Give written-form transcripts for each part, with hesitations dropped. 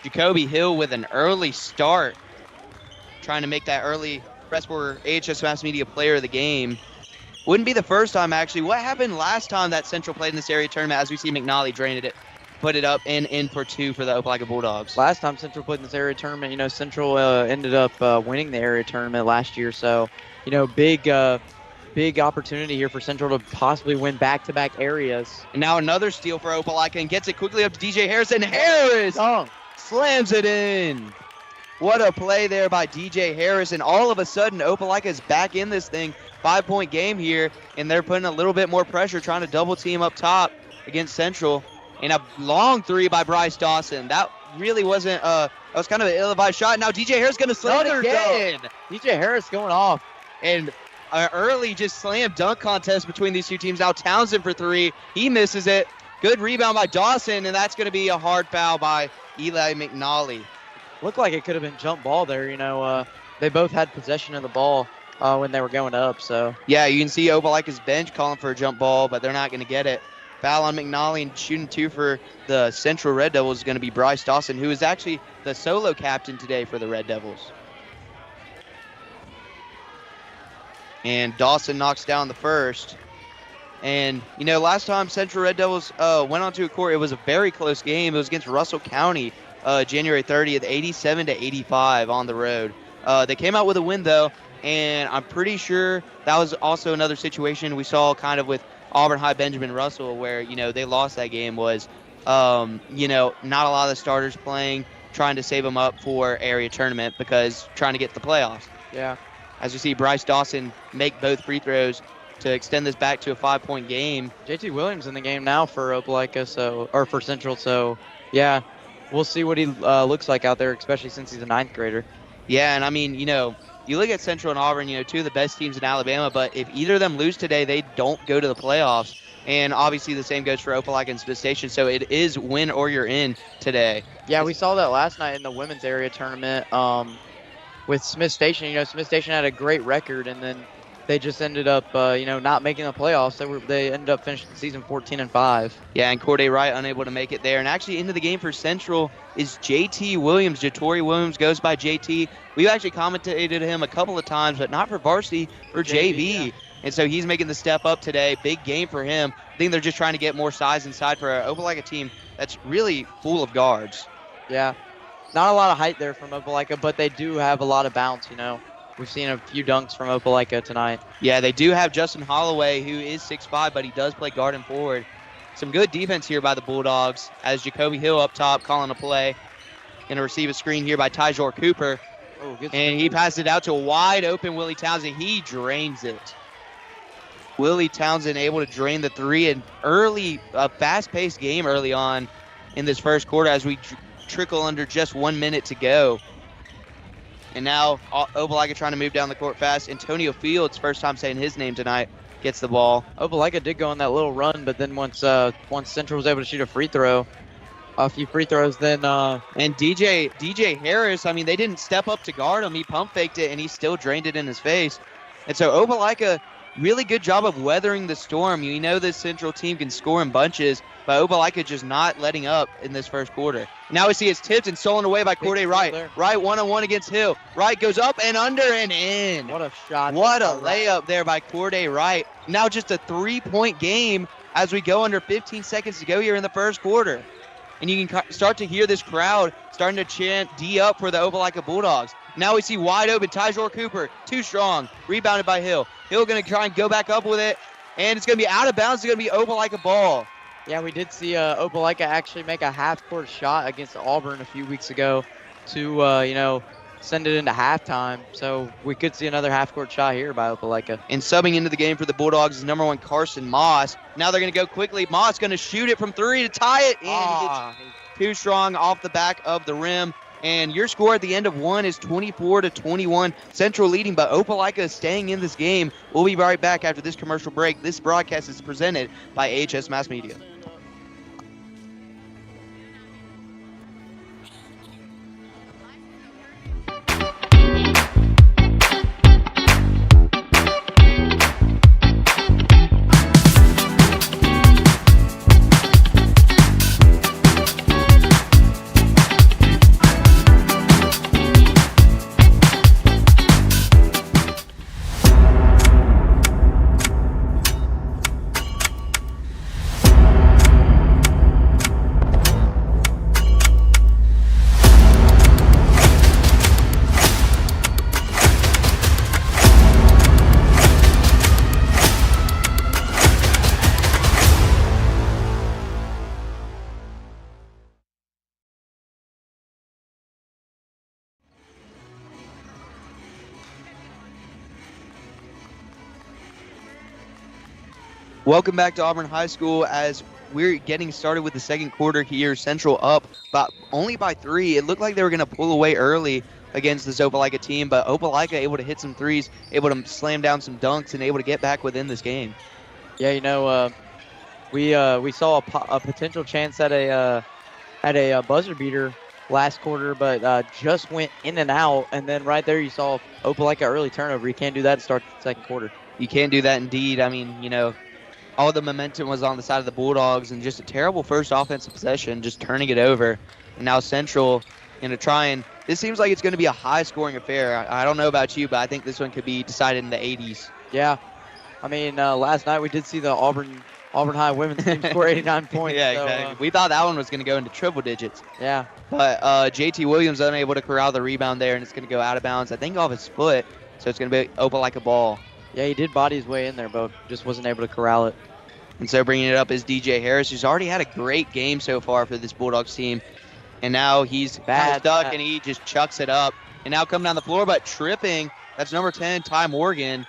Jacoby Hill with an early start, trying to make that early press for AHS Mass Media Player of the Game. Wouldn't be the first time, actually. What happened last time that Central played in this area tournament? As we see McNally drained it, put it up and in for two for the Opelika Bulldogs. Last time Central played in this area tournament, Central ended up winning the area tournament last year. So, big opportunity here for Central to possibly win back-to-back areas. And now another steal for Opelika and gets it quickly up to DJ Harris. And Harris slams it in. What a play there by DJ Harris. And all of a sudden, Opelika is back in this thing. 5-point game here, and they're putting a little bit more pressure, trying to double team up top against Central. And a long three by Bryce Dawson. That really wasn't, that was kind of an ill-advised shot. Now DJ Harris going to slam it again. DJ Harris going off. And an early just slam dunk contest between these two teams. Now Townsend for three. He misses it. Good rebound by Dawson, and that's going to be a hard foul by Eli McNally. Looked like it could have been jump ball there. They both had possession of the ball when they were going up. So yeah, you can see Opelika's bench calling for a jump ball, but they're not going to get it. Foul on McNally, and shooting two for the Central Red Devils is going to be Bryce Dawson, who is actually the solo captain today for the Red Devils. And Dawson knocks down the first. And, last time Central Red Devils went onto a court, it was a very close game. It was against Russell County, January 30th, 87-85 on the road. They came out with a win, though, and I'm pretty sure that was also another situation we saw kind of with Auburn High Benjamin Russell, where, they lost that game, was, not a lot of the starters playing, trying to save them up for area tournament because trying to get to the playoffs. Yeah. As you see Bryce Dawson make both free throws to extend this back to a 5-point game. JT Williams in the game now for Opelika, or for Central, so yeah, we'll see what he looks like out there, especially since he's a 9th grader. Yeah, and I mean, you look at Central and Auburn, two of the best teams in Alabama, but if either of them lose today, they don't go to the playoffs. And obviously the same goes for Opelika and Smith Station, so it is win or you're in today. Yeah, we saw that last night in the women's area tournament with Smith Station. Smith Station had a great record, and then they just ended up, not making the playoffs. They ended up finishing the season 14-5. Yeah, and Corday Wright unable to make it there. And actually into the game for Central is JT Williams. Jatori Williams goes by JT. We've actually commentated him a couple of times, but not for varsity, for JV. Yeah. And so he's making the step up today. Big game for him. I think they're just trying to get more size inside for an Opelika team that's really full of guards. Yeah, not a lot of height there from Opelika, but they do have a lot of bounce, We've seen a few dunks from Opelika tonight. Yeah, they do have Justin Holloway, who is 6'5", but he does play guard and forward. Some good defense here by the Bulldogs as Jacoby Hill up top calling a play. Going to receive a screen here by Tyjor Cooper. Oh, good. And he passes it out to a wide open Willie Townsend. He drains it. Willie Townsend able to drain the three. And a fast-paced game early on in this first quarter as we trickle under just 1 minute to go. And now Opelika trying to move down the court fast. Antonio Fields, first time saying his name tonight, gets the ball. Opelika did go on that little run, but then once Central was able to shoot a few free throws, then and DJ Harris, I mean, they didn't step up to guard him. He pump faked it and he still drained it in his face. And so Opelika, really good job of weathering the storm. This Central team can score in bunches, but Opelika just not letting up in this first quarter. Now we see it's tipped and stolen away by Corday Wright. Wright one-on-one against Hill. Wright goes up and under and in. What a shot. What a layup there by Corday Wright. Now just a 3-point game as we go under 15 seconds to go here in the first quarter. And you can start to hear this crowd starting to chant D up for the Opelika Bulldogs. Now we see wide open Tyjor Cooper, too strong, rebounded by Hill. Hill going to try and go back up with it, and it's going to be out of bounds. It's going to be Opelika ball. Yeah, we did see Opelika actually make a half-court shot against Auburn a few weeks ago to, send it into halftime. So we could see another half-court shot here by Opelika. And subbing into the game for the Bulldogs is number 1 Carson Moss. Now they're going to go quickly. Moss going to shoot it from 3 to tie it, and he gets too strong off the back of the rim. And your score at the end of one is 24-21. Central leading, but Opelika is staying in this game. We'll be right back after this commercial break. This broadcast is presented by AHS Mass Media. Welcome back to Auburn High School as we're getting started with the second quarter here. Central up, but only by 3. It looked like they were going to pull away early against this Opelika team, but Opelika able to hit some threes, able to slam down some dunks, and able to get back within this game. Yeah, we saw a potential chance at a buzzer beater last quarter, but just went in and out. And then right there, you saw Opelika early turnover. You can't do that to start the second quarter. You can't do that indeed. I mean, all the momentum was on the side of the Bulldogs, and just a terrible first offensive possession, just turning it over. And now Central, trying. This seems like it's going to be a high-scoring affair. I don't know about you, but I think this one could be decided in the 80s. Yeah, I mean, last night we did see the Auburn High women's team score 89 points. Yeah, exactly. We thought that one was going to go into triple digits. Yeah. But JT Williams unable to corral the rebound there, and it's going to go out of bounds, I think, off his foot. So it's going to be open like a ball. Yeah, he did body his way in there, but just wasn't able to corral it. And so bringing it up is DJ Harris, who's already had a great game so far for this Bulldogs team. And now he's stuck, and he just chucks it up. And now coming down the floor, but tripping. That's number 10, Ty Morgan.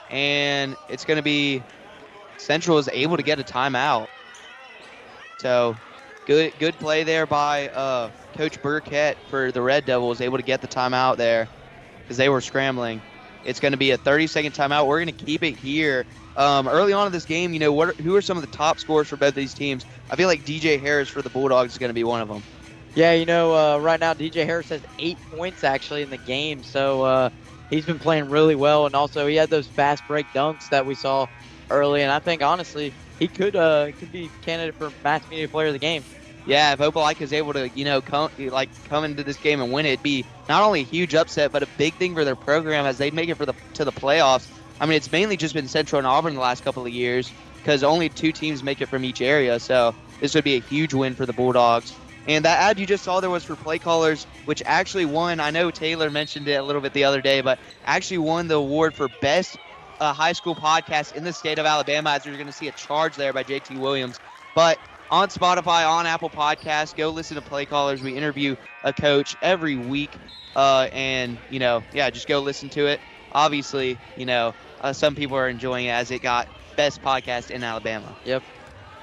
And it's going to be Central is able to get a timeout. So good play there by Coach Burkett for the Red Devils, able to get the timeout there because they were scrambling. It's going to be a 30-second timeout. We're going to keep it here. Early on in this game, who are some of the top scorers for both of these teams? I feel like DJ Harris for the Bulldogs is going to be one of them. Yeah, right now DJ Harris has 8 points actually in the game, so he's been playing really well, and also he had those fast break dunks that we saw early, and I think honestly he could be candidate for mass media player of the game. Yeah, if Opelika is able to come into this game and win it, it'd be not only a huge upset but a big thing for their program as they make it to the playoffs. I mean, it's mainly just been Central and Auburn the last couple of years because only 2 teams make it from each area, so this would be a huge win for the Bulldogs. And that ad you just saw there was for play callers, which actually won. I know Taylor mentioned it a little bit the other day, but actually won the award for best high school podcast in the state of Alabama, as you're going to see a charge there by JT Williams. But on Spotify, on Apple Podcasts, go listen to play callers. We interview a coach every week, and just go listen to it. Obviously, some people are enjoying it as it got best podcast in Alabama. Yep.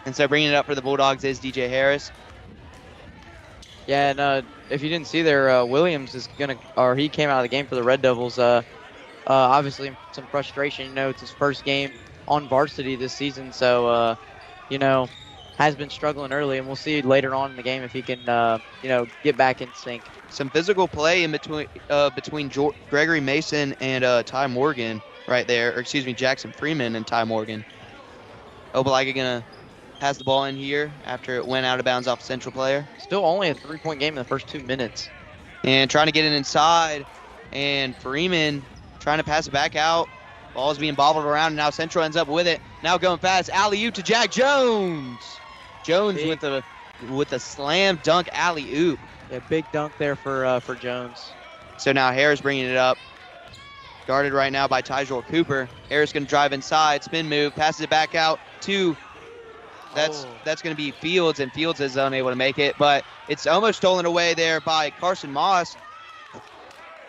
And so bringing it up for the Bulldogs is DJ Harris. Yeah, and if you didn't see there, Williams he came out of the game for the Red Devils. Obviously some frustration. It's his first game on varsity this season, so has been struggling early, and we'll see later on in the game if he can get back in sync. Some physical play in between Gregory Mason and Ty Morgan right there, or excuse me, Jackson Freeman and Ty Morgan. Opelika gonna pass the ball in here after it went out of bounds off a Central player. Still only a 3-point game in the first 2 minutes. And trying to get it inside, and Freeman trying to pass it back out. Ball's being bobbled around, and now Central ends up with it. Now going fast, alley-oop to Jack Jones. Jones with a slam dunk alley-oop. Yeah, big dunk there for Jones. So now Harris bringing it up. Guarded right now by Tyjor Cooper. Harris going to drive inside, spin move, passes it back out to That's going to be Fields, and Fields is unable to make it, but it's almost stolen away there by Carson Moss.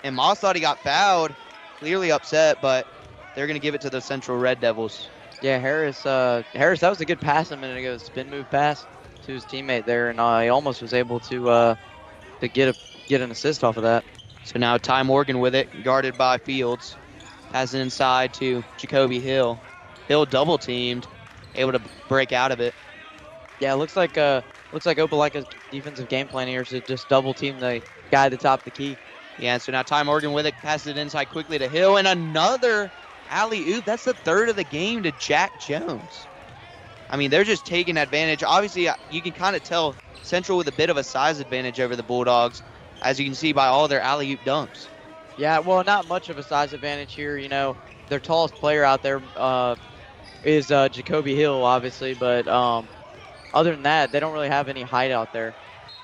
And Moss thought he got fouled, clearly upset, but they're going to give it to the Central Red Devils. Yeah, Harris, that was a good pass a minute ago, spin move pass to his teammate there, and he almost was able to get an assist off of that. So now Ty Morgan with it, guarded by Fields. Has it inside to Jacoby Hill. Hill double teamed, able to break out of it. Yeah, it looks like Opelika's defensive game plan here is to just double team the guy at the top of the key. Yeah, so now Ty Morgan with it, passes it inside quickly to Hill, and another alley-oop. That's the third of the game to Jack Jones. I mean, they're just taking advantage. Obviously, you can kind of tell Central with a bit of a size advantage over the Bulldogs, as you can see by all their alley-oop dunks. Yeah, well, not much of a size advantage here. Their tallest player out there is Jacoby Hill, obviously, but other than that, they don't really have any height out there.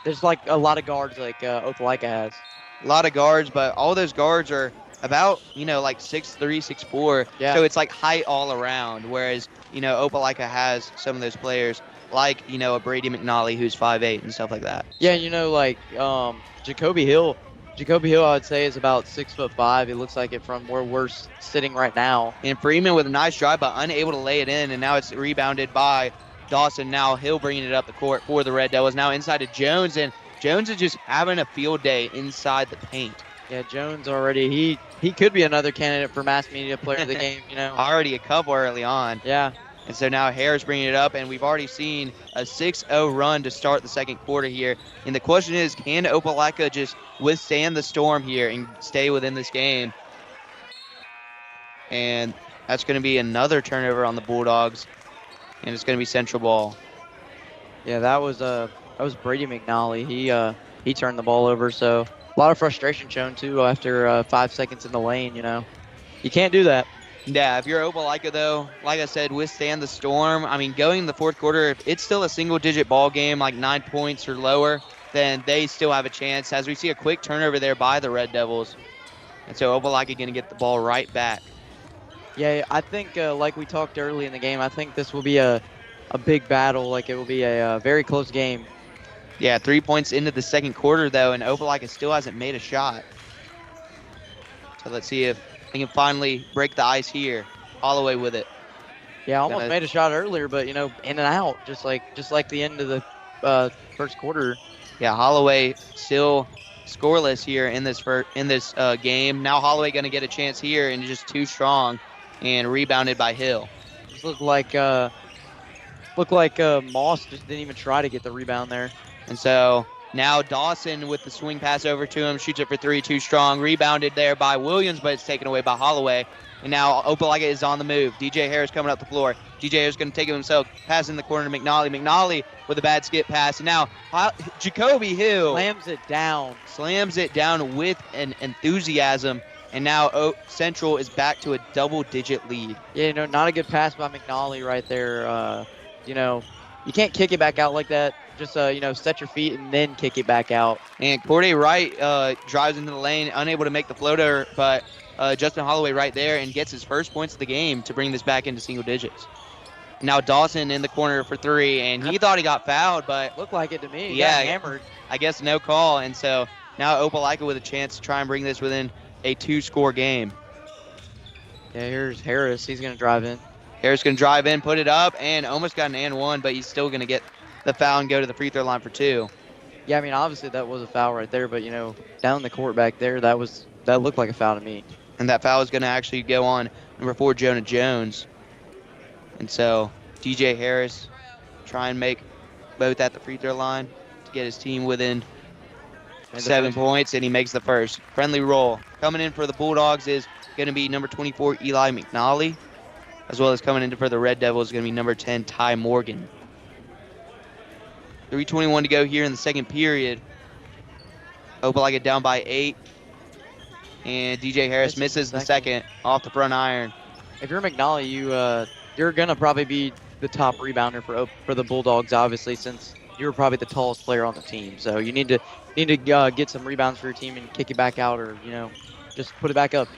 There's like a lot of guards like Opelika has. A lot of guards, but all those guards are about, like 6'3", 6'4". Yeah. So it's like height all around, whereas, Opelika has some of those players like, a Brady McNally who's 5'8" and stuff like that. Yeah, Jacoby Hill, Jacoby Hill, I would say, is about 6'5". He looks like it from where we're sitting right now. And Freeman with a nice drive, but unable to lay it in. And now it's rebounded by Dawson. Now Hill bringing it up the court for the Red Devils. Now inside to Jones. And Jones is just having a field day inside the paint. Yeah, Jones already, he could be another candidate for mass media player of the game, you know. Already a couple early on. Yeah. And so now Harris bringing it up, and we've already seen a 6-0 run to start the second quarter here. And the question is, can Opelika just withstand the storm here and stay within this game? And that's going to be another turnover on the Bulldogs, and it's going to be Central ball. Yeah, that was Brady McNally. He turned the ball over, so a lot of frustration shown too after 5 seconds in the lane. You know, you can't do that. Yeah, if you're Opelika, though, like I said, withstand the storm. I mean, going in the fourth quarter, if it's still a single-digit ball game, like 9 points or lower, then they still have a chance. As we see a quick turnover there by the Red Devils. And so Opelika going to get the ball right back. Yeah, I think like we talked early in the game, I think this will be a big battle. Like it will be a very close game. Yeah, 3 points into the second quarter, though, and Opelika still hasn't made a shot. So let's see if they can finally break the ice here. Holloway with it. Yeah, almost made a shot earlier, but, you know, in and out, just like the end of the first quarter. Yeah, Holloway still scoreless here in this game. Now Holloway going to get a chance here, and just too strong, and rebounded by Hill. This looked like Moss just didn't even try to get the rebound there. And so now Dawson with the swing pass over to him, shoots it for three, too strong. Rebounded there by Williams, but it's taken away by Holloway. And now Opelika is on the move. DJ Harris coming up the floor. DJ Harris going to take it himself. Pass in the corner to McNally. McNally with a bad skip pass. And now Jacoby Hill slams it down with an enthusiasm. And now Central is back to a double-digit lead. Yeah, you know, not a good pass by McNally right there. You know, you can't kick it back out like that. Just, you know, set your feet and then kick it back out. And Corday Wright drives into the lane, unable to make the floater, but Justin Holloway right there and gets his first points of the game to bring this back into single digits. Now Dawson in the corner for three, and he thought he got fouled, but looked like it to me. Yeah, got hammered. I guess no call, and so now Opelika with a chance to try and bring this within a two-score game. Yeah, here's Harris. He's going to drive in. Harris going to drive in, put it up, and almost got an and one, but he's still going to get the foul and go to the free throw line for two. Yeah, I mean, obviously that was a foul right there, but, you know, down the court back there, that looked like a foul to me. And that foul is going to actually go on number 4, Jonah Jones. And so DJ Harris try and make both at the free throw line to get his team within 7 points, and he makes the first. Friendly roll. Coming in for the Bulldogs is going to be number 24, Eli McNally, as well as coming in for the Red Devils is going to be number 10, Ty Morgan. 3:21 to go here in the second period. Opelika down by 8. And DJ Harris misses the second off the front iron. If you're McNally, you're going to probably be the top rebounder for the Bulldogs, obviously, since you're probably the tallest player on the team. So you need to get some rebounds for your team and kick it back out, or, you know, just put it back up.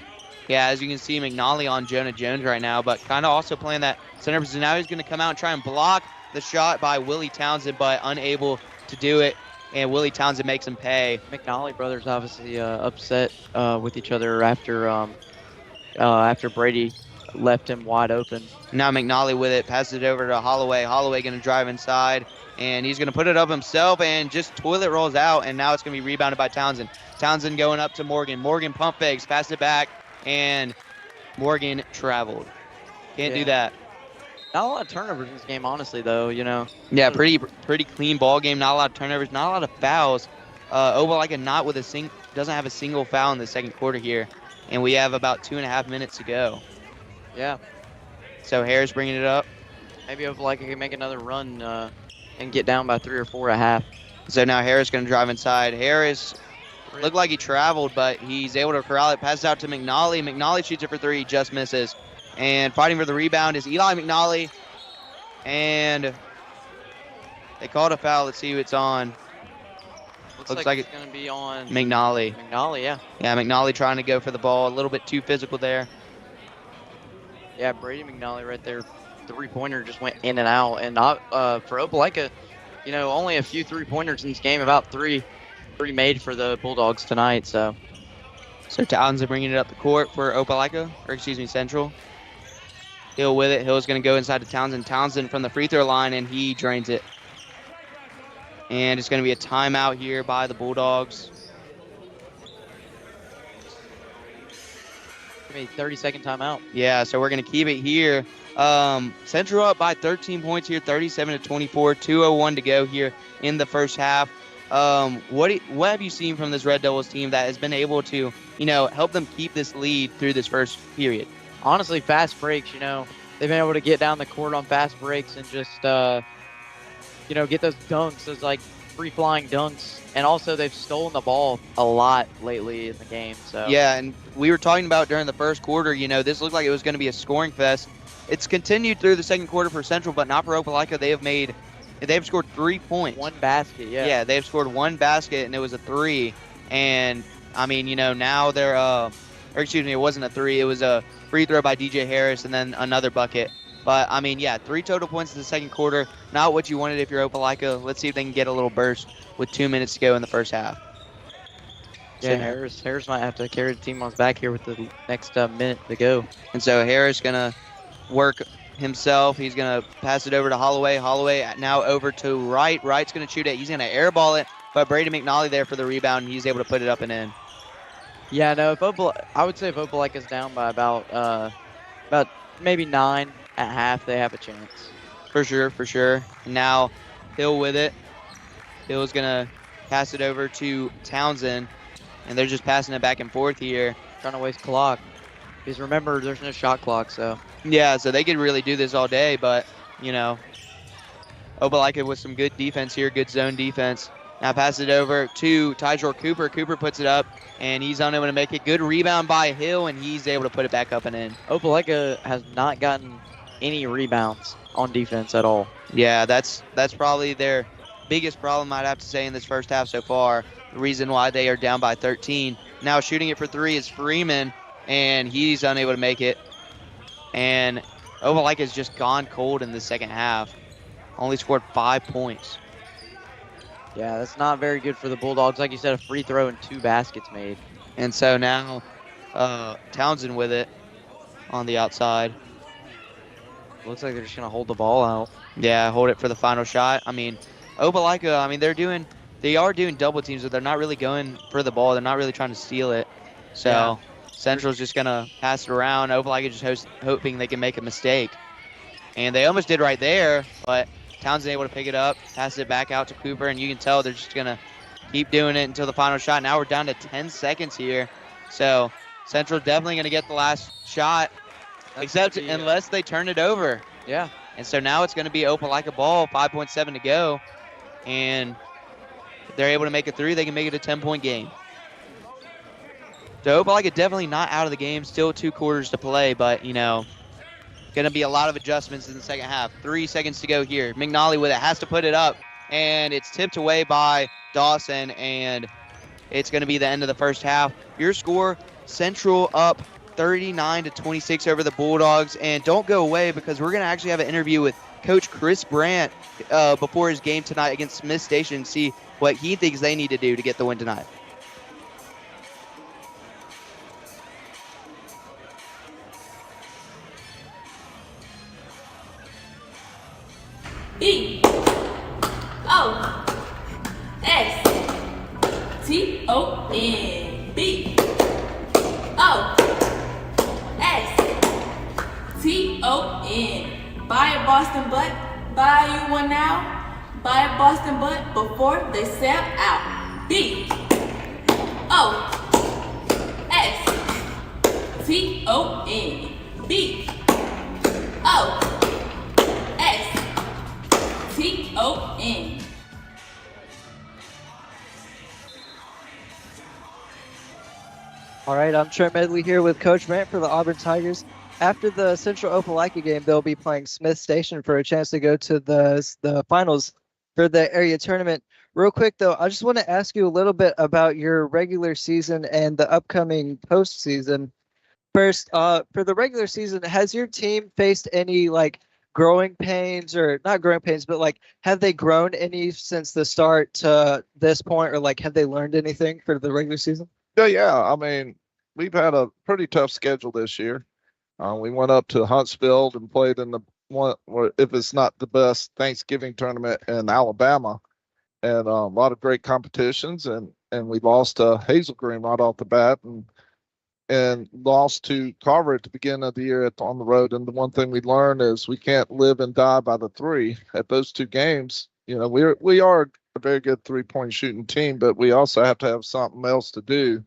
Yeah, as you can see, McNally on Jonah Jones right now, but kind of also playing that center position. Now he's going to come out and try and block the shot by Willie Townsend, but unable to do it, and Willie Townsend makes him pay. McNally brothers obviously upset with each other after Brady left him wide open. Now McNally with it, passes it over to Holloway. Holloway going to drive inside, and he's going to put it up himself and just toilet rolls out, and now it's going to be rebounded by Townsend. Townsend going up to Morgan. Morgan pump fakes, passed it back, and Morgan traveled. Can't do that. Not a lot of turnovers in this game, honestly, though, you know. Yeah, pretty clean ball game. Not a lot of turnovers, not a lot of fouls. Opelika not with doesn't have a single foul in the second quarter here, and we have about 2.5 minutes to go. Yeah. So Harris bringing it up. Maybe Opelika can make another run and get down by 3 or 4 at half. So now Harris going to drive inside. Harris looked like he traveled, but he's able to corral it. Passes out to McNally. McNally shoots it for 3, just misses. And fighting for the rebound is Eli McNally. And they called a foul. Let's see who it's on. Looks like it's going to be on McNally. McNally, yeah. Yeah, McNally trying to go for the ball. A little bit too physical there. Yeah, Brady McNally right there. Three-pointer just went in and out. And for Opelika, you know, only a few three-pointers in this game, about 3. remade for the Bulldogs tonight. So Townsend bringing it up the court for Opelika, or excuse me, Central. Hill with it. Hill's going to go inside to Townsend. Townsend from the free throw line, and he drains it. And it's going to be a timeout here by the Bulldogs. 30-second timeout. Yeah, so we're going to keep it here. Central up by 13 points here, 37-24, 2:01 to go here in the first half. What have you seen from this Red Devils team that has been able to, help them keep this lead through this first period? Honestly, fast breaks. They've been able to get down the court on fast breaks and just, get those dunks, those like free flying dunks. And also, they've stolen the ball a lot lately in the game. So yeah, and we were talking about during the first quarter. This looked like it was going to be a scoring fest. It's continued through the second quarter for Central, but not for Opelika. They've scored 3 points. One basket, yeah. Yeah, they've scored one basket, and it was a 3. And, now they're, or excuse me, it wasn't a 3. It was a free throw by DJ Harris and then another bucket. But, 3 total points in the second quarter. Not what you wanted if you're Opelika. Let's see if they can get a little burst with 2 minutes to go in the first half. Yeah, Harris might have to carry the team on his back here with the next minute to go. And so Harris going to work himself. He's going to pass it over to Holloway. Holloway now over to Wright. Wright's going to shoot it. He's going to airball it, but Brady McNally there for the rebound, and he's able to put it up and in. Yeah, no, I would say if Opelika's down by about maybe 9 at half, they have a chance. For sure. And now Hill with it. Hill's going to pass it over to Townsend, and they're just passing it back and forth here. Trying to waste clock. Because remember, there's no shot clock, so. Yeah, so they could really do this all day, but, Opelika with some good defense here, good zone defense. Now pass it over to Tydrell Cooper. Cooper puts it up, and he's unable to make it. Good rebound by Hill, and he's able to put it back up and in. Opelika has not gotten any rebounds on defense at all. Yeah, that's probably their biggest problem, I'd have to say, in this first half so far. The reason why they are down by 13. Now shooting it for 3 is Freeman, and he's unable to make it. And Opelika has just gone cold in the second half. Only scored 5 points. Yeah, that's not very good for the Bulldogs. Like you said, a free throw and 2 baskets made. And so now Townsend with it on the outside. Looks like they're just going to hold the ball out. Yeah, hold it for the final shot. Opelika, they are doing double teams, but they're not really going for the ball. They're not really trying to steal it. So yeah. Central's just going to pass it around. Opelika just hoping they can make a mistake. And they almost did right there, but Townsend able to pick it up, pass it back out to Cooper, and you can tell they're just going to keep doing it until the final shot. Now we're down to 10 seconds here. So Central definitely going to get the last shot, unless they turn it over. Yeah. And so now it's going to be Opelika ball, 5.7 to go. And if they're able to make it through, they can make it a 10-point game. So Opelika definitely not out of the game, still 2 quarters to play, but, going to be a lot of adjustments in the second half. 3 seconds to go here. McNally with it, has to put it up, and it's tipped away by Dawson, and it's going to be the end of the first half. Your score, Central up 39-26 over the Bulldogs, and don't go away because we're going to actually have an interview with Coach Chris Brandt before his game tonight against Smith Station and see what he thinks they need to do to get the win tonight. BOSTON. BOSTON. Buy a Boston butt, buy you one now. Buy a Boston butt before they sell out. BOSTON. BOSTON. All right, I'm Trent Medley here with Coach Brandt for the Auburn Tigers. After the Central Opelika game, they'll be playing Smith Station for a chance to go to the finals for the area tournament. Real quick, though, I just want to ask you a little bit about your regular season and the upcoming postseason. First, for the regular season, has your team faced any growing pains, or not growing pains, but like have they grown any since the start to this point, or like have they learned anything for the regular season? Yeah. I mean, we've had a pretty tough schedule this year. We went up to Huntsville and played in the one, or if it's not the best, Thanksgiving tournament in Alabama, and a lot of great competitions, and we lost to Hazel Green right off the bat, and lost to Carver at the beginning of the year on the road. And the one thing we learned is we can't live and die by the three at those two games. You know, we are a very good 3-point shooting team, but we also have to have something else to do.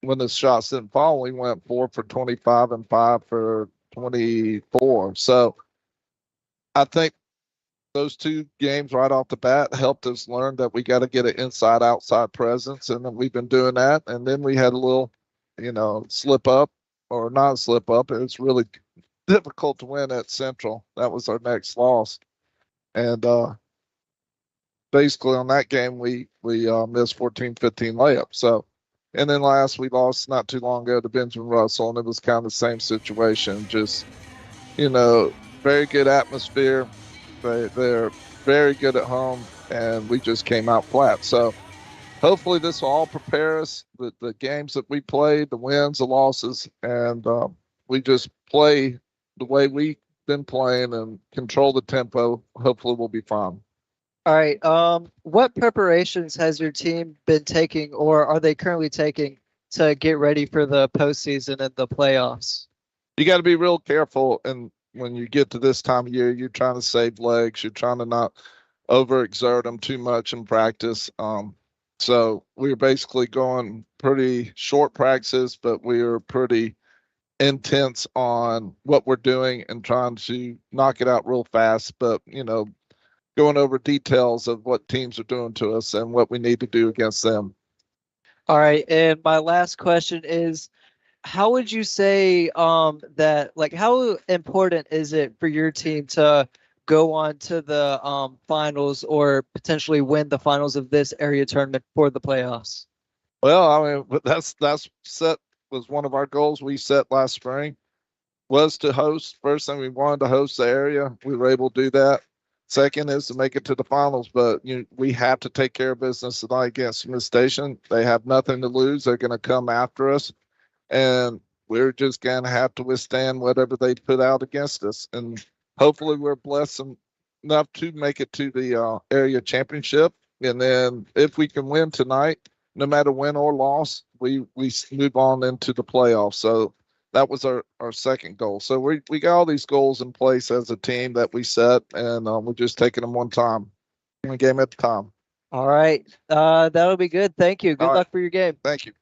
When the shots didn't fall, we went 4 for 25 and 5 for 24. So I think those two games right off the bat helped us learn that we got to get an inside-outside presence, and then we've been doing that. And then we had a little, slip up or not slip up. It was really difficult to win at Central. That was our next loss, and basically on that game we missed 14-15 layups. So. And then last, we lost not too long ago to Benjamin Russell, and it was kind of the same situation. Just, very good atmosphere. They're very good at home, and we just came out flat. So hopefully this will all prepare us, the games that we played, the wins, the losses, and we just play the way we've been playing and control the tempo. Hopefully we'll be fine. All right. What preparations has your team been taking, or are they currently taking, to get ready for the postseason and the playoffs? You got to be real careful, and when you get to this time of year, you're trying to save legs. You're trying to not overexert them too much in practice. So we're basically going pretty short practices, but we are pretty intense on what we're doing and trying to knock it out real fast. But going over details of what teams are doing to us and what we need to do against them. All right, and my last question is, how would you say that, like, how important is it for your team to go on to the finals, or potentially win the finals of this area tournament for the playoffs? Well, I mean, that's was one of our goals we set last spring, was to host. First thing, we wanted to host the area. We were able to do that. Second is to make it to the finals, but we have to take care of business tonight against Smith Station. They have nothing to lose. They're going to come after us, and we're just going to have to withstand whatever they put out against us. And hopefully we're blessed enough to make it to the area championship. And then if we can win tonight, no matter win or loss, we move on into the playoffs. So that was our second goal. So we got all these goals in place as a team that we set, and we're just taking them one game at a time. All right. That'll be good. Thank you. Good luck for your game. Thank you.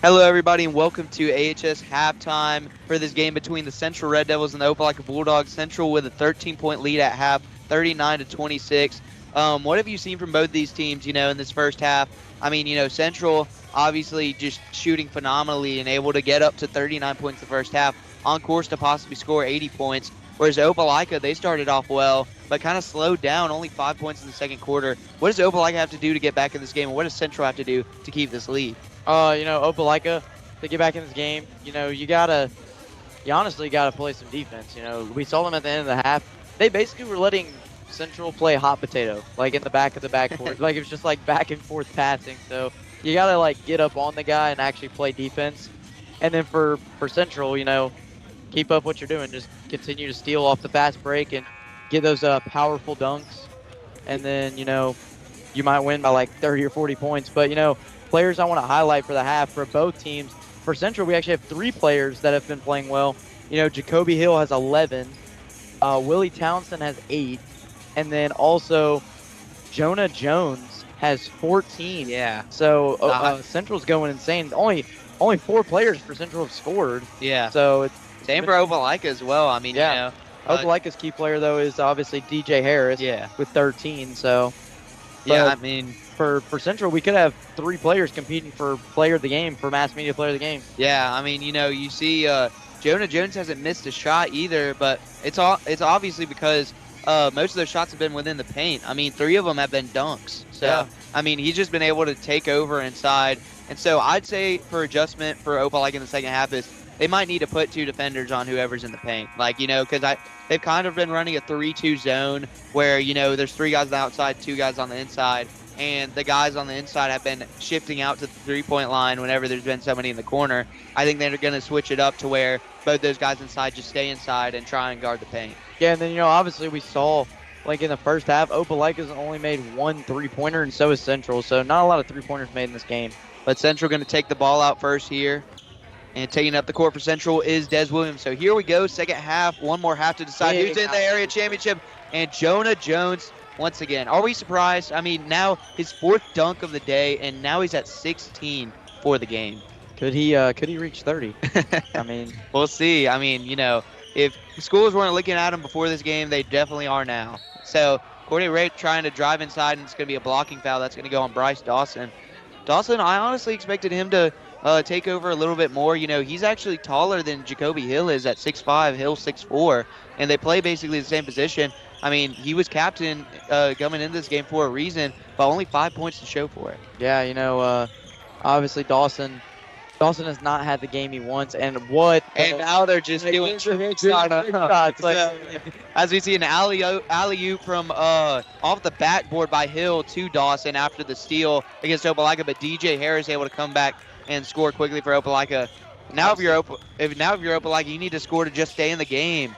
Hello, everybody, and welcome to AHS halftime for this game between the Central Red Devils and the Opelika Bulldogs. Central with a 13-point lead at half, 39-26. What have you seen from both these teams, in this first half? I mean, Central obviously just shooting phenomenally and able to get up to 39 points the first half, on course to possibly score 80 points. Whereas Opelika, they started off well, but kind of slowed down, only 5 points in the second quarter. What does Opelika have to do to get back in this game, and what does Central have to do to keep this lead? Opelika, to get back in this game, you honestly gotta play some defense. We saw them at the end of the half. They basically were letting Central play hot potato, like in the back of the backboard. Like it was just like back and forth passing. So you gotta like get up on the guy and actually play defense. And then for Central, keep up what you're doing. Just continue to steal off the fast break and get those powerful dunks. And then, you might win by like 30 or 40 points. But, players I want to highlight for the half for both teams. For Central, we actually have 3 players that have been playing well. Jacoby Hill has 11. Willie Townsend has 8. And then also Jonah Jones has 14. Yeah. So Central's going insane. Only 4 players for Central have scored. Yeah. So it's same for Opelika as well. I mean, yeah. Opelika's key player, though, is obviously DJ Harris with 13. So, yeah, I mean, for Central, we could have 3 players competing for player of the game, for mass media player of the game. Yeah, I mean, you see Jonah Jones hasn't missed a shot either, but it's obviously because most of those shots have been within the paint. I mean, 3 of them have been dunks. So, yeah. I mean, he's just been able to take over inside. And so I'd say for adjustment for Opelika in the second half is they might need to put 2 defenders on whoever's in the paint. Like, because they've kind of been running a 3-2 zone where, there's 3 guys on the outside, 2 guys on the inside. And the guys on the inside have been shifting out to the three-point line whenever there's been somebody in the corner. I think they're going to switch it up to where both those guys inside just stay inside and try and guard the paint. Yeah, and then, obviously we saw, like in the first half, Opelika's only made 1 3-pointer, and so is Central. So not a lot of 3-pointers made in this game. But Central going to take the ball out first here. And taking up the court for Central is Des Williams. So here we go, second half. One more half to decide who's in the area championship. And Jonah Jones, once again. Are we surprised? I mean, now his 4th dunk of the day, and now he's at 16 for the game. Could he reach 30? I mean, we'll see. I mean, if schools weren't looking at him before this game, they definitely are now. So Courtney Ray trying to drive inside, and it's going to be a blocking foul. That's going to go on Bryce Dawson. Dawson, I honestly expected him to take over a little bit more. He's actually taller than Jacoby Hill is at 6'5", Hill 6'4", and they play basically the same position. I mean, he was captain coming into this game for a reason, but only 5 points to show for it. Yeah, obviously Dawson has not had the game he wants, and now they're just doing shots. As we see an alley-oop from off the backboard by Hill to Dawson after the steal against Opelika, but DJ Harris able to come back and score quickly for Opelika. Now if you're Opelika, you need to score to just stay in the game.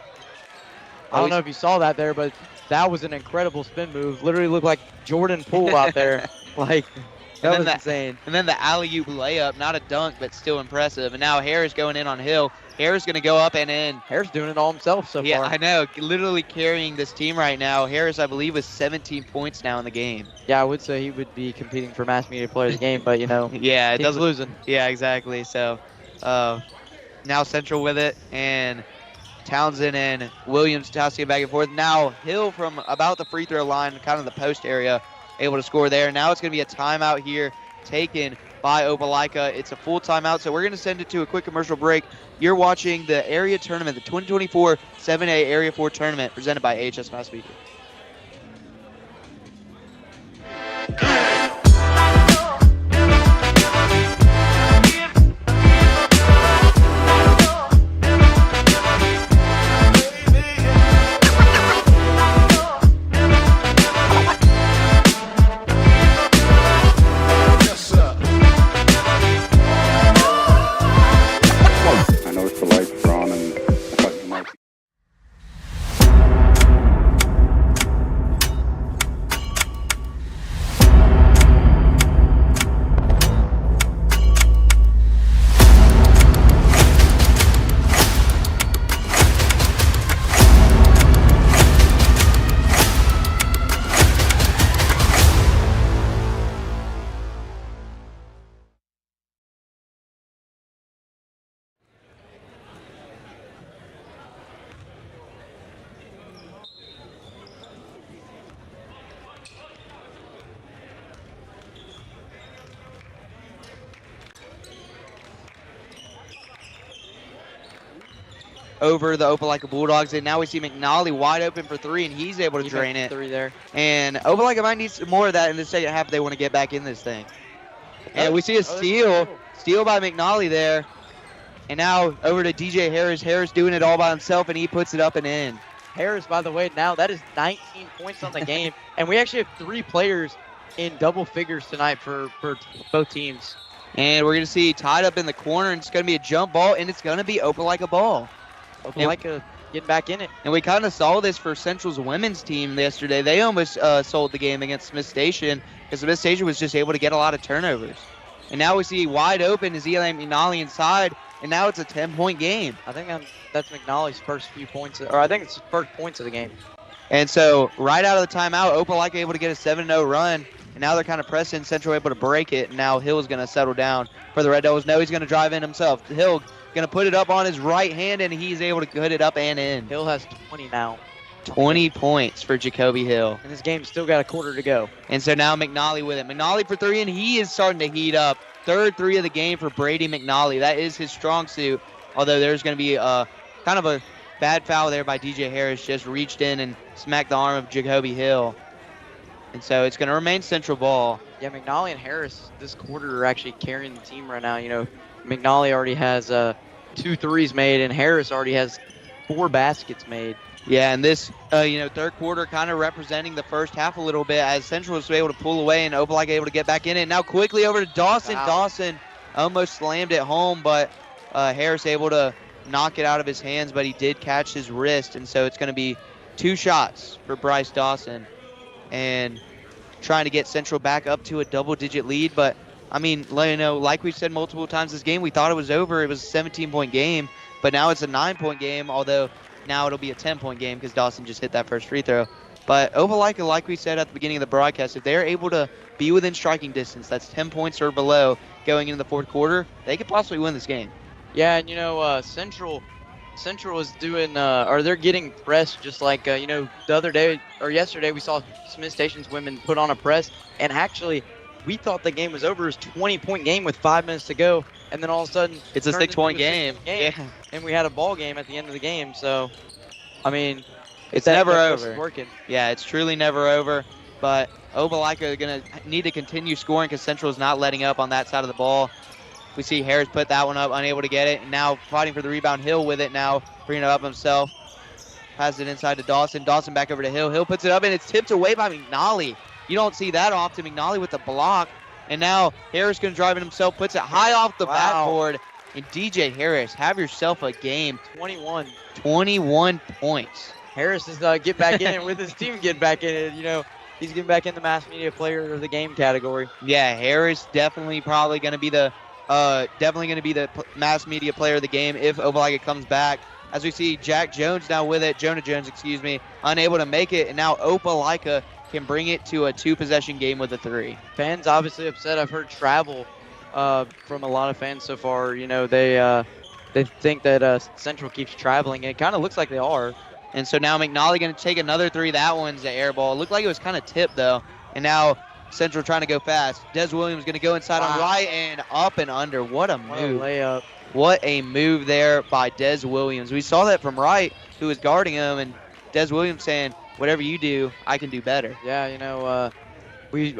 I don't know if you saw that there, but that was an incredible spin move. Literally looked like Jordan Poole out there. That was insane. And then the alley-oop layup, not a dunk, but still impressive. And now Harris going in on Hill. Harris going to go up and in. Harris doing it all himself so far. Yeah, I know. Literally carrying this team right now. Harris, I believe, with 17 points now in the game. Yeah, I would say he would be competing for mass media player of the game, but, yeah, it doesn't losing. Yeah, exactly. So now Central with it, and Townsend and Williams tossing it back and forth. Now Hill from about the free throw line, kind of the post area, able to score there. Now it's going to be a timeout here taken by Opelika. It's a full timeout, so we're going to send it to a quick commercial break. You're watching the area tournament, the 2024 7A Area 4 tournament presented by AHS Mass Media. I noticed the lights were on and I thought you might over the Opelika Bulldogs. And now we see McNally wide open for three, and he's able to He drain makes it. 3 there. And Opelika might need some more of that in the second half if they want to get back in this thing. And we see a steal by McNally there. And now over to DJ Harris. Harris doing it all by himself, and he puts it up and in. Harris, by the way, now that is 19 points on the game. And we actually have 3 players in double figures tonight for both teams. And we're going to see tied up in the corner, and it's going to be a jump ball, and it's going to be Opelika ball. Opelika getting back in it. And we kind of saw this for Central's women's team yesterday. They almost sold the game against Smith Station because Smith Station was just able to get a lot of turnovers. And now we see wide open is Eli McNally inside, and now it's a 10-point game. I think that's McNally's first few points, or I think it's the first points of the game. And so right out of the timeout, Opelika able to get a 7-0 run. And now they're kind of pressing. Central able to break it. And now Hill's going to settle down for the Red Devils. No, he's going to drive in himself. Hill going to put it up on his right hand, and he's able to put it up and in. Hill has 20 now. 20 points for Jacoby Hill. And this game's still got a quarter to go. And so now McNally with it. McNally for 3, and he is starting to heat up. Third 3 of the game for Brady McNally. That is his strong suit, although there's going to be kind of a bad foul there by DJ Harris. Just reached in and smacked the arm of Jacoby Hill. And so it's going to remain Central ball. Yeah, McNally and Harris this quarter are actually carrying the team right now. You know, McNally already has 2 threes made, and Harris already has 4 baskets made. Yeah, and this, third quarter kind of representing the first half a little bit as Central was able to pull away and Opelika able to get back in it. Now quickly over to Dawson. Wow. Dawson almost slammed it home, but Harris able to knock it out of his hands, but he did catch his wrist. And so it's going to be 2 shots for Bryce Dawson. And trying to get Central back up to a double-digit lead. But, I mean, like we've said multiple times this game, we thought it was over. It was a 17-point game, but now it's a 9-point game, although now it'll be a 10-point game because Dawson just hit that first free throw. But Opelika, like we said at the beginning of the broadcast, if they're able to be within striking distance, that's 10 points or below going into the fourth quarter, they could possibly win this game. Yeah, and, Central is doing, or they're getting pressed just like, the other day or yesterday we saw Smith Station's women put on a press, and actually we thought the game was over. It was a 20-point game with 5 minutes to go, and then all of a sudden it's a 6-point game. Yeah. And we had a ball game at the end of the game. So, I mean, it's never over. Working. Yeah, it's truly never over. But Opelika are going to need to continue scoring because Central is not letting up on that side of the ball. We see Harris put that one up, unable to get it. And now fighting for the rebound. Hill with it now, bringing it up himself. Passes it inside to Dawson. Dawson back over to Hill. Hill puts it up, and it's tipped away by McNally. You don't see that often. McNally with the block. And now Harris going to drive it himself, puts it high off the backboard. And DJ Harris, have yourself a game. 21 points. Harris is get back in it with his team get back in it. He's getting back in the mass media player of the game category. Yeah, Harris definitely probably going to be the mass media player of the game if Opelika comes back. As we see Jack Jones now with it, Jonah Jones, unable to make it, and now Opelika can bring it to a 2-possession game with a 3. Fans obviously upset. I've heard travel from a lot of fans so far. They think that Central keeps traveling. It kind of looks like they are. And so now McNally going to take another 3. That one's an air ball. It looked like it was kind of tipped, though. And now Central trying to go fast. Des Williams going to go inside on right and up and under. What a move. What a layup. What a move there by Des Williams. We saw that from Wright, who was guarding him, and Des Williams saying, whatever you do, I can do better. Yeah,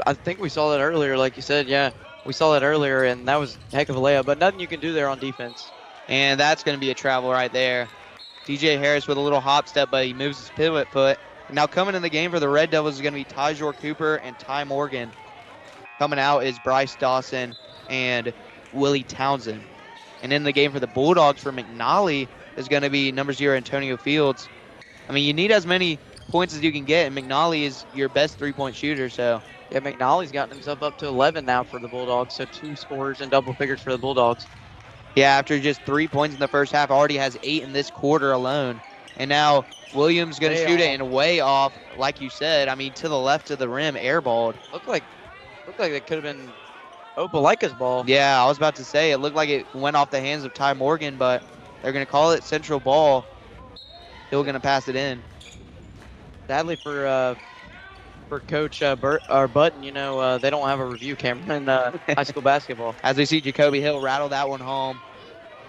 I think we saw that earlier, like you said. Yeah, we saw that earlier, and that was a heck of a layup, but nothing you can do there on defense. And that's going to be a travel right there. DJ Harris with a little hop step, but he moves his pivot foot. Now coming in the game for the Red Devils is going to be Tyjor Cooper and Ty Morgan. Coming out is Bryce Dawson and Willie Townsend. And in the game for the Bulldogs for McNally is going to be number 0 Antonio Fields. I mean, you need as many points as you can get, and McNally is your best 3-point shooter. So yeah, McNally's gotten himself up to 11 now for the Bulldogs, so 2 scorers and double figures for the Bulldogs. Yeah, after just 3 points in the first half, already has 8 in this quarter alone. And now Williams going to shoot it and way off, like you said. I mean, to the left of the rim, airballed. Looked like it could have been Opelika's ball. Yeah, I was about to say, it looked like it went off the hands of Ty Morgan, but they're going to call it Central ball. Hill going to pass it in. Sadly for Coach Button, they don't have a review camera in high school basketball. As we see Jacoby Hill rattle that one home.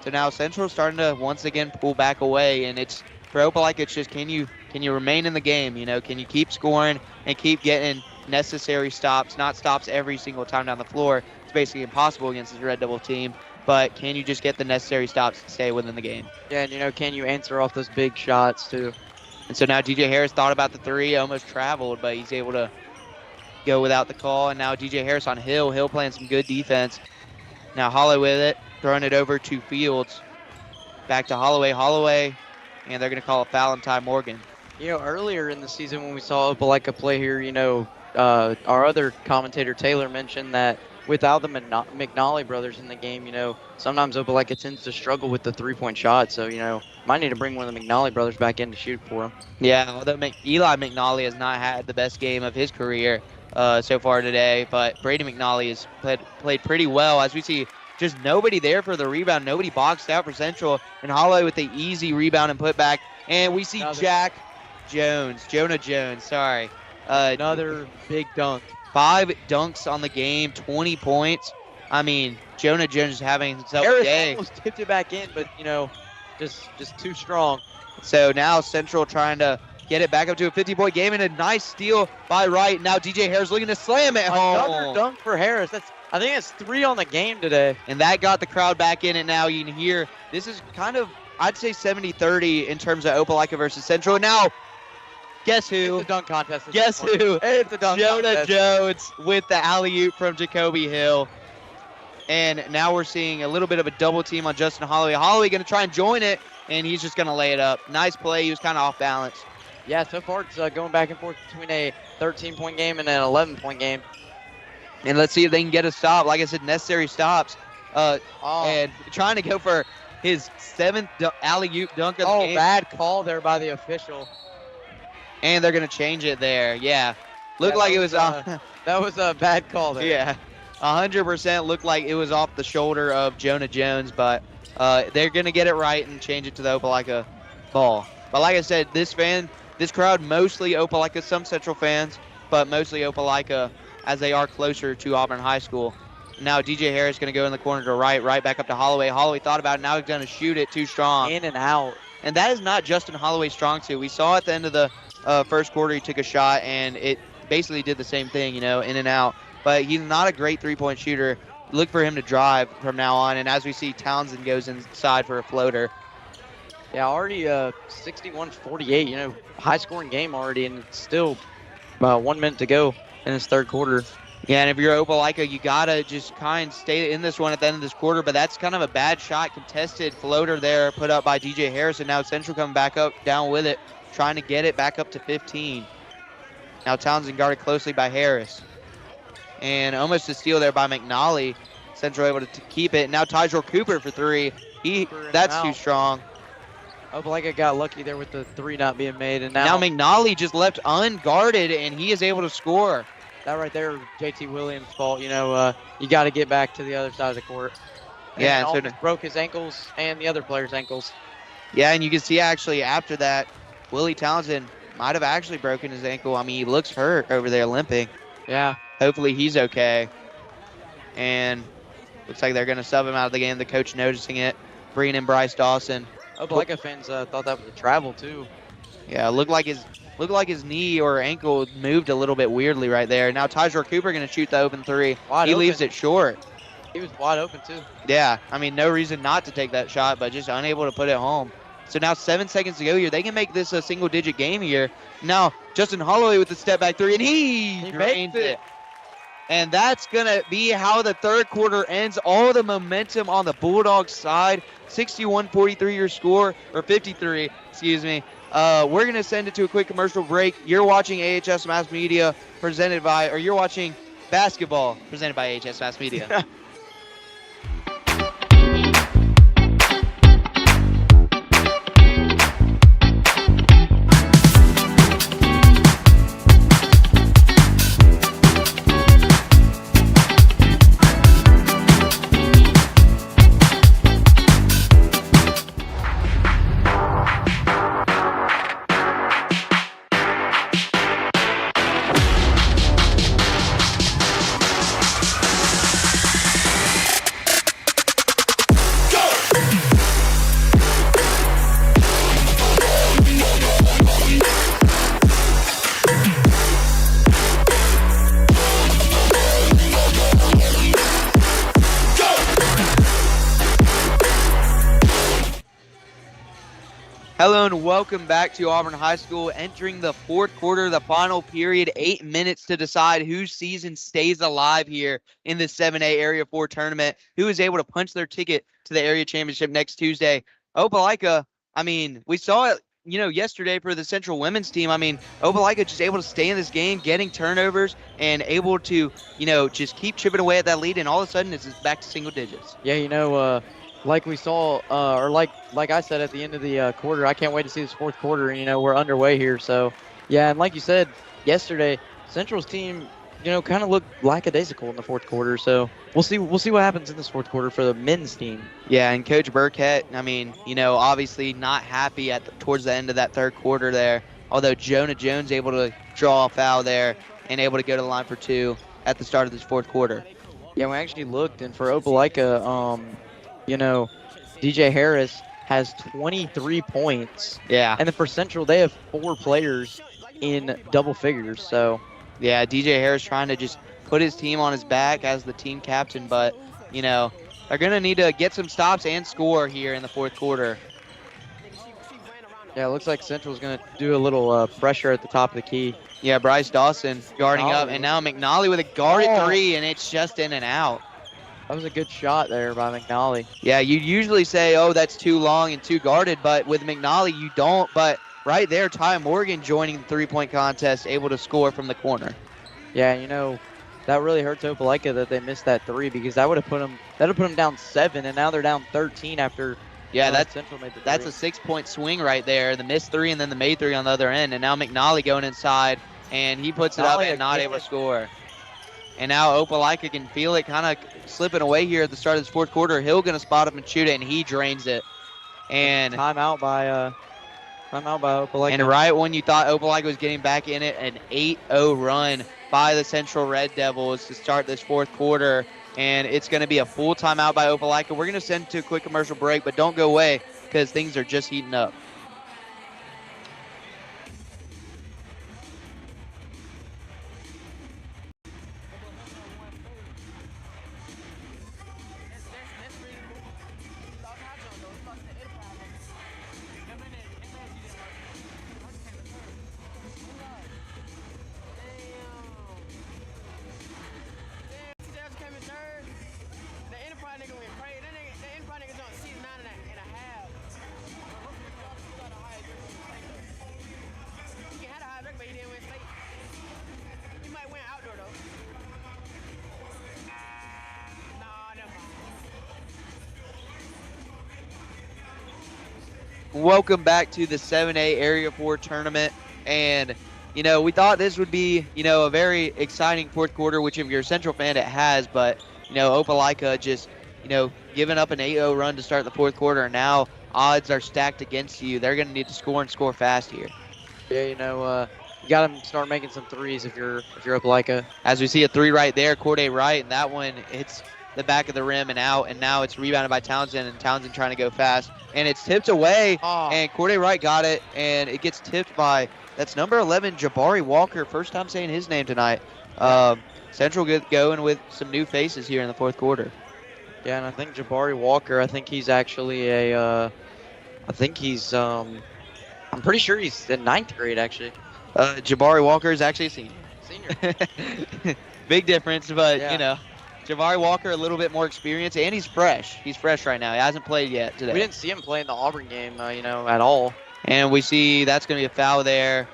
So now Central's starting to once again pull back away, and it's for Opelika, it's just can you remain in the game? You know, can you keep scoring and keep getting necessary stops, not stops every single time down the floor. It's basically impossible against this Red Devil team, but can you just get the necessary stops to stay within the game? Yeah, and can you answer off those big shots too? And so now DJ Harris thought about the three, almost traveled, but he's able to go without the call. And now DJ Harris on Hill. Hill playing some good defense. Now Holloway with it, throwing it over to Fields. Back to Holloway. Holloway, and they're going to call a foul on Ty Morgan. Earlier in the season when we saw Opelika play here, our other commentator Taylor mentioned that without the McNally brothers in the game, sometimes Opelika tends to struggle with the three-point shot. So, might need to bring one of the McNally brothers back in to shoot for him. Yeah, although Eli McNally has not had the best game of his career so far today, but Brady McNally has played pretty well. As we see, just nobody there for the rebound, nobody boxed out for Central, and Holloway with the easy rebound and putback. And we see Jonah Jones, sorry. Another big dunk. 5 dunks on the game, 20 points. I mean, Jonah Jones is having himself a Harris day. almost tipped it back in, but, just too strong. So now Central trying to get it back up to a 50-point game, and a nice steal by Wright. Now DJ Harris looking to slam it home. Another dunk for Harris. I think it's 3 on the game today. And that got the crowd back in it now. You can hear this is kind of, I'd say 70-30 in terms of Opelika versus Central. And now, guess who? It's a dunk contest. Guess who? It's a dunk Jonah contest. Jones with the alley-oop from Jacoby Hill. And now we're seeing a little bit of a double team on Justin Holloway. Holloway going to try and join it, and he's just going to lay it up. Nice play. He was kind of off balance. Yeah, so far it's going back and forth between a 13-point game and an 11-point game. And let's see if they can get a stop. Like I said, necessary stops. And trying to go for his 7th alley-oop dunk of the game. Bad call there by the official. And they're going to change it there. Yeah. Looked like it was that was a bad call there. Yeah. 100% looked like it was off the shoulder of Jonah Jones, but they're going to get it right and change it to the Opelika ball. But like I said, this crowd, mostly Opelika, some Central fans, but mostly Opelika as they are closer to Auburn High School. Now DJ Harris going to go in the corner to right back up to Holloway. Holloway thought about it. Now he's going to shoot it too strong. In and out. And that is not Justin Holloway's strong suit. We saw at the end of the first quarter he took a shot, and it basically did the same thing, in and out. But he's not a great three-point shooter. Look for him to drive from now on. And as we see, Townsend goes inside for a floater. Yeah, already 61-48, high-scoring game already, and it's still about 1 minute to go in this third quarter. Yeah, and if you're Opelika, you got to just kind of stay in this one at the end of this quarter, but that's kind of a bad shot, contested floater there put up by DJ Harris, and now Central coming back up, down with it, trying to get it back up to 15. Now Townsend guarded closely by Harris. And almost a steal there by McNally. Central able to keep it. Now Tydrell Cooper for 3. That's too strong. Opelika got lucky there with the 3 not being made, and now McNally just left unguarded, and he is able to score. That right there, JT Williams' fault. You got to get back to the other side of the court. Yeah, and so broke his ankles and the other player's ankles. Yeah, and you can see actually after that, Willie Townsend might have actually broken his ankle. I mean, he looks hurt over there limping. Yeah. Hopefully he's okay. And looks like they're going to sub him out of the game. The coach noticing it, bringing in Bryce Dawson. Opelika fans thought that was a travel too. Yeah, looked like his knee or ankle moved a little bit weirdly right there. Now Tydrell Cooper going to shoot the open 3. He leaves it short. He was wide open too. Yeah, I mean, no reason not to take that shot, but just unable to put it home. So now 7 seconds to go here. They can make this a single-digit game here. Now Justin Holloway with the step-back 3, and he drains it. And that's going to be how the third quarter ends. All the momentum on the Bulldogs side. 61-43 your score, or 53, excuse me. We're going to send it to a quick commercial break. You're watching AHS Mass Media you're watching basketball presented by AHS Mass Media. Hello and welcome back to Auburn High School. Entering the fourth quarter, the final period, 8 minutes to decide whose season stays alive here in the 7A Area 4 tournament, who is able to punch their ticket to the area championship next Tuesday. Opelika, I mean, we saw it, yesterday for the Central women's team. I mean, Opelika just able to stay in this game, getting turnovers and able to, just keep chipping away at that lead, and all of a sudden it's back to single digits. Yeah, like we saw, or like I said at the end of the quarter, I can't wait to see this fourth quarter. And, we're underway here. So, yeah, and like you said yesterday, Central's team, kind of looked lackadaisical in the fourth quarter. So we'll see what happens in this fourth quarter for the men's team. Yeah, and Coach Burkett, I mean, obviously not happy towards the end of that third quarter there. Although Jonah Jones able to draw a foul there and able to go to the line for 2 at the start of this fourth quarter. Yeah, we actually looked, and for Opelika, DJ Harris has 23 points. Yeah. And then for Central, they have 4 players in double figures. So, yeah, DJ Harris trying to just put his team on his back as the team captain, but, they're going to need to get some stops and score here in the fourth quarter. Yeah, it looks like Central's going to do a little pressure at the top of the key. Yeah, Bryce Dawson guarding up, and now McNally with a guarded 3, and it's just in and out. That was a good shot there by McNally. Yeah, you usually say, oh, that's too long and too guarded, but with McNally, you don't. But right there, Ty Morgan joining the three-point contest, able to score from the corner. Yeah, that really hurts Opelika that they missed that 3, because that would have put them down 7, and now they're down 13 after. Yeah, Central made the 3. That's a 6-point swing right there. The missed 3 and then the made 3 on the other end, and now McNally going inside, and he puts it up and not able to score. And now Opelika can feel it kind of slipping away here at the start of this fourth quarter. Hill going to spot up and shoot it, and he drains it. And timeout by Opelika. And right when you thought Opelika was getting back in it, an 8-0 run by the Central Red Devils to start this fourth quarter. And it's going to be a full timeout by Opelika. We're going to send to a quick commercial break, but don't go away because things are just heating up. Welcome back to the 7A Area 4 tournament. And, we thought this would be, a very exciting fourth quarter, which if you're a Central fan, it has. But, Opelika just, giving up an 8-0 run to start the fourth quarter. And now odds are stacked against you. They're going to need to score and score fast here. Yeah, you got to start making some threes if you're Opelika. As we see a 3 right there, Corday Wright, and that one hits the back of the rim and out, and now it's rebounded by Townsend, and Townsend trying to go fast, and it's tipped away, and Corday Wright got it, and it gets tipped by, that's number 11, Jabari Walker, first time saying his name tonight. Central going with some new faces here in the fourth quarter. Yeah, and I think Jabari Walker, I think he's actually I'm pretty sure he's in 9th grade, actually. Jabari Walker is actually a senior. Senior. Big difference, but, Jabari Walker, a little bit more experience, and he's fresh. He's fresh right now. He hasn't played yet today. We didn't see him play in the Auburn game, at all. And we see that's going to be a foul there.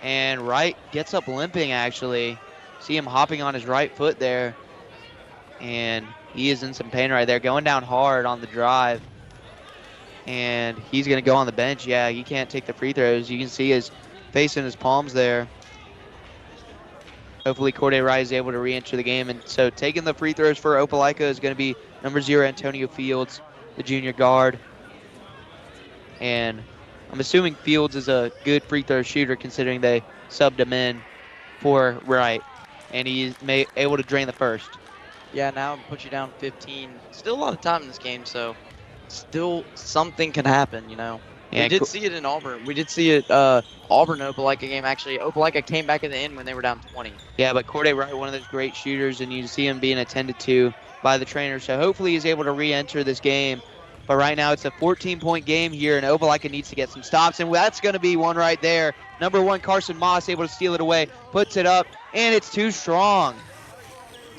And Wright gets up limping, actually. See him hopping on his right foot there. And he is in some pain right there, going down hard on the drive. And he's going to go on the bench. Yeah, he can't take the free throws. You can see his face in his palms there. Hopefully Corday Wright is able to re-enter the game. And so taking the free throws for Opelika is going to be number 0, Antonio Fields, the junior guard. And I'm assuming Fields is a good free throw shooter considering they subbed him in for Wright. And he's able to drain the first. Yeah, now it puts you down 15. Still a lot of time in this game, so still something can happen, Yeah, we did see it in Auburn. We did see it Auburn Opelika game, actually. Opelika came back at the end when they were down 20. Yeah, but Corday Wright, one of those great shooters, and you see him being attended to by the trainer. So hopefully he's able to re-enter this game But right now it's a 14-point game here, and Opelika needs to get some stops, and that's going to be one right there. Number 1, Carson Moss, able to steal it away, puts it up, and it's too strong.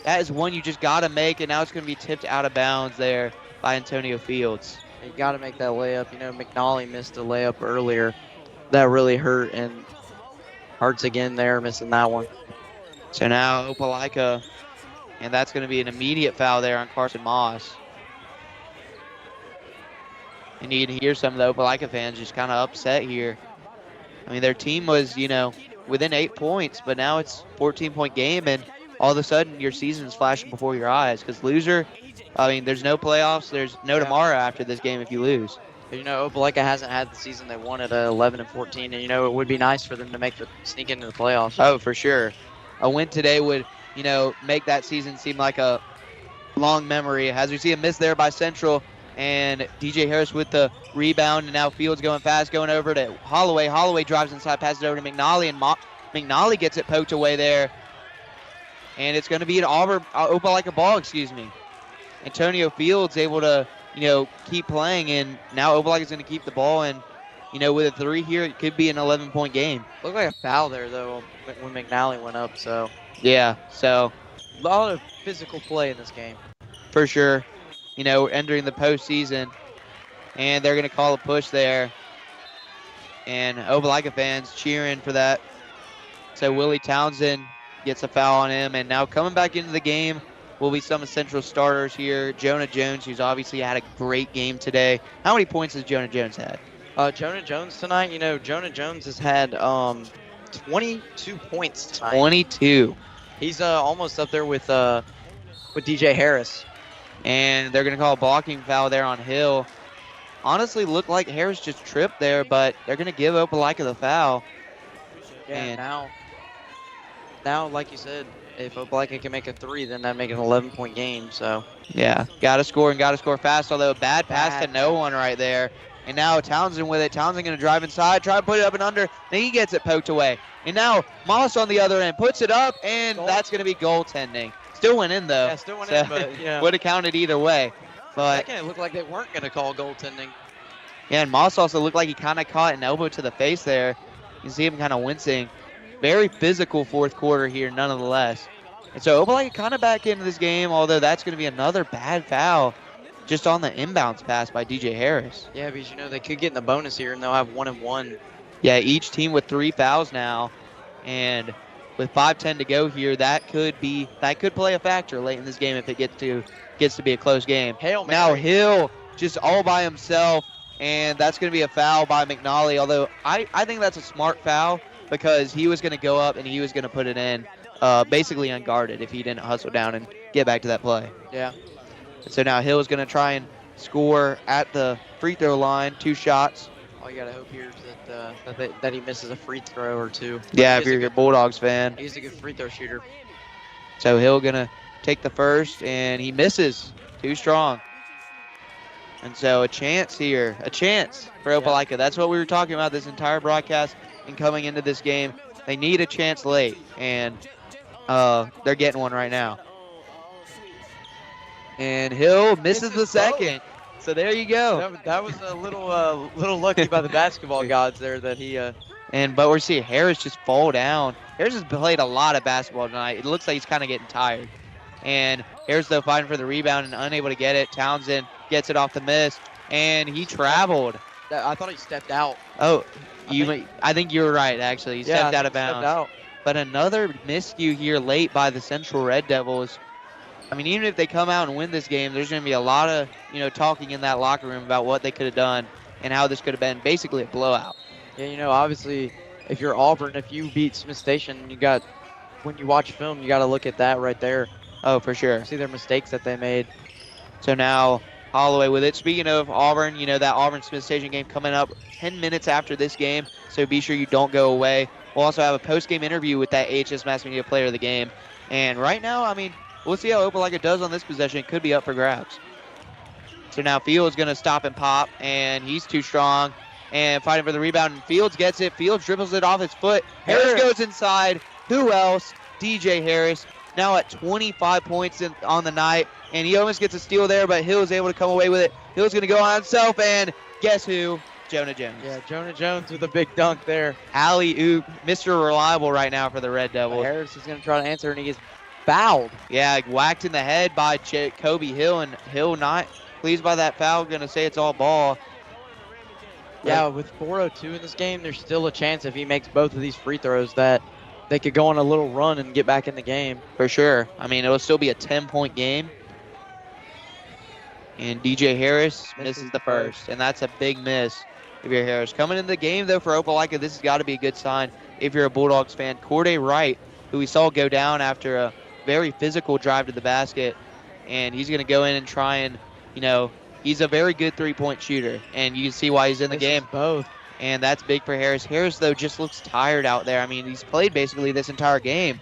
That is one you just got to make, and now it's going to be tipped out of bounds there by Antonio Fields. You got to make that layup. You know, McNally missed a layup earlier. That really hurt, and Hart's again there missing that one. So now Opelika, and that's going to be an immediate foul there on Carson Moss. And you can hear some of the Opelika fans just kind of upset here. I mean, their team was, within 8 points, but now it's a 14-point game, and all of a sudden your season's flashing before your eyes. Because loser, I mean, there's no playoffs. There's no tomorrow after this game if you lose. But, Opelika hasn't had the season they wanted at 11-14, and it would be nice for them to sneak into the playoffs. Oh, for sure. A win today would, make that season seem like a long memory. As we see a miss there by Central, and DJ Harris with the rebound, and now Fields going fast, going over to Holloway. Holloway drives inside, passes it over to McNally, and McNally gets it poked away there. And it's going to be an Opelika ball, Antonio Fields able to, keep playing, and now Opelika is going to keep the ball, and, with a 3 here, it could be an 11-point game. Looked like a foul there, though, when McNally went up, so. Yeah, so. A lot of physical play in this game. For sure. Entering the postseason, and they're going to call a push there. And Opelika fans cheering for that. So Willie Townsend gets a foul on him, and now coming back into the game will be some of Central starters here. Jonah Jones, who's obviously had a great game today. How many points has Jonah Jones had? Jonah Jones tonight, Jonah Jones has had 22 points tonight. 22. He's almost up there with DJ Harris. And they're going to call a blocking foul there on Hill. Honestly, looked like Harris just tripped there, but they're going to give Opelika the foul. Yeah, and now, like you said, if Opelika can make a 3, then that makes an 11-point game. So yeah, got to score and got to score fast. Although bad pass to no one right there. And now Townsend with it. Townsend going to drive inside, try to put it up and under. Then he gets it poked away. And now Moss on the other end puts it up, and that's going to be goaltending. Still went in, though. Yeah, still went in, but would have counted either way. But second, it looked like they weren't going to call goaltending. Yeah, and Moss also looked like he kind of caught an elbow to the face there. You can see him kind of wincing. Very physical fourth quarter here, nonetheless. And so Opelika kind of back into this game, although that's going to be another bad foul just on the inbounds pass by DJ Harris. Yeah, because, they could get in the bonus here, and they'll have 1-1. Yeah, each team with 3 fouls now. And with 5:10 to go here, that could play a factor late in this game if it gets to be a close game. Hail Mary. Now Hill just all by himself, and that's going to be a foul by McNally. Although I think that's a smart foul because he was going to go up and he was going to put it in basically unguarded if he didn't hustle down and get back to that play. Yeah. And so now Hill is going to try and score at the free throw line, 2 shots. All you got to hope here is that he misses a free throw or 2. Yeah, if you're a Bulldogs fan. He's a good free throw shooter. So Hill going to take the first, and he misses. Too strong. And so a chance here. A chance for Opelika. Yeah. That's what we were talking about this entire broadcast and coming into this game. They need a chance late, and they're getting one right now. And Hill misses the second. So there you go. That was a little lucky by the basketball gods there that he. But we're seeing Harris just fall down. Harris has played a lot of basketball tonight. It looks like he's kind of getting tired. And Harris, though, fighting for the rebound and unable to get it. Townsend gets it off the miss, and he traveled. I thought he stepped out. Oh, I think you were right, actually. He stepped out of bounds. But another miscue here late by the Central Red Devils. I mean, even if they come out and win this game, there's going to be a lot of, talking in that locker room about what they could have done and how this could have been basically a blowout. Yeah, obviously, if you're Auburn, if you beat Smith Station, when you watch film, you got to look at that right there. Oh, for sure. See their mistakes that they made. So now Holloway with it. Speaking of Auburn, that Auburn-Smith Station game coming up 10 minutes after this game, so be sure you don't go away. We'll also have a post-game interview with that AHS Mass Media player of the game. And right now, I mean, we'll see how Opelika does on this possession. It could be up for grabs. So now Fields going to stop and pop, and he's too strong. And fighting for the rebound, and Fields gets it. Fields dribbles it off his foot. Harris goes inside. Who else? DJ Harris. Now at 25 points on the night, and he almost gets a steal there, but Hill is able to come away with it. Hill's going to go on himself, and guess who? Jonah Jones. Yeah, Jonah Jones with a big dunk there. Alley-oop, Mr. Reliable right now for the Red Devils. Harris is going to try to answer, and he gets fouled. Yeah, whacked in the head by Kobe Hill, and Hill not pleased by that foul. Going to say it's all ball. Yeah, with 4:02 in this game, there's still a chance if he makes both of these free throws that they could go on a little run and get back in the game. For sure. I mean, it'll still be a 10-point game. And DJ Harris misses the first, and that's a big miss if you're Harris. Coming into the game, though, for Opelika, this has got to be a good sign if you're a Bulldogs fan. Corday Wright, who we saw go down after a very physical drive to the basket, and he's going to go in and try and, he's a very good three-point shooter, and you can see why he's in the game. Both. And that's big for Harris. Harris, though, just looks tired out there. I mean, he's played basically this entire game.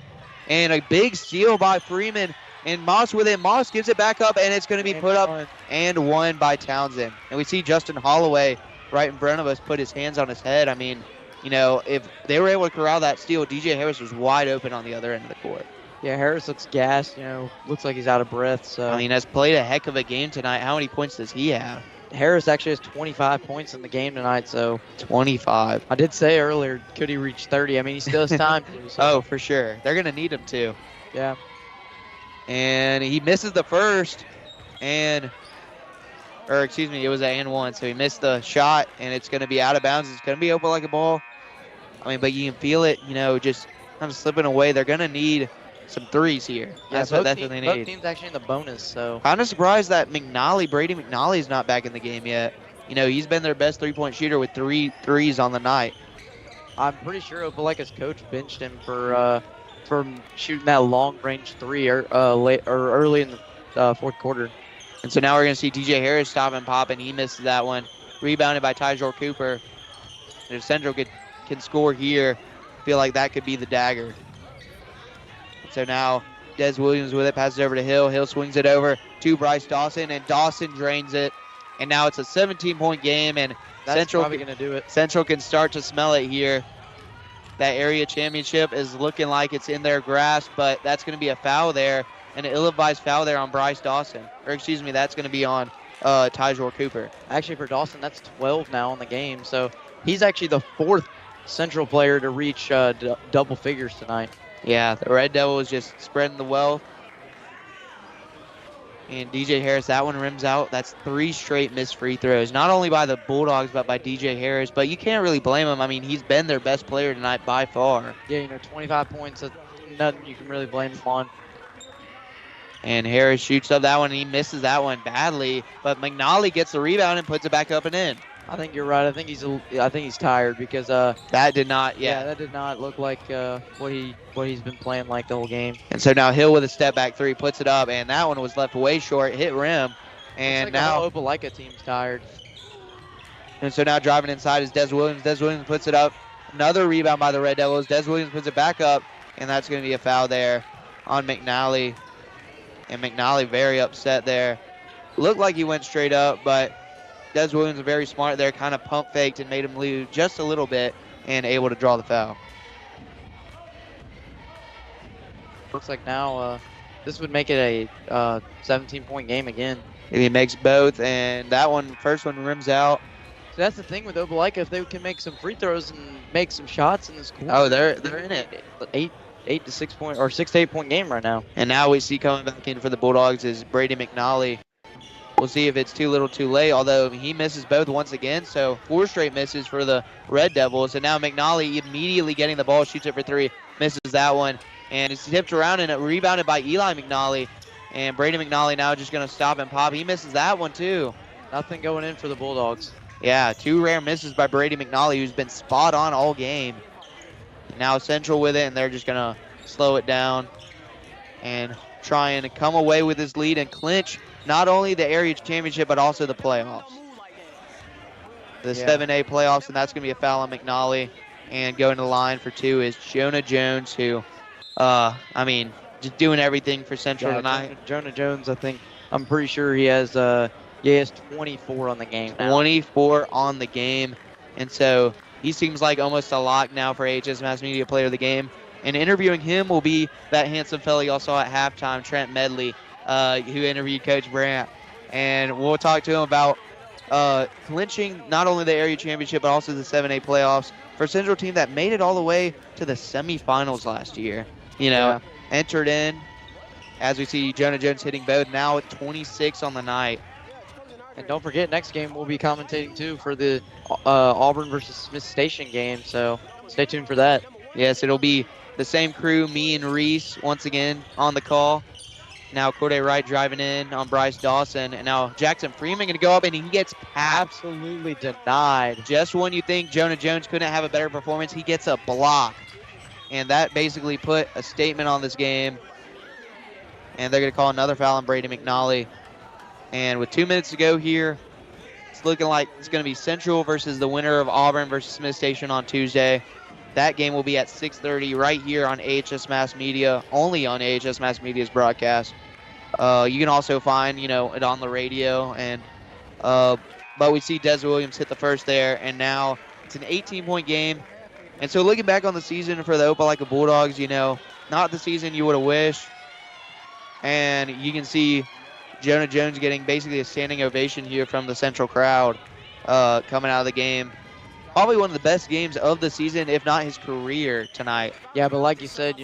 And a big steal by Freeman. And Moss with it. Moss gives it back up, and it's going to be put up and won by Townsend. And we see Justin Holloway right in front of us put his hands on his head. I mean, if they were able to corral that steal, DJ Harris was wide open on the other end of the court. Yeah, Harris looks gassed. Looks like he's out of breath. So I mean, has played a heck of a game tonight. How many points does he have? Harris actually has 25 points in the game tonight. So 25. I did say earlier, could he reach 30? I mean, he still has time to. So. Oh, for sure. They're going to need him to. Yeah. And he misses the first, it was an and one, so he missed the shot, and it's going to be out of bounds. It's going to be open like a ball. I mean, but you can feel it, just kind of slipping away. They're going to need some threes here. Yeah, that's what they need. Both teams actually in the bonus, so. Kind of surprised that Brady McNally's not back in the game yet. He's been their best three-point shooter with 3 threes on the night. I'm pretty sure Opelika's coach benched him for shooting that long-range three early in the fourth quarter. And so now we're going to see DJ Harris stop and pop, and he misses that one. Rebounded by Tyjor Cooper. And if Central can score here, feel like that could be the dagger. So now Des Williams with it, passes over to Hill. Hill swings it over to Bryce Dawson, and Dawson drains it. And now it's a 17-point game, and That's Central probably going to do it. Central can start to smell it here. That area championship is looking like it's in their grasp, but that's going to be a foul there, an ill-advised foul there on Bryce Dawson. That's going to be on Tyjor Cooper. Actually, for Dawson, that's 12 now in the game. So he's actually the 4th Central player to reach double figures tonight. Yeah, the Red Devil is just spreading the wealth. And DJ Harris, that one rims out. That's 3 straight missed free throws, not only by the Bulldogs, but by DJ Harris. But you can't really blame him. I mean, he's been their best player tonight by far. Yeah, 25 points, that's nothing you can really blame him on. And Harris shoots up that one, and he misses that one badly. But McNally gets the rebound and puts it back up and in. I think you're right. I think he's tired because that did not. Yeah, that did not look like what he's been playing like the whole game. And so now Hill with a step back three puts it up, and that one was left way short, hit rim, and looks like now the Opelika team's tired. And so now driving inside is Des Williams. Des Williams puts it up. Another rebound by the Red Devils. Des Williams puts it back up, and that's going to be a foul there on McNally. And McNally very upset there. Looked like he went straight up, but Des Williams was very smart there, kind of pump faked and made him lose just a little bit and able to draw the foul. Looks like now this would make it a 17-point game again. If he makes both, and that one, first one rims out. So that's the thing with Opelika. If they can make some free throws and make some shots in this quarter. Oh, they're in it. 8 to 6 point or 6 to 8 point game right now. And now we see coming back in for the Bulldogs is Brady McNally. We'll see if it's too little too late, although he misses both once again. So 4 straight misses for the Red Devils. And now McNally immediately getting the ball, shoots it for 3, misses that one. And it's tipped around and rebounded by Eli McNally. And Brady McNally now just going to stop and pop. He misses that one too. Nothing going in for the Bulldogs. Yeah, 2 rare misses by Brady McNally, who's been spot on all game. Now Central with it, and they're just going to slow it down and try and come away with this lead and clinch not only the area championship, but also the playoffs. The 7A playoffs, and that's going to be a foul on McNally. And going to the line for 2 is Jonah Jones, who, just doing everything for Central tonight. Jonah Jones, I'm pretty sure he has 24 on the game now. 24 on the game. And so he seems like almost a lock now for AHS Mass Media Player of the Game. And interviewing him will be that handsome fella y'all saw at halftime, Trent Medley, who interviewed Coach Brandt. And we'll talk to him about clinching not only the area championship but also the 7A playoffs for a Central team that made it all the way to the semifinals last year. Entered in, as we see Jonah Jones hitting both, now at 26 on the night. And don't forget, next game we'll be commentating too for the Auburn versus Smith Station game. So stay tuned for that. Yes, it'll be the same crew, me and Reese, once again on the call. Now Corday Wright driving in on Bryce Dawson. And now Jackson Freeman going to go up, and he gets absolutely denied. Just when you think Jonah Jones couldn't have a better performance, he gets a block. And that basically put a statement on this game. And they're going to call another foul on Brady McNally. And with 2 minutes to go here, it's looking like it's going to be Central versus the winner of Auburn versus Smith Station on Tuesday. That game will be at 6:30 right here on AHS Mass Media, only on AHS Mass Media's broadcast. You can also find, it on the radio. And but we see Des Williams hit the first there, and now it's an 18-point game. And so looking back on the season for the Opelika Bulldogs, not the season you would have wished. And you can see Jonah Jones getting basically a standing ovation here from the Central crowd coming out of the game. Probably one of the best games of the season, if not his career tonight. Yeah, but like you said,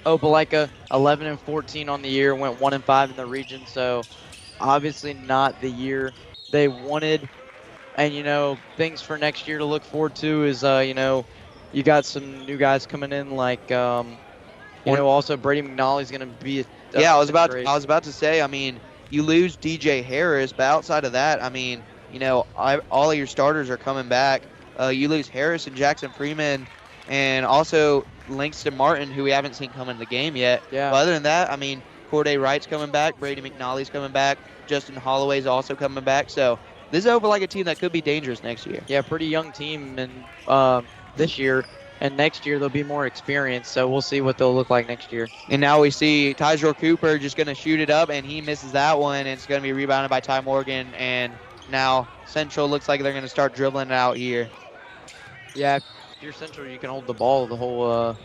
Opelika 11-14 on the year, went 1-5 in the region, so obviously not the year they wanted. And things for next year to look forward to is you got some new guys coming in like also Brady McNally's going to be. I was about to say, you lose DJ Harris, but outside of that, all of your starters are coming back. You lose Harris and Jackson Freeman, and also Langston Martin, who we haven't seen come in the game yet. Yeah. But other than that, Corday Wright's coming back, Brady McNally's coming back, Justin Holloway's also coming back. So this is Opelika team that could be dangerous next year. Yeah, pretty young team and this year. And next year they'll be more experienced, so we'll see what they'll look like next year. And now we see Tyjor Cooper just going to shoot it up, and he misses that one, and it's going to be rebounded by Ty Morgan. And now Central looks like they're going to start dribbling it out here. Yeah, if you're Central, you can hold the ball the whole,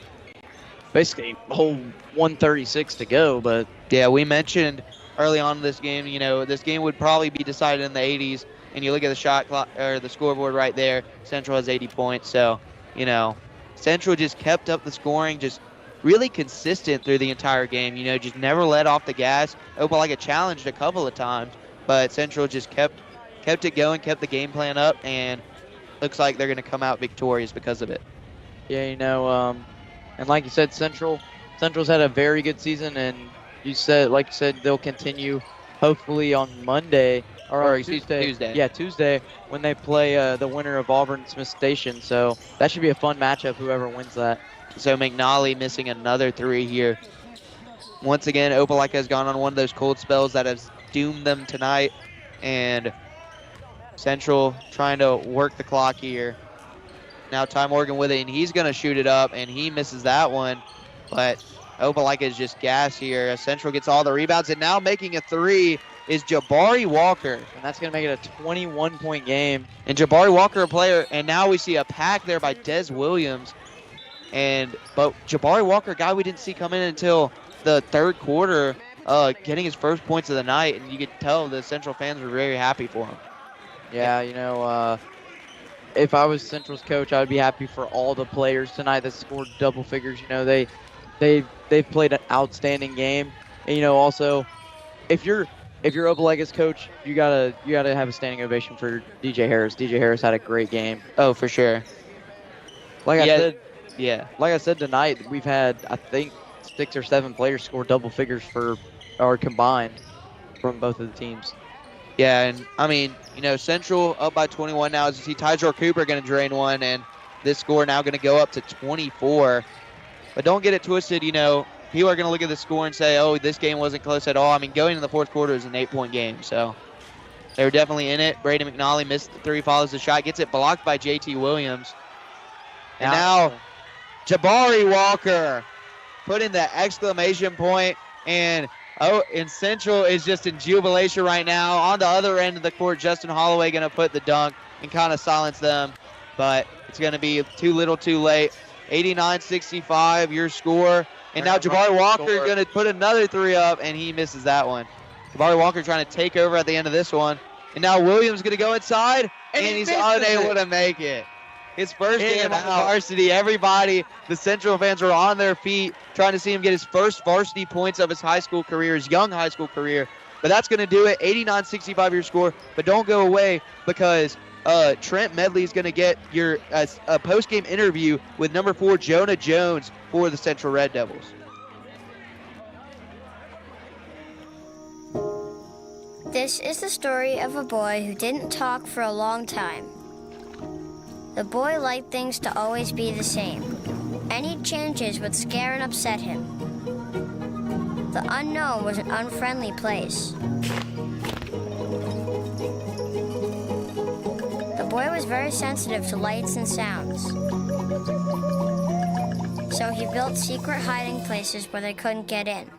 basically whole 1:36 to go. But yeah, we mentioned early on in this game, this game would probably be decided in the 80s. And you look at the shot clock or the scoreboard right there, Central has 80 points. So, Central just kept up the scoring, just really consistent through the entire game. Just never let off the gas. Opelika challenged a couple of times, but Central just kept it going, kept the game plan up, and looks like they're going to come out victorious because of it. Yeah, and like you said, Central's had a very good season, and like you said, they'll continue hopefully on Monday. Or Tuesday. Yeah, Tuesday when they play the winner of Auburn and Smith Station. So that should be a fun matchup, whoever wins that. So McNally missing another three here. Once again, Opelika has gone on one of those cold spells that has doomed them tonight. And Central trying to work the clock here. Now Ty Morgan with it, and he's going to shoot it up, and he misses that one. But Opelika is just gas here. Central gets all the rebounds, and now making a three is Jabari Walker. And that's going to make it a 21-point game. And Jabari Walker, a player, and now we see a pack there by Des Williams. But Jabari Walker, a guy we didn't see come in until the third quarter, getting his first points of the night, and you could tell the Central fans were very happy for him. Yeah, if I was Central's coach, I would be happy for all the players tonight that scored double figures. They've played an outstanding game. And, also, if you're Opelika's coach, you gotta have a standing ovation for DJ Harris. DJ Harris had a great game. Oh, for sure. Like I said tonight, we've had I think 6 or 7 players score double figures combined from both of the teams. Yeah, and Central up by 21 now. As you see, Tyjor Cooper going to drain one, and this score now going to go up to 24. But don't get it twisted. People are going to look at the score and say, oh, this game wasn't close at all. Going into the fourth quarter is an 8-point game. So they were definitely in it. Brady McNally missed the three, follows the shot, gets it blocked by JT Williams. And now Jabari Walker put in the exclamation point, and Central is just in jubilation right now. On the other end of the court, Justin Holloway going to put the dunk and kind of silence them. But it's going to be too little too late. 89-65, your score. And now Jabari Walker is going to put another three up, and he misses that one. Jabari Walker trying to take over at the end of this one. And now Williams going to go inside, and he he's misses unable it. to make it. His first In game and on the out. varsity. Everybody, the Central fans were on their feet trying to see him get his first varsity points of his high school career, his young high school career. But that's going to do it. 89-65 your score. But don't go away because Trent Medley is going to get your a post-game interview with number 4 Jonah Jones for the Central Red Devils. This is the story of a boy who didn't talk for a long time. The boy liked things to always be the same. Any changes would scare and upset him. The unknown was an unfriendly place. The boy was very sensitive to lights and sounds. So he built secret hiding places where they couldn't get in.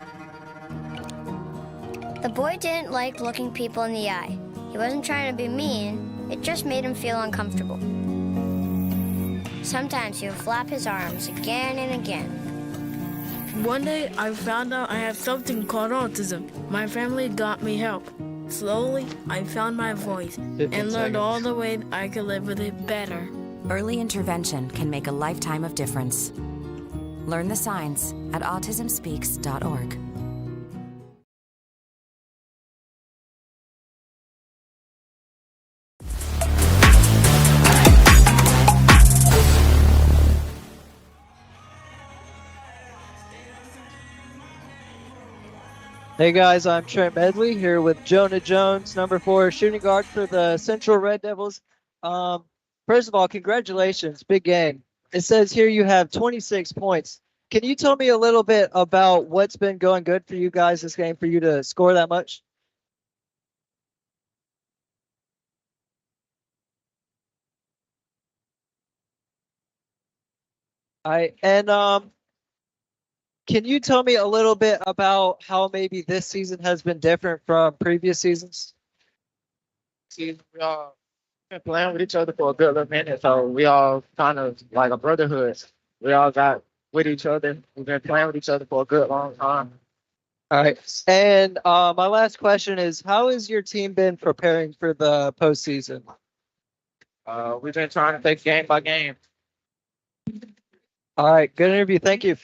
The boy didn't like looking people in the eye. He wasn't trying to be mean, it just made him feel uncomfortable. Sometimes he would flap his arms again and again. One day, I found out I have something called autism. My family got me help. Slowly, I found my voice and learned all the ways I could live with it better. Early intervention can make a lifetime of difference. Learn the signs at autismspeaks.org. Hey guys, I'm Trent Medley here with Jonah Jones, number 4 shooting guard for the Central Red Devils. First of all, congratulations, big game. It says here you have 26 points. Can you tell me a little bit about what's been going good for you guys this game for you to score that much? All right, and can you tell me a little bit about how maybe this season has been different from previous seasons? We all been playing with each other for a good little minute, so we all kind of like a brotherhood. We all got with each other. We've been playing with each other for a good long time. All right. And my last question is, how has your team been preparing for the postseason? We've been trying to take game by game. All right. Good interview. Thank you.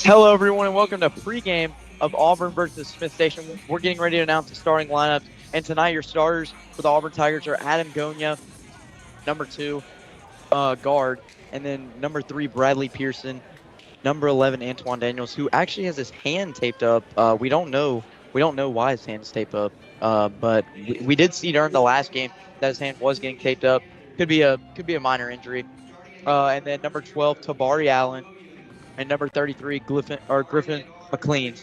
Hello, everyone, and welcome to pregame of Auburn versus Smith Station. We're getting ready to announce the starting lineups, and tonight your starters for the Auburn Tigers are Adam Gonya, number 2 guard, and then number 3 Bradley Pearson, number 11 Antoine Daniels, who actually has his hand taped up. We don't know why his hand is taped up, but we did see during the last game that his hand was getting taped up. Could be a minor injury. And then number 12 Tabari Allen, and number 33 Griffin McLean.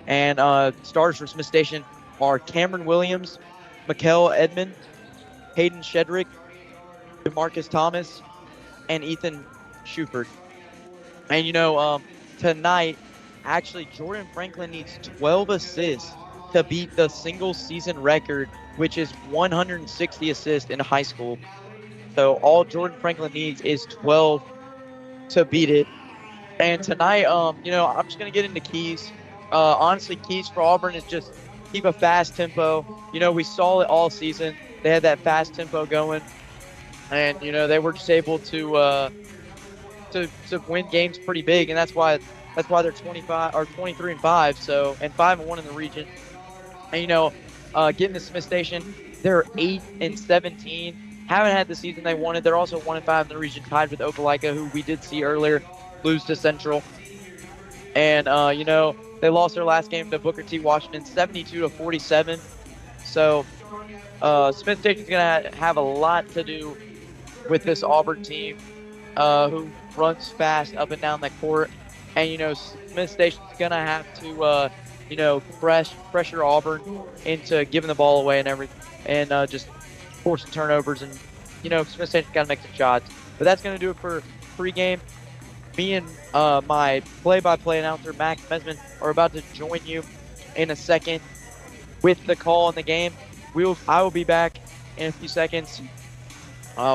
And starters for Smith Station are Cameron Williams, Mikel Edmond, Hayden Shedrick, DeMarcus Thomas, and Ethan Schuford. And tonight, actually, Jordan Franklin needs 12 assists to beat the single season record, which is 160 assists in high school. So all Jordan Franklin needs is 12 to beat it. And tonight, I'm just going to get into keys. Honestly, keys for Auburn is just keep a fast tempo. We saw it all season. They had that fast tempo going. And, they were just able to win games pretty big. And that's why they're 23-5, so, and 5-1 in the region. And, getting to Smith Station, they're 8-17. Haven't had the season they wanted. They're also 1-5 in the region, tied with Opelika, who we did see earlier lose to Central. And, they lost their last game to Booker T. Washington 72-47. So Smith Station's going to have a lot to do with this Auburn team who runs fast up and down the court. And, Smith Station's going to have to, pressure Auburn into giving the ball away and everything, and just forcing turnovers. And, Smith Station's got to make some shots. But that's going to do it for pregame. Me and my play-by-play announcer, Max Mesman, are about to join you in a second with the call in the game. I will be back in a few seconds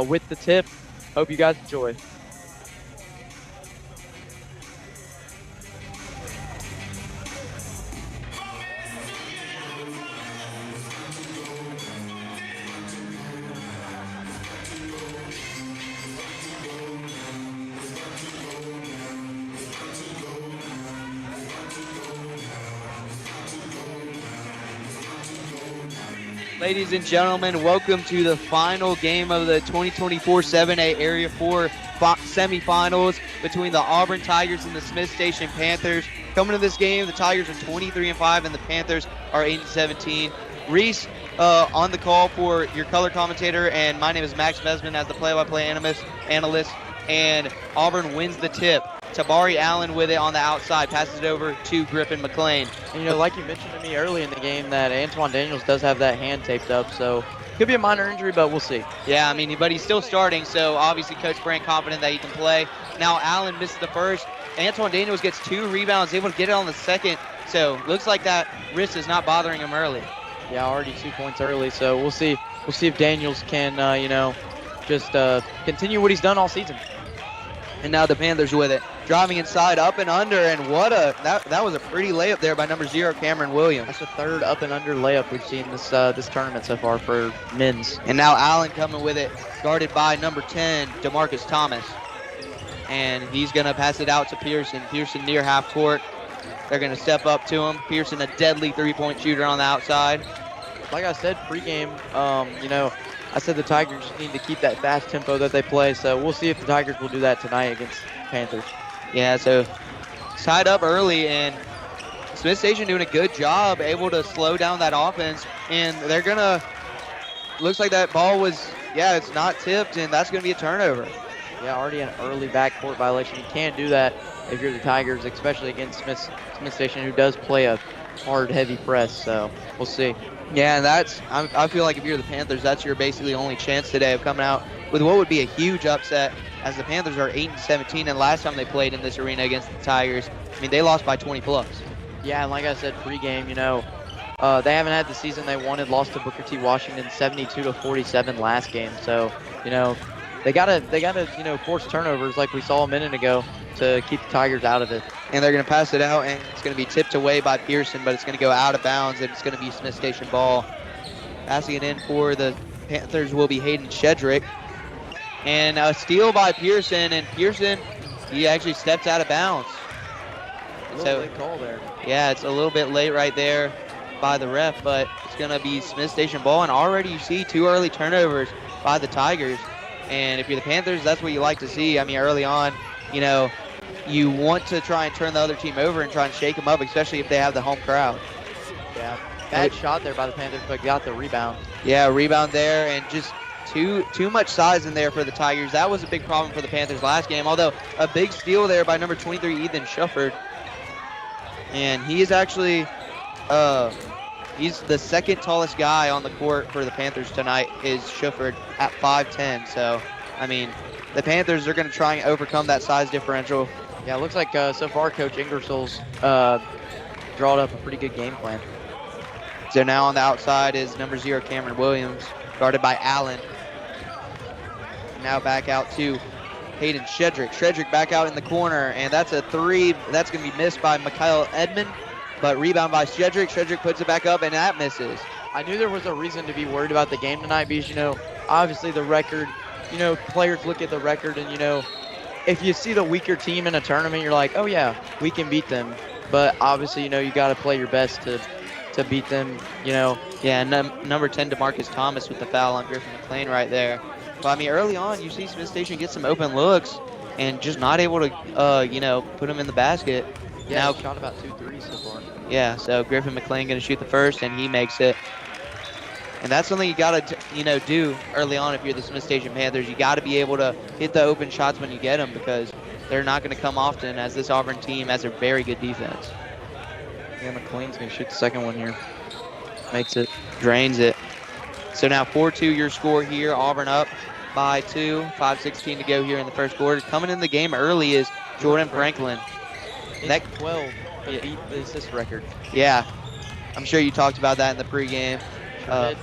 with the tip. Hope you guys enjoy. Ladies and gentlemen, welcome to the final game of the 2024 7A Area 4 semifinals between the Auburn Tigers and the Smith Station Panthers. Coming to this game, the Tigers are 23-5 and the Panthers are 8-17. Reese on the call for your color commentator, and my name is Max Besman as the play-by-play analyst, and Auburn wins the tip. Tabari Allen with it on the outside, passes it over to Griffin McLean. And, like you mentioned to me early in the game, that Antoine Daniels does have that hand taped up, so could be a minor injury, but we'll see. Yeah, but he's still starting, so obviously Coach Brand confident that he can play. Now Allen misses the first. Antoine Daniels gets 2 rebounds, able to get it on the second, so looks like that wrist is not bothering him early. Yeah, already 2 points early, so we'll see. We'll see if Daniels can, just continue what he's done all season. And now the Panthers with it. Driving inside, up and under, and that was a pretty layup there by number 0, Cameron Williams. That's the 3rd up and under layup we've seen this tournament so far for men's. And now Allen coming with it, guarded by number 10, DeMarcus Thomas. And he's going to pass it out to Pearson. Pearson near half court. They're going to step up to him. Pearson, a deadly 3-point shooter on the outside. Like I said pregame, I said the Tigers just need to keep that fast tempo that they play, so we'll see if the Tigers will do that tonight against Panthers. Yeah, so tied up early, and Smith Station doing a good job, able to slow down that offense, and they're going to, looks like that ball was, it's not tipped, and that's going to be a turnover. Yeah, already an early backcourt violation. You can't do that if you're the Tigers, especially against Smith Station, who does play a hard, heavy press, so we'll see. Yeah, and I feel like if you're the Panthers, that's your basically only chance today of coming out with what would be a huge upset, as the Panthers are 8-17, and last time they played in this arena against the Tigers, they lost by 20 plus. Yeah, and like I said pregame, they haven't had the season they wanted, lost to Booker T. Washington 72-47 last game, so, they gotta force turnovers like we saw a minute ago to keep the Tigers out of it. And they're going to pass it out, and it's going to be tipped away by Pearson, but it's going to go out of bounds, and it's going to be Smith Station ball. Passing it in for the Panthers will be Hayden Shedrick. And a steal by Pearson, and Pearson, he actually steps out of bounds. A little late call there. Yeah, it's a little bit late right there by the ref, but it's going to be Smith Station ball, and already you see 2 early turnovers by the Tigers. And if you're the Panthers, that's what you like to see. Early on, you want to try and turn the other team over and try and shake them up, especially if they have the home crowd. Yeah, bad shot there by the Panthers, but got the rebound. Yeah, rebound there, and just too much size in there for the Tigers. That was a big problem for the Panthers last game, although a big steal there by number 23, Ethan Shufford. And he is actually, he's the 2nd tallest guy on the court for the Panthers tonight is Shufford at 5'10". So, the Panthers are going to try and overcome that size differential. Yeah, it looks like so far Coach Ingersoll's drawn up a pretty good game plan. So now on the outside is number 0, Cameron Williams, guarded by Allen. Now back out to Hayden Shedrick. Shedrick back out in the corner, and that's a 3. That's going to be missed by Mikhail Edmond, but rebound by Shedrick. Shedrick puts it back up, and that misses. I knew there was a reason to be worried about the game tonight because, obviously the record, players look at the record and, if you see the weaker team in a tournament, you're like, oh, yeah, we can beat them. But obviously, you got to play your best to beat them, Yeah, number 10, DeMarcus Thomas with the foul on Griffin McLean right there. But, early on, you see Smith Station get some open looks and just not able to, put them in the basket. Yeah, now shot about 2 threes so far. Yeah, so Griffin McLean going to shoot the first, and he makes it. And that's something you got to, do early on if you're the Smith Station Panthers. You got to be able to hit the open shots when you get them because they're not going to come often, as this Auburn team has a very good defense. Yeah, McLean's going to shoot the second one here. Makes it. Drains it. So now 4-2 your score here. Auburn up by 2. 5:16 to go here in the first quarter. Coming in the game early is Jordan Franklin. That 12 to beat the assist record. Yeah. I'm sure you talked about that in the pregame. Sure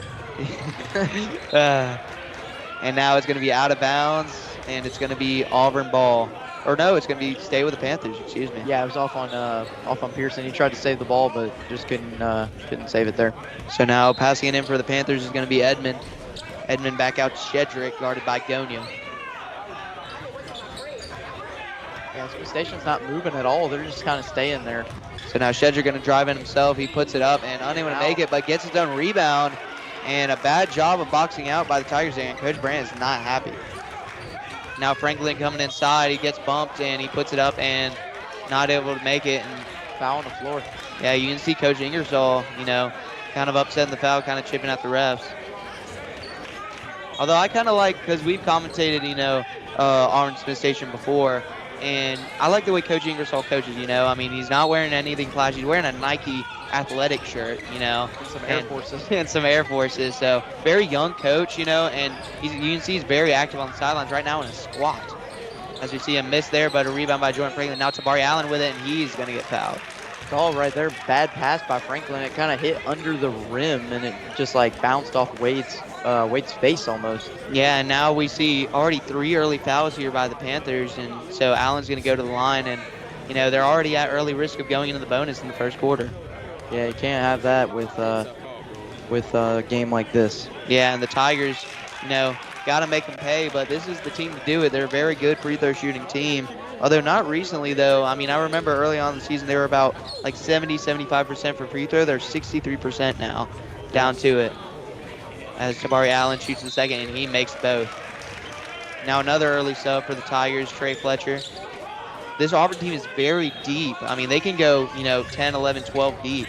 And now it's going to be out of bounds, and it's going to be Auburn ball. Or no, it's going to be stay with the Panthers. Excuse me. Yeah, it was off on Pearson. He tried to save the ball, but just couldn't save it there. So now passing it in for the Panthers is going to be Edmond. Edmond back out to Shedrick, guarded by Gonia. Yeah, Smith Station's not moving at all. They're just kind of staying there. So now Shedrick going to drive in himself. He puts it up and unable to make it, but gets his own rebound. And a bad job of boxing out by the Tigers, and Coach Brandt is not happy. Now Franklin coming inside. He gets bumped, and he puts it up and not able to make it. And foul on the floor. Yeah, you can see Coach Ingersoll, kind of upsetting the foul, kind of chipping at the refs. Although I kind of like, because we've commentated, Auburn Smith Station before, and I like the way Coach Ingersoll coaches, I mean, he's not wearing anything flashy. He's wearing a Nike athletic shirt, And some Air Forces. And some Air Forces. So very young coach, and you can see he's very active on the sidelines right now in a squat. As we see him miss there, but a rebound by Jordan Franklin. Now Tabari Allen with it, and he's going to get fouled. Call right there. Bad pass by Franklin. It kind of hit under the rim, and it just bounced off Wade's face almost. Yeah, and now we see already 3 early fouls here by the Panthers, and so Allen's going to go to the line, and they're already at early risk of going into the bonus in the first quarter. Yeah, you can't have that with a game like this. Yeah, and the Tigers, got to make them pay, but this is the team to do it. They're a very good free throw shooting team. Although not recently, though. I mean, I remember early on in the season, they were about 70-75% for free throw. They're 63% now, down to it. As Tabari Allen shoots the second, and he makes both. Now another early sub for the Tigers, Trey Fletcher. This Auburn team is very deep. I mean, they can go, 10, 11, 12 deep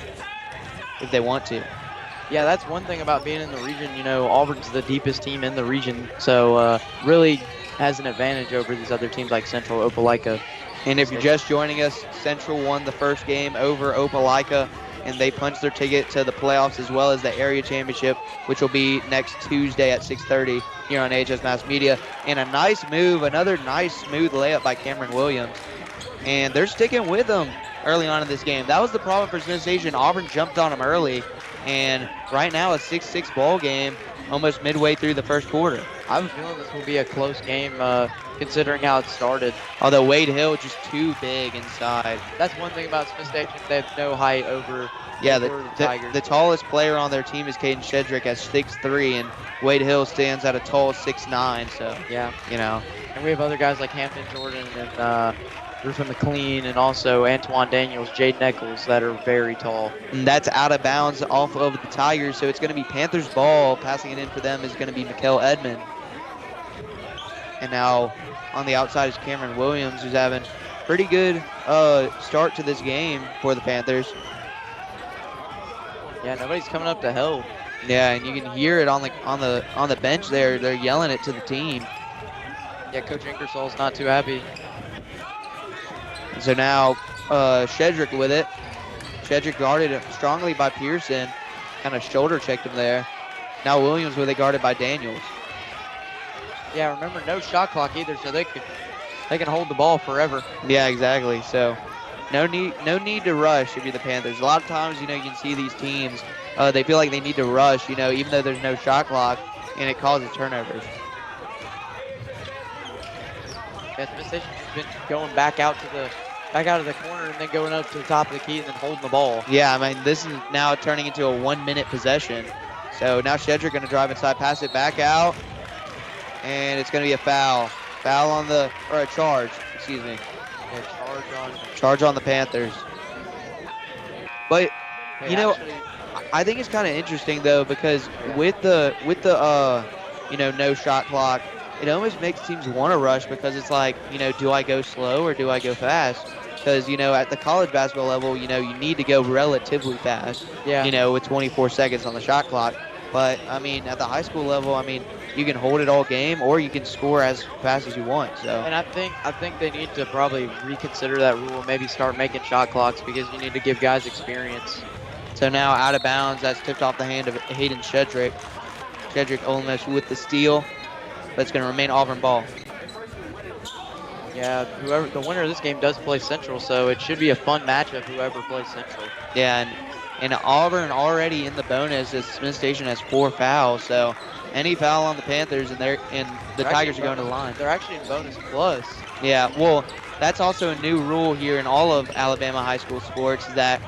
if they want to. Yeah, that's one thing about being in the region. Auburn's the deepest team in the region, so really has an advantage over these other teams like Central, Opelika. And if you're just joining us, Central won the first game over Opelika, and they punched their ticket to the playoffs as well as the area championship, which will be next Tuesday at 6:30 here on AHS Mass Media. And a nice move, another nice smooth layup by Cameron Williams. And they're sticking with them early on in this game. That was the problem for Smith Station. Auburn jumped on them early, and right now a 6-6 ball game almost midway through the first quarter. I have a feeling this will be a close game considering how it started. Although Wade Hill just too big inside. That's one thing about Smith Station. They have no height over the Tigers. The tallest player on their team is Caden Shedrick at 6'3", and Wade Hill stands at a tall 6'9", so, yeah. And we have other guys like Hampton Jordan and Griffin McLean, and also Antoine Daniels, Jade Nichols, that are very tall. And that's out of bounds off of the Tigers, so it's going to be Panthers ball. Passing it in for them is going to be Mikael Edmond. And now on the outside is Cameron Williams, who's having pretty good start to this game for the Panthers. Yeah, nobody's coming up to help. Yeah, and you can hear it on the bench there. They're yelling it to the team. Yeah, Coach Ingersoll's not too happy. And so now Shedrick with it. Shedrick guarded strongly by Pearson. Kind of shoulder checked him there. Now Williams with it, guarded by Daniels. Yeah, remember, no shot clock either, so they can hold the ball forever. Yeah, exactly. So no need to rush if you're the Panthers. A lot of times, you can see these teams, they feel like they need to rush, even though there's no shot clock, and it causes turnovers. Yeah, Smith Station's been going back out of the corner and then going up to the top of the key and then holding the ball. Yeah, I mean, this is now turning into a 1-minute possession. So now Shedrick going to drive inside, pass it back out, and it's going to be a foul. Or a charge, excuse me. Yeah, charge on the Panthers. But, I think it's kind of interesting, though, because with the no shot clock, it almost makes teams want to rush because it's like, do I go slow or do I go fast? Because, at the college basketball level, you need to go relatively fast, with 24 seconds on the shot clock. But, I mean, at the high school level, I mean, you can hold it all game or you can score as fast as you want. So. And I think they need to probably reconsider that rule, maybe start making shot clocks because you need to give guys experience. So now out of bounds, that's tipped off the hand of Hayden Shedrick. Shedrick almost with the steal, but it's going to remain Auburn ball. Yeah, the winner of this game does play Central, so it should be a fun matchup, whoever plays Central. Yeah, and And Auburn already in the bonus as Smith Station has 4 fouls. So any foul on the Panthers and the Tigers are going to the line. They're actually in bonus plus. Yeah, well, that's also a new rule here in all of Alabama high school sports that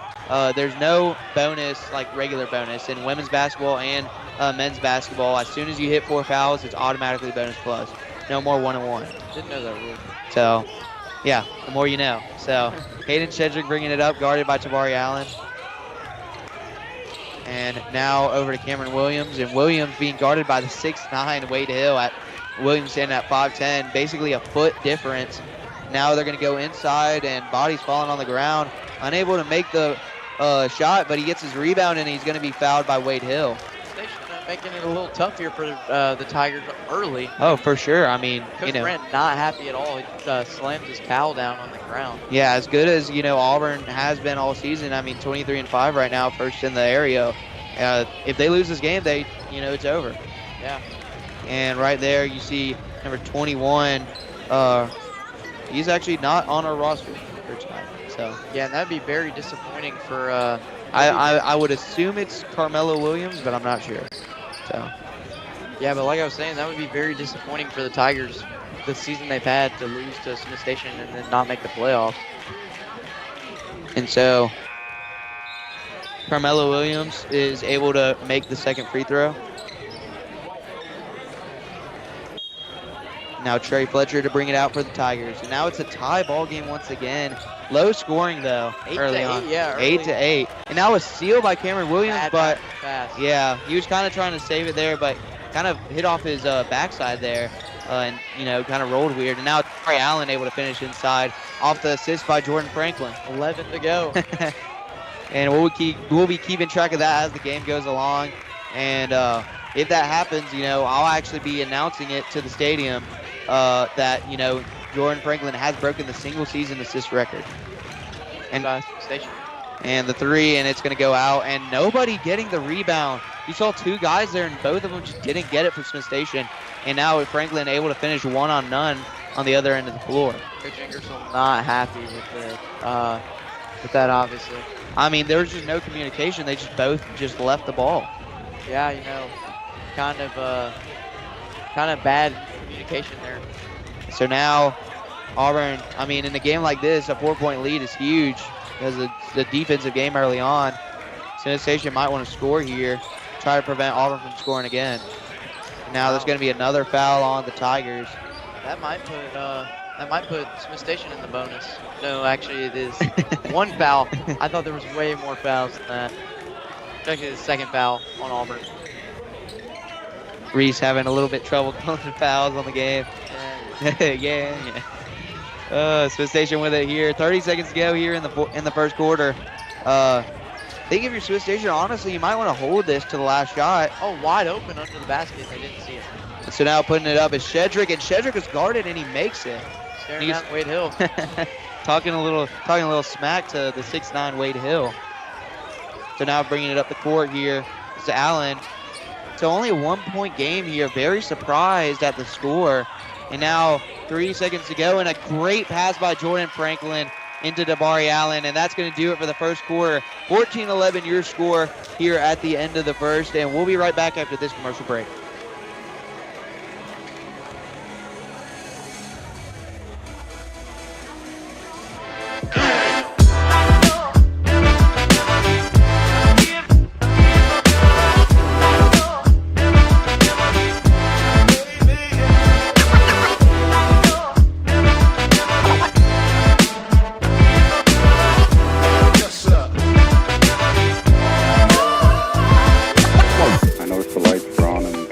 there's no bonus, like regular bonus, in women's basketball and men's basketball. As soon as you hit 4 fouls, it's automatically bonus plus. No more 1-on-1. Didn't know that rule. So, yeah, the more you know. So, Hayden Shedrick bringing it up, guarded by Tabari Allen. And now over to Cameron Williams. And Williams being guarded by the 6'9" Wade Hill. Williams standing at 5'10", basically a foot difference. Now they're going to go inside, and Body's falling on the ground. Unable to make the shot, but he gets his rebound, and he's going to be fouled by Wade Hill. Station making it a little tough here for the Tigers early. Oh, for sure. I mean, Coach Brent not happy at all. He slammed his towel down on the ground. Yeah, as good as, Auburn has been all season. I mean, 23-5 right now, first in the area. If they lose this game, it's over. Yeah. And right there, you see number 21. He's actually not on our roster for tonight. So yeah, and that'd be very disappointing for. I would assume it's Carmelo Williams, but I'm not sure. So yeah, but like I was saying, that would be very disappointing for the Tigers. The season they've had to lose to Smith Station and then not make the playoffs. And so Carmelo Williams is able to make the second free throw. Now Trey Fletcher to bring it out for the Tigers. And now it's a tie ball game once again. Low scoring though early on. 8-8. And now a steal by Cameron Williams, but yeah, he was kind of trying to save it there, but kind of hit off his backside there, and kind of rolled weird. And now Trey Allen able to finish inside off the assist by Jordan Franklin. 11 to go. And we'll be keeping track of that as the game goes along. And if that happens, I'll actually be announcing it to the stadium that, Jordan Franklin has broken the single season assist record. And the three, and it's going to go out, and nobody getting the rebound. You saw 2 guys there, and both of them just didn't get it for Smith Station. And now Franklin able to finish 1 on none on the other end of the floor. Coach Ingersoll not happy with that, obviously. I mean, there was just no communication. They both left the ball. Yeah, kind of bad communication there. So now Auburn, in a game like this, a 4-point lead is huge because of the defensive game early on. Smith Station might want to score here, try to prevent Auburn from scoring again. And now there's going to be another foul on the Tigers. That might put Smith Station in the bonus. No, actually it is 1 foul. I thought there was way more fouls than that. Actually, the second foul on Auburn. Reese having a little bit trouble calling the fouls on the game. Yeah. Smith Station with it here. 30 seconds to go here in the first quarter. I think if you're Smith Station, honestly, you might want to hold this to the last shot. Oh, wide open under the basket. They didn't see it. So now putting it up is Shedrick, and Shedrick is guarded and he makes it. Staring at Wade Hill. talking a little smack to the 6'9" Wade Hill. So now bringing it up the court here is Allen. So only a 1-point game here. Very surprised at the score. And now 3 seconds to go, and a great pass by Jordan Franklin into Tabari Allen, and that's going to do it for the first quarter. 14-11 your score here at the end of the first, and we'll be right back after this commercial break. I noticed the lights were on and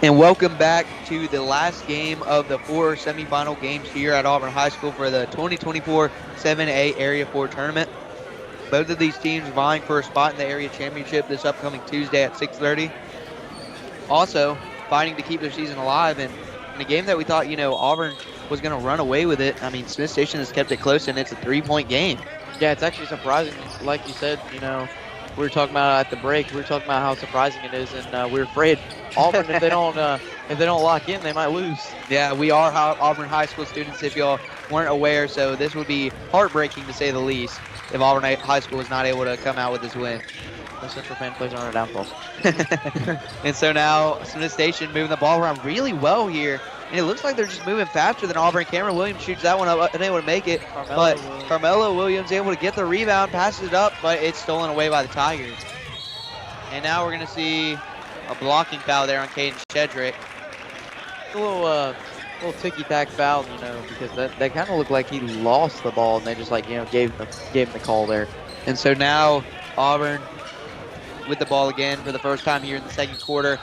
And welcome back to the last game of the 4 semifinal games here at Auburn High School for the 2024 7A Area 4 tournament. Both of these teams vying for a spot in the area championship this upcoming Tuesday at 6:30. Also fighting to keep their season alive, and in a game that we thought, Auburn was going to run away with it. I mean, Smith Station has kept it close, and it's a 3-point game. Yeah, it's actually surprising. Like you said, we were talking about at the break. We were talking about how surprising it is, and we were afraid Auburn, if they don't lock in, they might lose. Yeah, we are Auburn High School students, if y'all weren't aware. So this would be heartbreaking to say the least if Auburn High School is not able to come out with this win. The Central fan plays on our downfall. And so now Smith Station moving the ball around really well here. And it looks like they're just moving faster than Auburn. Cameron Williams shoots that one up, unable to make it. Carmelo Williams able to get the rebound, passes it up, but it's stolen away by the Tigers. And now we're going to see a blocking foul there on Caden Shedrick. A little ticky-tack foul, because that kind of looked like he lost the ball, and they just gave him the call there. And so now Auburn with the ball again for the first time here in the second quarter.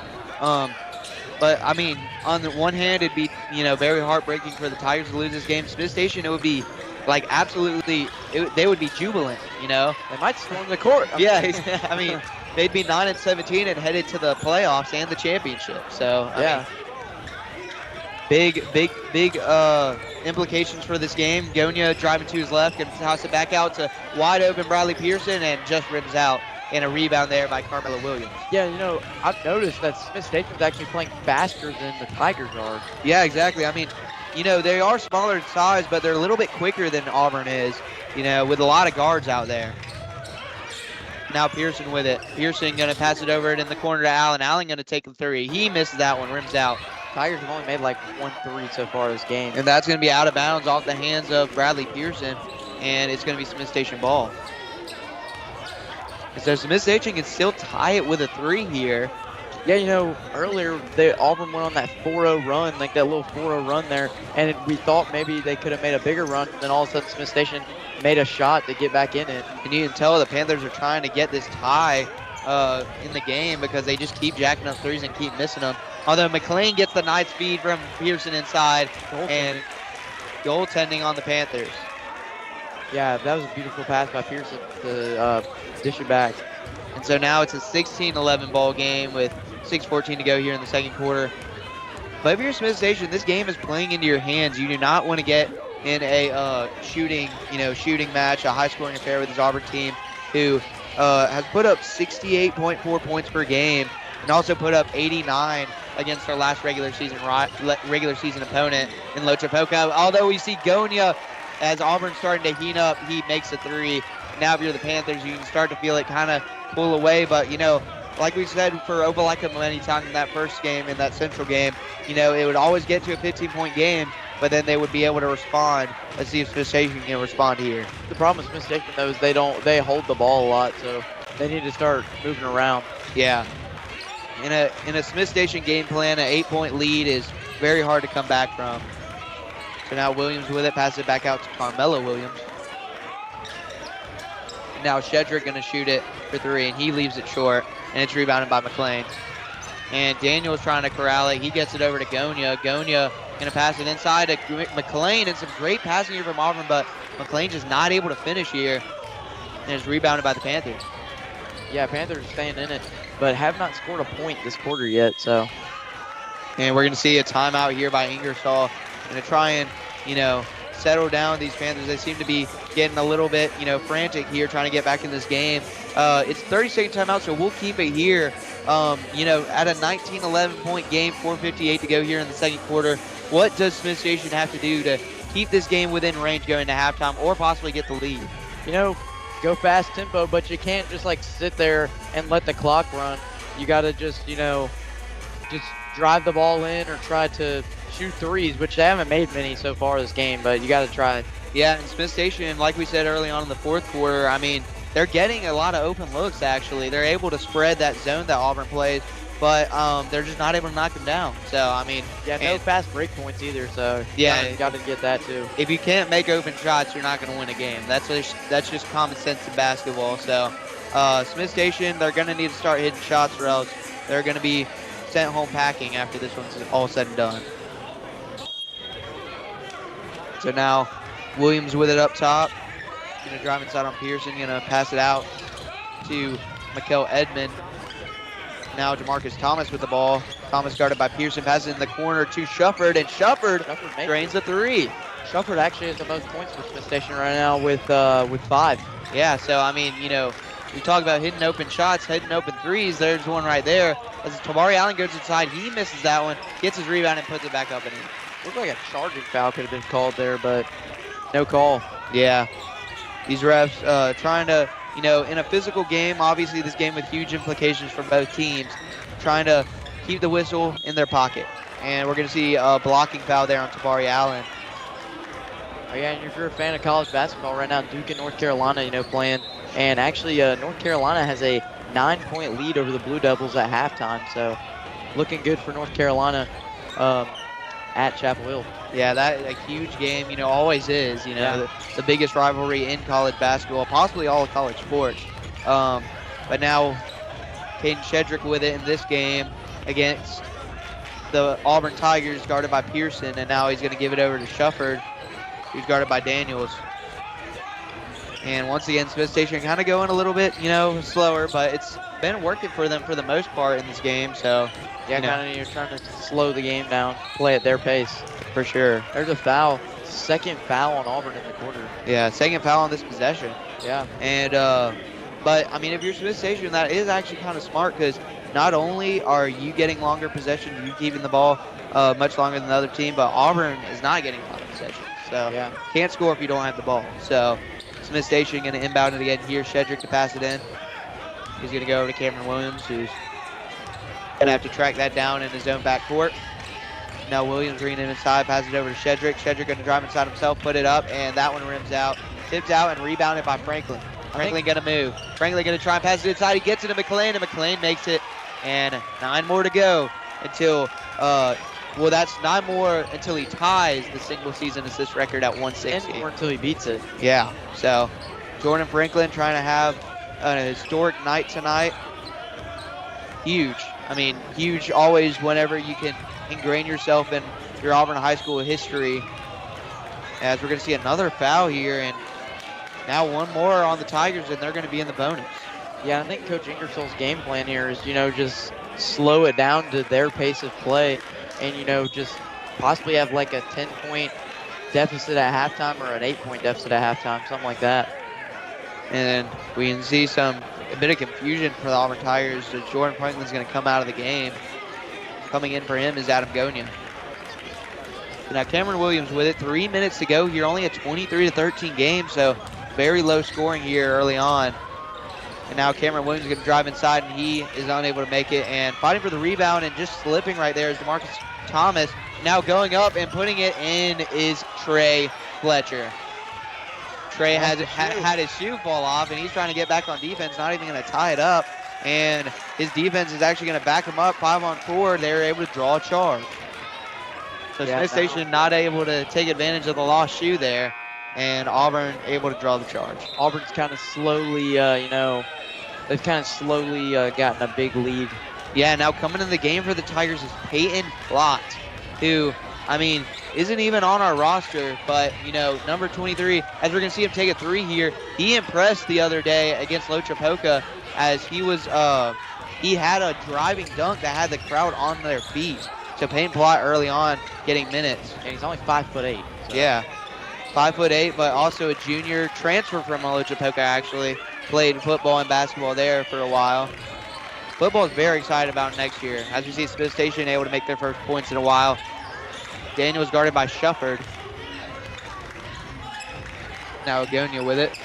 But I mean, on the one hand, it'd be very heartbreaking for the Tigers to lose this game. Smith Station, it would be like absolutely, they would be jubilant. They might storm the court. I mean, they'd be 9-17 and headed to the playoffs and the championship. So I mean, big implications for this game. Gonya driving to his left, gonna toss it back out to wide open Bradley Pearson, and just rims out. And a rebound there by Carmelo Williams. Yeah, I've noticed that Smith Station's actually playing faster than the Tigers are. Yeah, exactly. I mean, they are smaller in size, but they're a little bit quicker than Auburn is, with a lot of guards out there. Now Pearson with it. Pearson going to pass it over in the corner to Allen. Allen going to take the three. He misses that one, rims out. Tigers have only made like 1 3 so far this game. And that's going to be out of bounds off the hands of Bradley Pearson, and it's going to be Smith Station ball. So Smith Station can still tie it with a 3 here. Yeah, earlier Auburn went on that 4-0 run, like that little 4-0 run there, and we thought maybe they could have made a bigger run. Then all of a sudden Smith Station made a shot to get back in it. And you can tell the Panthers are trying to get this tie in the game because they just keep jacking up threes and keep missing them. Although McLean gets the nice feed from Pearson inside, and goaltending on the Panthers. Yeah, that was a beautiful pass by Pearson to dish it back. And so now it's a 16-11 ball game with 6:14 to go here in the second quarter. But if you're Smith Station, this game is playing into your hands. You do not want to get in a shooting match, a high-scoring affair with this Auburn team who has put up 68.4 points per game and also put up 89 against our last regular season opponent in Lochapoka. Although we see Gonya, as Auburn's starting to heat up, he makes a 3. Now if you're the Panthers, you can start to feel it kind of pull away. But, like we said for Opelika many times in that first game, in that Central game, it would always get to a 15-point game, but then they would be able to respond. Let's see if Smith Station can respond here. The problem with Smith Station, though, is they hold the ball a lot, so they need to start moving around. Yeah. In a Smith Station game plan, an 8-point lead is very hard to come back from. So now Williams with it, passes it back out to Carmelo Williams. Now Shedrick going to shoot it for 3, and he leaves it short, and it's rebounded by McLean. And Daniel's trying to corral it. He gets it over to Gonya. Gonya going to pass it inside to McLean, and some great passing here from Auburn, but McLean just not able to finish here, and it's rebounded by the Panthers. Yeah, Panthers are staying in it, but have not scored a point this quarter yet, so. And we're going to see a timeout here by Ingersoll. Going to try and, settle down these Panthers. They seem to be getting a little bit, frantic here, trying to get back in this game. It's 30-second timeout, so we'll keep it here. At a 19-11 point game, 4:58 to go here in the second quarter. What does Smith Station have to do to keep this game within range going to halftime or possibly get the lead? Go fast tempo, but you can't just sit there and let the clock run. You got to just drive the ball in or try to shoot threes, which they haven't made many so far this game, but you got to try. Yeah, and Smith Station, like we said early on in the fourth quarter, I mean, they're getting a lot of open looks, actually. They're able to spread that zone that Auburn plays, but they're just not able to knock them down. So, I mean. Yeah, no fast break points either, so yeah, you got to get that too. If you can't make open shots, you're not going to win a game. That's just common sense in basketball. So, Smith Station, they're going to need to start hitting shots or else they're going to be sent home packing after this one's all said and done. So now Williams with it up top. Gonna drive inside on Pearson, gonna pass it out to Mikel Edmond. Now DeMarcus Thomas with the ball. Thomas guarded by Pearson, passes in the corner to Shufford, and Shufford drains the three. Shufford actually has the most points for Smith Station right now with 5. Yeah, so I mean, you know, we talk about hitting open shots, hitting open threes. There's one right there. As Tabari Allen goes inside, he misses that one, gets his rebound, and puts it back up and in. Looked like a charging foul could have been called there, but no call. Yeah. These refs trying to, you know, in a physical game, obviously this game with huge implications for both teams, trying to keep the whistle in their pocket. And we're going to see a blocking foul there on Tabari Allen. Oh, yeah, and if you're a fan of college basketball right now, Duke and North Carolina, you know, playing. And actually, North Carolina has a 9-point lead over the Blue Devils at halftime. So looking good for North Carolina at Chapel Hill. Yeah, that a huge game, you know, always is, you know, the biggest rivalry in college basketball, possibly all of college sports. But now Caden Shedrick with it in this game against the Auburn Tigers, guarded by Pearson, and now he's going to give it over to Shufford, who's guarded by Daniels. And once again, Smith Station kind of going a little bit, you know, slower, but it's been working for them for the most part in this game. So, yeah, kind of you're trying to slow the game down, play at their pace. For sure. There's a foul. Second foul on Auburn in the quarter. Yeah, second foul on this possession. Yeah. And, but, I mean, if you're Smith Station, that is actually kind of smart because not only are you getting longer possession, you keeping the ball much longer than the other team, but Auburn is not getting a lot of possession. So, can't score if you don't have the ball. So, Smith Station going to inbound it again here. Shedrick to pass it in. He's going to go over to Cameron Williams, who's going to have to track that down in his own backcourt. Now Williams bringing it inside, passes it over to Shedrick. Shedrick going to drive inside himself, put it up, and that one rims out. Tipped out and rebounded by Franklin. Franklin going to move. Franklin going to try and pass it inside. He gets it to McLean, and McLean makes it. And 9 more to go until, well, that's 9 more until he ties the single season assist record at 160. 10 more until he beats it. Yeah, so Jordan Franklin trying to have a historic night tonight. Huge. I mean, huge always whenever you can ingrain yourself in your Auburn High School history. As we're going to see another foul here, and now one more on the Tigers, and they're going to be in the bonus. Yeah, I think Coach Ingersoll's game plan here is, you know, just slow it down to their pace of play and, you know, just possibly have like a 10-point deficit at halftime or an 8-point deficit at halftime, something like that. And we can see a bit of confusion for the Auburn Tigers. So Jordan Franklin's going to come out of the game. Coming in for him is Adam Gonia. Now Cameron Williams with it. 3 minutes to go here. Only a 23-13 game, so very low scoring here early on. And now Cameron Williams is going to drive inside, and he is unable to make it. And fighting for the rebound and just slipping right there is DeMarcus Thomas. Now going up and putting it in is Trey Fletcher. Trey had his shoe fall off, and he's trying to get back on defense, not even going to tie it up. And his defense is actually going to back him up 5-on-4. They were able to draw a charge. So Smith Station not able to take advantage of the lost shoe there, and Auburn able to draw the charge. Auburn's kind of slowly, you know, they've kind of slowly gotten a big lead. Yeah, now coming in the game for the Tigers is Peyton Plott, who, I mean, isn't even on our roster, but, you know, number 23, as we're going to see him take a 3 here, he impressed the other day against Lochapoka as he was, he had a driving dunk that had the crowd on their feet. So Peyton Plott early on getting minutes. And he's only 5'8". So. Yeah, 5'8", but also a junior, transfer from Lochapoka actually. Played football and basketball there for a while. Football is very excited about next year. As we see Smith Station able to make their first points in a while. Daniel was guarded by Shufford. Now Agonia with it.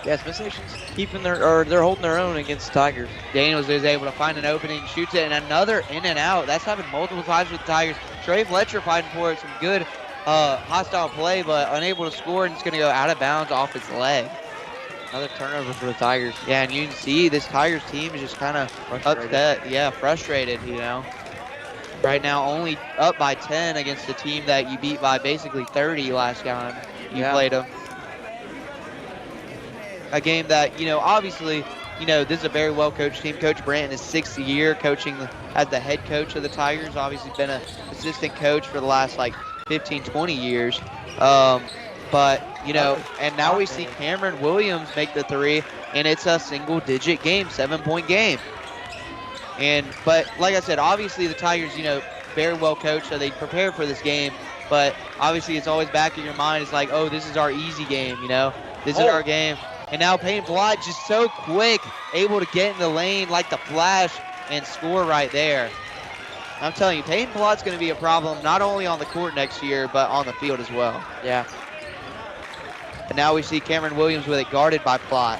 Yeah, Smith Station's they're holding their own against the Tigers. Daniels is able to find an opening, shoots it, and another in and out. That's happened multiple times with the Tigers. Trey Fletcher fighting for it, some good hostile play, but unable to score, and it's going to go out of bounds off his leg. Another turnover for the Tigers. Yeah, and you can see this Tigers team is just kind of upset. Yeah, frustrated, you know. Right now only up by 10 against a team that you beat by basically 30 last time you played them. A game that, you know, obviously this is a very well coached team. Coach Brandt in his 6th year coaching as the head coach of the Tigers. Obviously been an assistant coach for the last like 15, 20 years. But, and now we see Cameron Williams make the 3, and it's a single-digit game, 7-point game. But like I said, obviously the Tigers, very well coached, so they prepare for this game. But obviously it's always back in your mind. It's like, oh, this is our easy game, This is our game. And now Peyton Blott just so quick, able to get in the lane like the flash and score right there. I'm telling you, Peyton Blott's going to be a problem not only on the court next year, but on the field as well. Yeah. And now we see Cameron Williams with it guarded by Blott.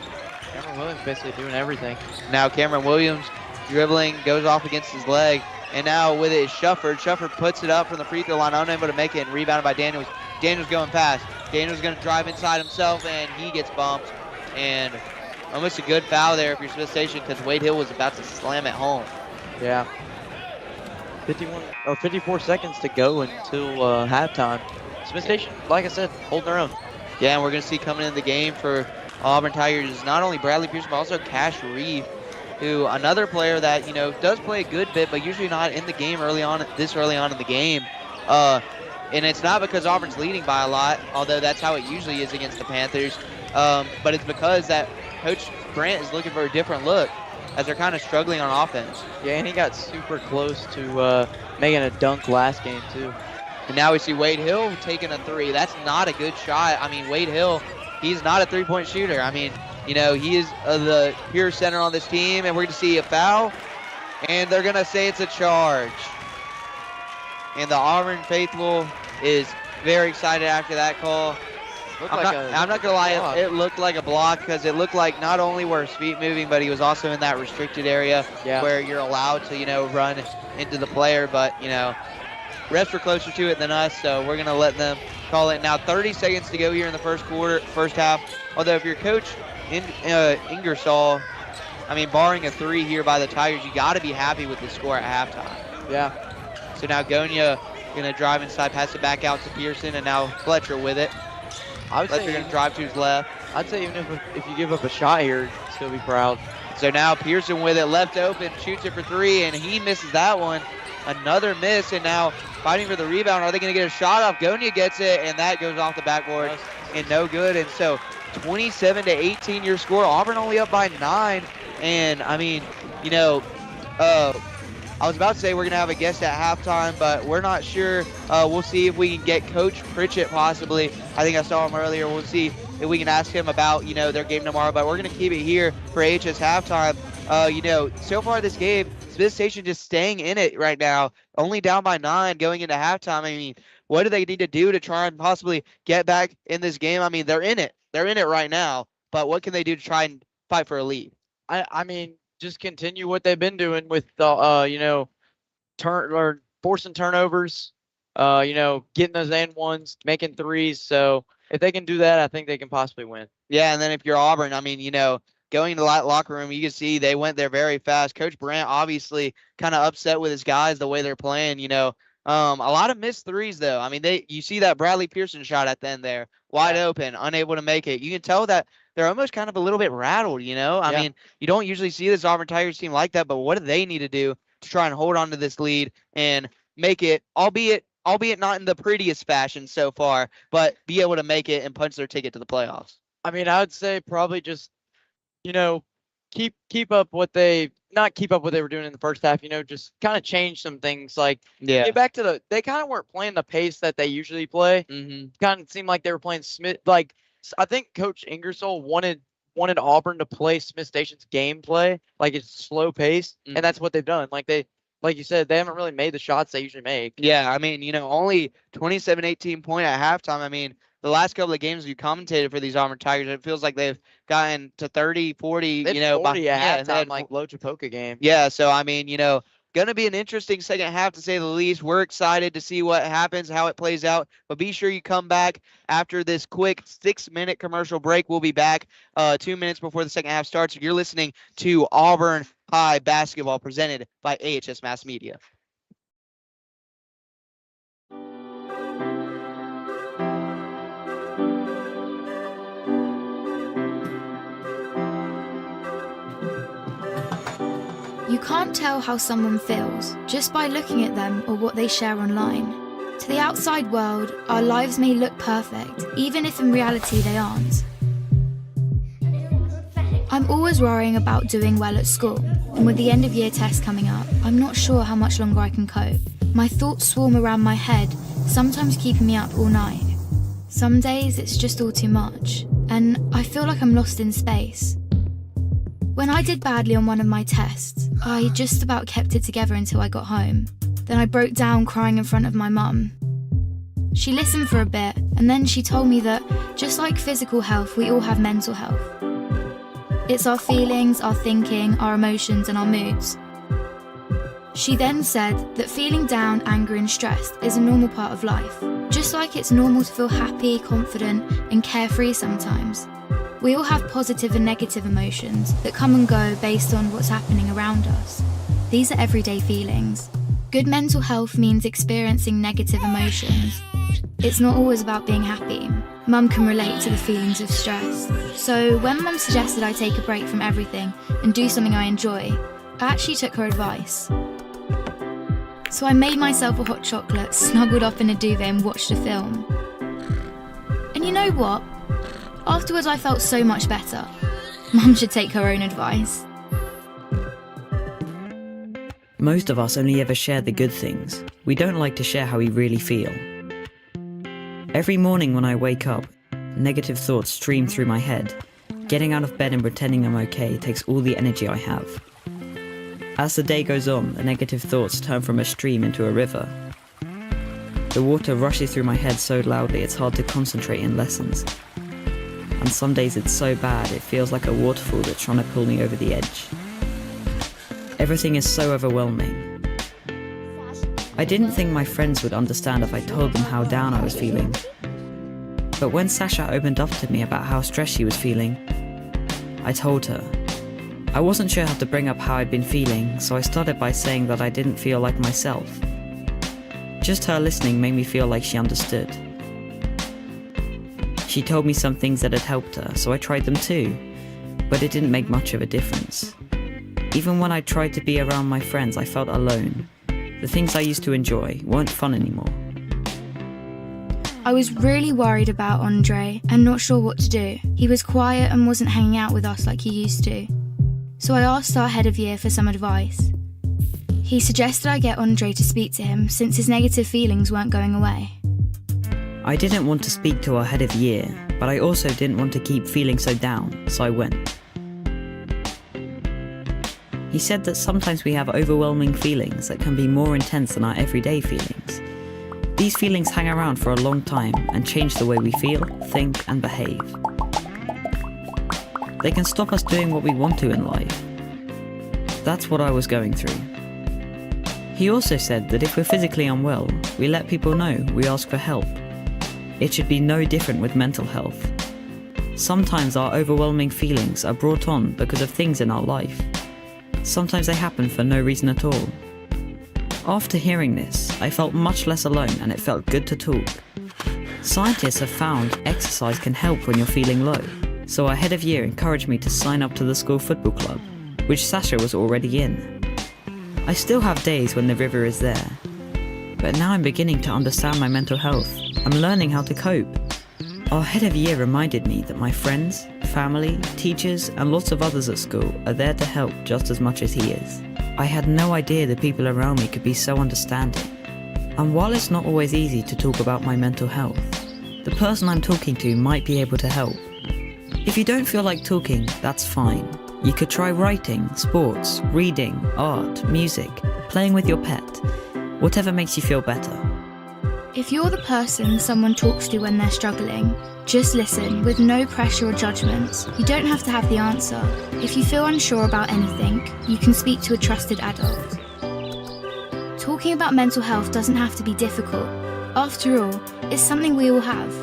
Cameron Williams basically doing everything. Now Cameron Williams dribbling, goes off against his leg. And now with it is Shufford. Shufford puts it up from the free throw line, unable to make it, and rebounded by Daniels. Daniels going past. Daniels going to drive inside himself, and he gets bumped. And almost a good foul there if you're Smith Station, because Wade Hill was about to slam it home. Yeah. 54 seconds to go until halftime. Smith Station, like I said, holding their own. Yeah, and we're going to see coming in the game for Auburn Tigers is not only Bradley Pearson, but also Cash Reeve, who another player that, does play a good bit, but usually not in the game this early on in the game. And it's not because Auburn's leading by a lot, although that's how it usually is against the Panthers. But it's because that Coach Brandt is looking for a different look as they're kind of struggling on offense. Yeah, and he got super close to making a dunk last game, too. And now we see Wade Hill taking a 3. That's not a good shot. I mean, Wade Hill, he's not a three-point shooter. I mean, he is the pure center on this team, and we're going to see a foul, and they're going to say it's a charge. And the Auburn faithful is very excited after that call. I'm not going to lie, it looked like a block because it looked like not only were his feet moving, but he was also in that restricted area where you're allowed to, run into the player. But, refs were closer to it than us, so we're going to let them call it. Now 30 seconds to go here in the first half. Although if you're Coach Ingersoll, barring a 3 here by the Tigers, you got to be happy with the score at halftime. Yeah. So now Gonya going to drive inside, pass it back out to Pearson, and now Fletcher with it. Fletcher going to drive to his left. I'd say even if you give up a shot here, you'd still be proud. So now Pearson with it, left open, shoots it for 3, and he misses that one. Another miss, and now fighting for the rebound. Are they going to get a shot off? Gonya gets it, and that goes off the backboard and no good. And so 27-18 your score. Auburn only up by 9. And, I was about to say we're going to have a guest at halftime, but we're not sure. We'll see if we can get Coach Pritchett possibly. I think I saw him earlier. We'll see if we can ask him about, their game tomorrow. But we're going to keep it here for AHS halftime. So far this game, Smith Station just staying in it right now, only down by 9 going into halftime. What do they need to do to try and possibly get back in this game? They're in it. They're in it right now. But what can they do to try and fight for a lead? Just continue what they've been doing with the forcing turnovers, getting those and ones, making 3s. So if they can do that, I think they can possibly win. Yeah, and then if you're Auburn, going into that locker room, you can see they went there very fast. Coach Brandt obviously kind of upset with his guys the way they're playing. A lot of missed 3s though. You see that Bradley Pearson shot at the end there, wide open, unable to make it. You can tell that they're almost kind of a little bit rattled, you don't usually see this Auburn Tigers team like that, but what do they need to do to try and hold on to this lead and make it, albeit not in the prettiest fashion so far, but be able to make it and punch their ticket to the playoffs? I would say probably just, keep up what they were doing in the first half, just kind of change some things. Like, get back to they kind of weren't playing the pace that they usually play. Mm-hmm. Kind of seemed like they were playing Smith, like, I think Coach Ingersoll wanted Auburn to play Smith Station's gameplay, like it's slow pace, and that's what they've done. Like you said, they haven't really made the shots they usually make. Yeah, only 27-18 point at halftime. The last couple of games you commentated for these Auburn Tigers, it feels like they've gotten to 30, 40, 40 at halftime, like Lo Chapoka game. Yeah, so going to be an interesting second half, to say the least. We're excited to see what happens, how it plays out. But be sure you come back after this quick 6-minute commercial break. We'll be back 2 minutes before the second half starts. You're listening to Auburn High Basketball, presented by AHS Mass Media. You can't tell how someone feels just by looking at them or what they share online. To the outside world, our lives may look perfect, even if in reality they aren't. I'm always worrying about doing well at school, and with the end of year test coming up, I'm not sure how much longer I can cope. My thoughts swarm around my head, sometimes keeping me up all night. Some days it's just all too much, and I feel like I'm lost in space. When I did badly on one of my tests, I just about kept it together until I got home. Then I broke down crying in front of my mum. She listened for a bit, and then she told me that, just like physical health, we all have mental health. It's our feelings, our thinking, our emotions, and our moods. She then said that feeling down, angry, and stressed is a normal part of life, just like it's normal to feel happy, confident, and carefree sometimes. We all have positive and negative emotions that come and go based on what's happening around us. These are everyday feelings. Good mental health means experiencing negative emotions. It's not always about being happy. Mum can relate to the feelings of stress. So when Mum suggested I take a break from everything and do something I enjoy, I actually took her advice. So I made myself a hot chocolate, snuggled up in a duvet and watched a film. And you know what? Afterwards I felt so much better. Mum should take her own advice. Most of us only ever share the good things. We don't like to share how we really feel. Every morning when I wake up, negative thoughts stream through my head. Getting out of bed and pretending I'm okay takes all the energy I have. As the day goes on, the negative thoughts turn from a stream into a river. The water rushes through my head so loudly it's hard to concentrate in lessons. And some days it's so bad it feels like a waterfall that's trying to pull me over the edge. Everything is so overwhelming. I didn't think my friends would understand if I told them how down I was feeling. But when Sasha opened up to me about how stressed she was feeling, I told her. I wasn't sure how to bring up how I'd been feeling, so I started by saying that I didn't feel like myself. Just her listening made me feel like she understood. She told me some things that had helped her, so I tried them too, but it didn't make much of a difference. Even when I tried to be around my friends, I felt alone. The things I used to enjoy weren't fun anymore. I was really worried about Andre and not sure what to do. He was quiet and wasn't hanging out with us like he used to. So I asked our head of year for some advice. He suggested I get Andre to speak to him since his negative feelings weren't going away. I didn't want to speak to our head of year, but I also didn't want to keep feeling so down, so I went. He said that sometimes we have overwhelming feelings that can be more intense than our everyday feelings. These feelings hang around for a long time and change the way we feel, think, and behave. They can stop us doing what we want to in life. That's what I was going through. He also said that if we're physically unwell, we let people know, we ask for help. It should be no different with mental health. Sometimes our overwhelming feelings are brought on because of things in our life. Sometimes they happen for no reason at all. After hearing this, I felt much less alone and it felt good to talk. Scientists have found exercise can help when you're feeling low, so our head of year encouraged me to sign up to the school football club, which Sasha was already in. I still have days when the river is there, but now I'm beginning to understand my mental health. I'm learning how to cope. Our head of year reminded me that my friends, family, teachers, and lots of others at school are there to help just as much as he is. I had no idea the people around me could be so understanding. And while it's not always easy to talk about my mental health, the person I'm talking to might be able to help. If you don't feel like talking, that's fine. You could try writing, sports, reading, art, music, playing with your pet, whatever makes you feel better. If you're the person someone talks to when they're struggling, just listen with no pressure or judgments. You don't have to have the answer. If you feel unsure about anything, you can speak to a trusted adult. Talking about mental health doesn't have to be difficult. After all, it's something we all have.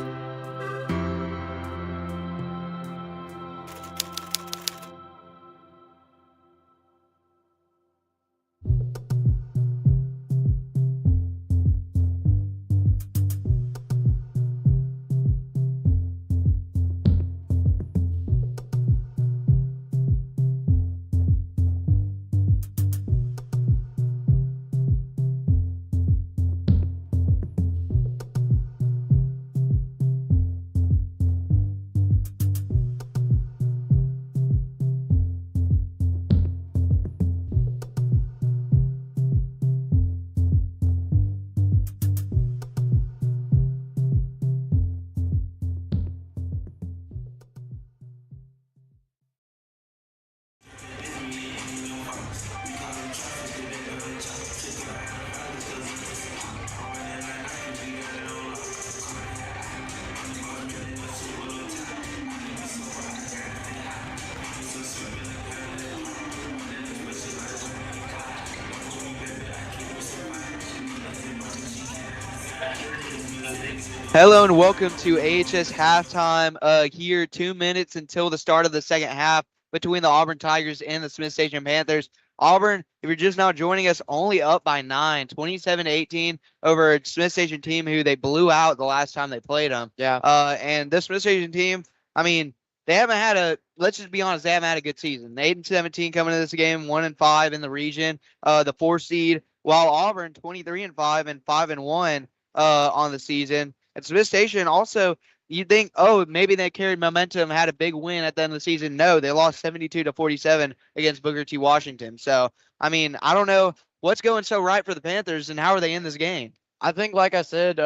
Hello and welcome to AHS halftime. Here, 2 minutes until the start of the second half between the Auburn Tigers and the Smith Station Panthers. Auburn, if you're just now joining us, only up by 9, 27-18 over a Smith Station team who they blew out the last time they played them. Yeah. And this Smith Station team, I mean, they haven't had a. Let's just be honest, they haven't had a good season. 8-17 coming into this game, 1-5 in the region, the 4 seed. While Auburn 23-5 and 5-1 on the season. And Smith Station also, you'd think, oh, maybe they carried momentum, had a big win at the end of the season. No, they lost 72-47 against Booker T. Washington. So, I mean, I don't know what's going so right for the Panthers and how are they in this game. I think, like I said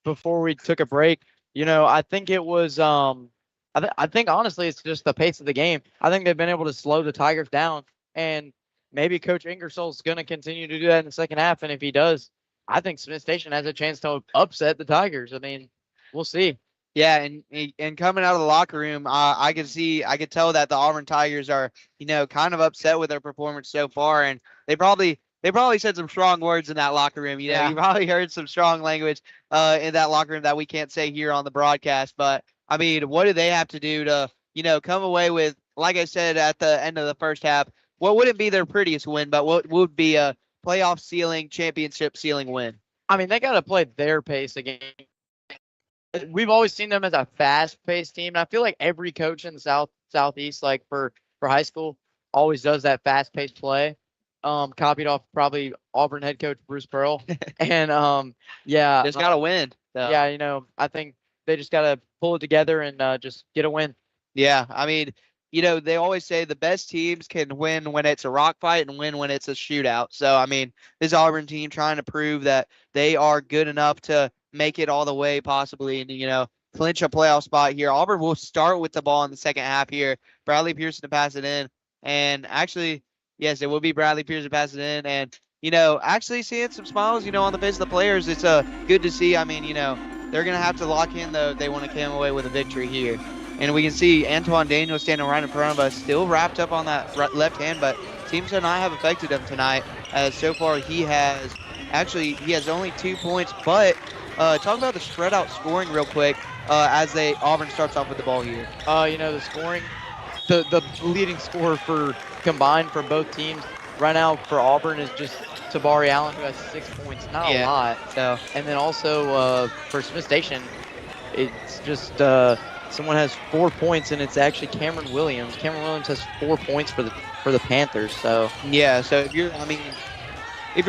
before we took a break, I think it was I think honestly it's just the pace of the game. I think they've been able to slow the Tigers down, and maybe Coach Ingersoll's going to continue to do that in the second half. And if he does, I think Smith Station has a chance to upset the Tigers. I mean, we'll see. Yeah, and coming out of the locker room, I could tell that the Auburn Tigers are, kind of upset with their performance so far, and they probably said some strong words in that locker room. You probably heard some strong language in that locker room that we can't say here on the broadcast. But I mean, what do they have to do to, come away with, like I said at the end of the first half, what wouldn't be their prettiest win, but what would be a playoff ceiling, championship ceiling win? I mean, they got to play their pace again. We've always seen them as a fast-paced team, and I feel like every coach in the Southeast, like for high school, always does that fast-paced play. Copied off probably Auburn head coach Bruce Pearl, and yeah, just got to win. So. Yeah, I think they just got to pull it together and just get a win. Yeah, I mean, they always say the best teams can win when it's a rock fight and win when it's a shootout. So, I mean, this Auburn team trying to prove that they are good enough to make it all the way possibly and, clinch a playoff spot here. Auburn will start with the ball in the second half here. Bradley Pearson to pass it in. And actually, yes, it will be Bradley Pearson to pass it in. And, actually seeing some smiles, on the face of the players, it's good to see. I mean, they're going to have to lock in, though, if they want to come away with a victory here. And we can see Antoine Daniel standing right in front of us, still wrapped up on that left hand, but seems to not have affected him tonight. As so far he has only 2 points. But talk about the spread out scoring real quick as Auburn starts off with the ball here. The scoring, the leading scorer for combined for both teams right now for Auburn is just Tabari Allen, who has 6 points, not a lot. So, and then also for Smith Station, it's just someone has 4 points, and it's actually Cameron Williams. Cameron Williams has 4 points for the Panthers. So yeah, so if you're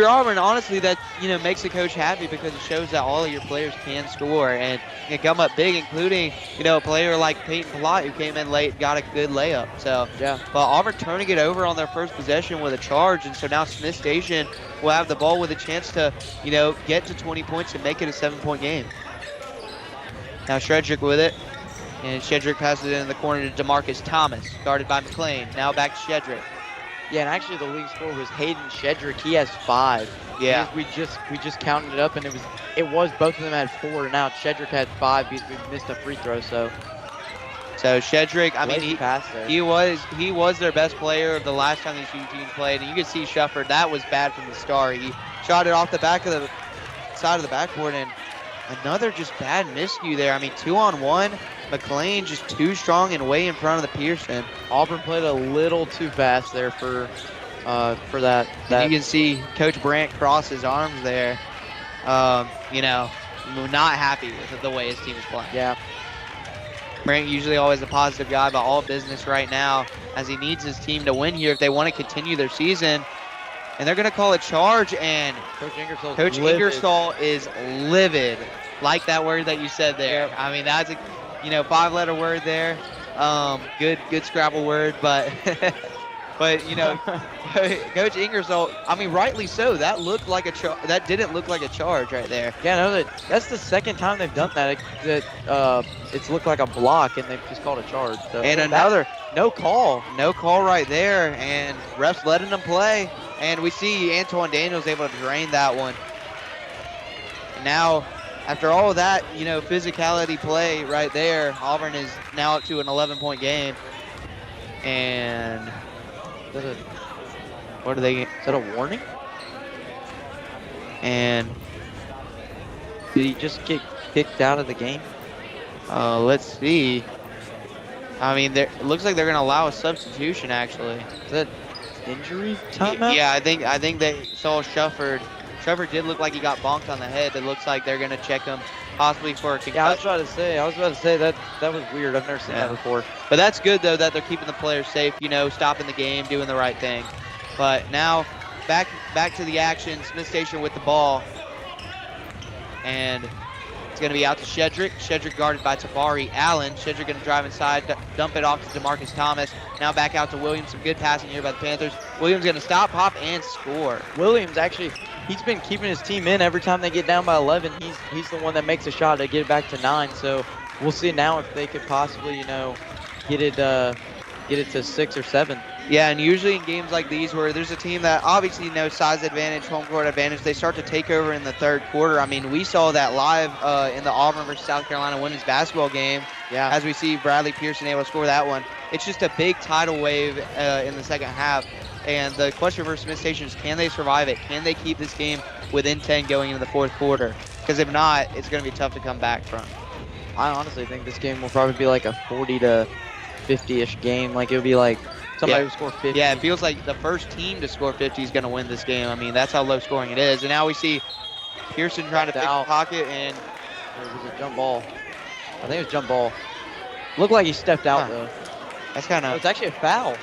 Auburn, honestly, that makes the coach happy because it shows that all of your players can score and can come up big, including a player like Peyton Plott who came in late, got a good layup. So yeah, but Auburn turning it over on their first possession with a charge, and so now Smith Station will have the ball with a chance to get to 20 points and make it a 7-point game. Now Shedrick with it. And Shedrick passes it in the corner to DeMarcus Thomas, guarded by McLean. Now back to Shedrick. Yeah, and actually the league score was Hayden Shedrick. He has 5. Yeah. We just counted it up, and it was both of them had 4. And now Shedrick had 5 because we missed a free throw. So Shedrick, I mean, he was their best player of the last time these two teams played. And you can see Shufford, that was bad from the start. He shot it off the back of the side of the backboard, and another just bad miscue there. I mean, 2-on-1. McLean just too strong and way in front of the Pearson. Auburn played a little too fast there for that. You can see Coach Brandt cross his arms there. Not happy with the way his team is playing. Yeah. Brandt usually always a positive guy, but all business right now as he needs his team to win here if they want to continue their season. And they're going to call a charge, and Coach Ingersoll is livid. Like that word that you said there. I mean, that's a 5-letter word there. Good Scrabble word, but Coach Ingersoll, I mean, rightly so. That looked like that didn't look like a charge right there. Yeah, no, that's the second time they've done that. It's looked like a block, and they've just called a charge. So and another no call right there, and refs letting them play. And we see Antoine Daniels able to drain that one. Now, after all of that, physicality play right there, Auburn is now up to an 11-point game. And what are they? Is that a warning? And Did he just get kicked out of the game? Let's see. I mean, it looks like they're going to allow a substitution, actually. Is that injury timeout? Yeah, I think they saw Shufford. Shufford did look like he got bonked on the head. It looks like they're going to check him possibly for a concussion. Yeah, I was about to say that was weird. I've never seen that before. But that's good, though, that they're keeping the players safe, you know, stopping the game, doing the right thing. But now, back to the action. Smith Station with the ball. And it's going to be out to Shedrick. Shedrick guarded by Tabari Allen. Shedrick going to drive inside, dump it off to DeMarcus Thomas. Now back out to Williams. Some good passing here by the Panthers. Williams going to stop, pop, and score. Williams, actually, he's been keeping his team in every time they get down by 11. He's the one that makes a shot to get it back to 9. So we'll see now if they could possibly, you know, get it to 6 or 7. Yeah, and usually in games like these where there's a team that obviously knows size advantage, home court advantage, they start to take over in the third quarter. I mean, we saw that live in the Auburn versus South Carolina women's basketball game. Yeah. As we see Bradley Pearson able to score that one. It's just a big tidal wave in the second half. And the question for Smith Station is, can they survive it? Can they keep this game within 10 going into the fourth quarter? Because if not, it's going to be tough to come back from. I honestly think this game will probably be like a 40 to 50-ish game. Like, it'll be like somebody will score 50. Yeah, it feels like the first team to score 50 is going to win this game. I mean, that's how low scoring it is. And now we see Pearson trying to pick the pocket, and it was a jump ball. I think it was jump ball. Looked like he stepped out, though. That's kind of... It's actually a foul.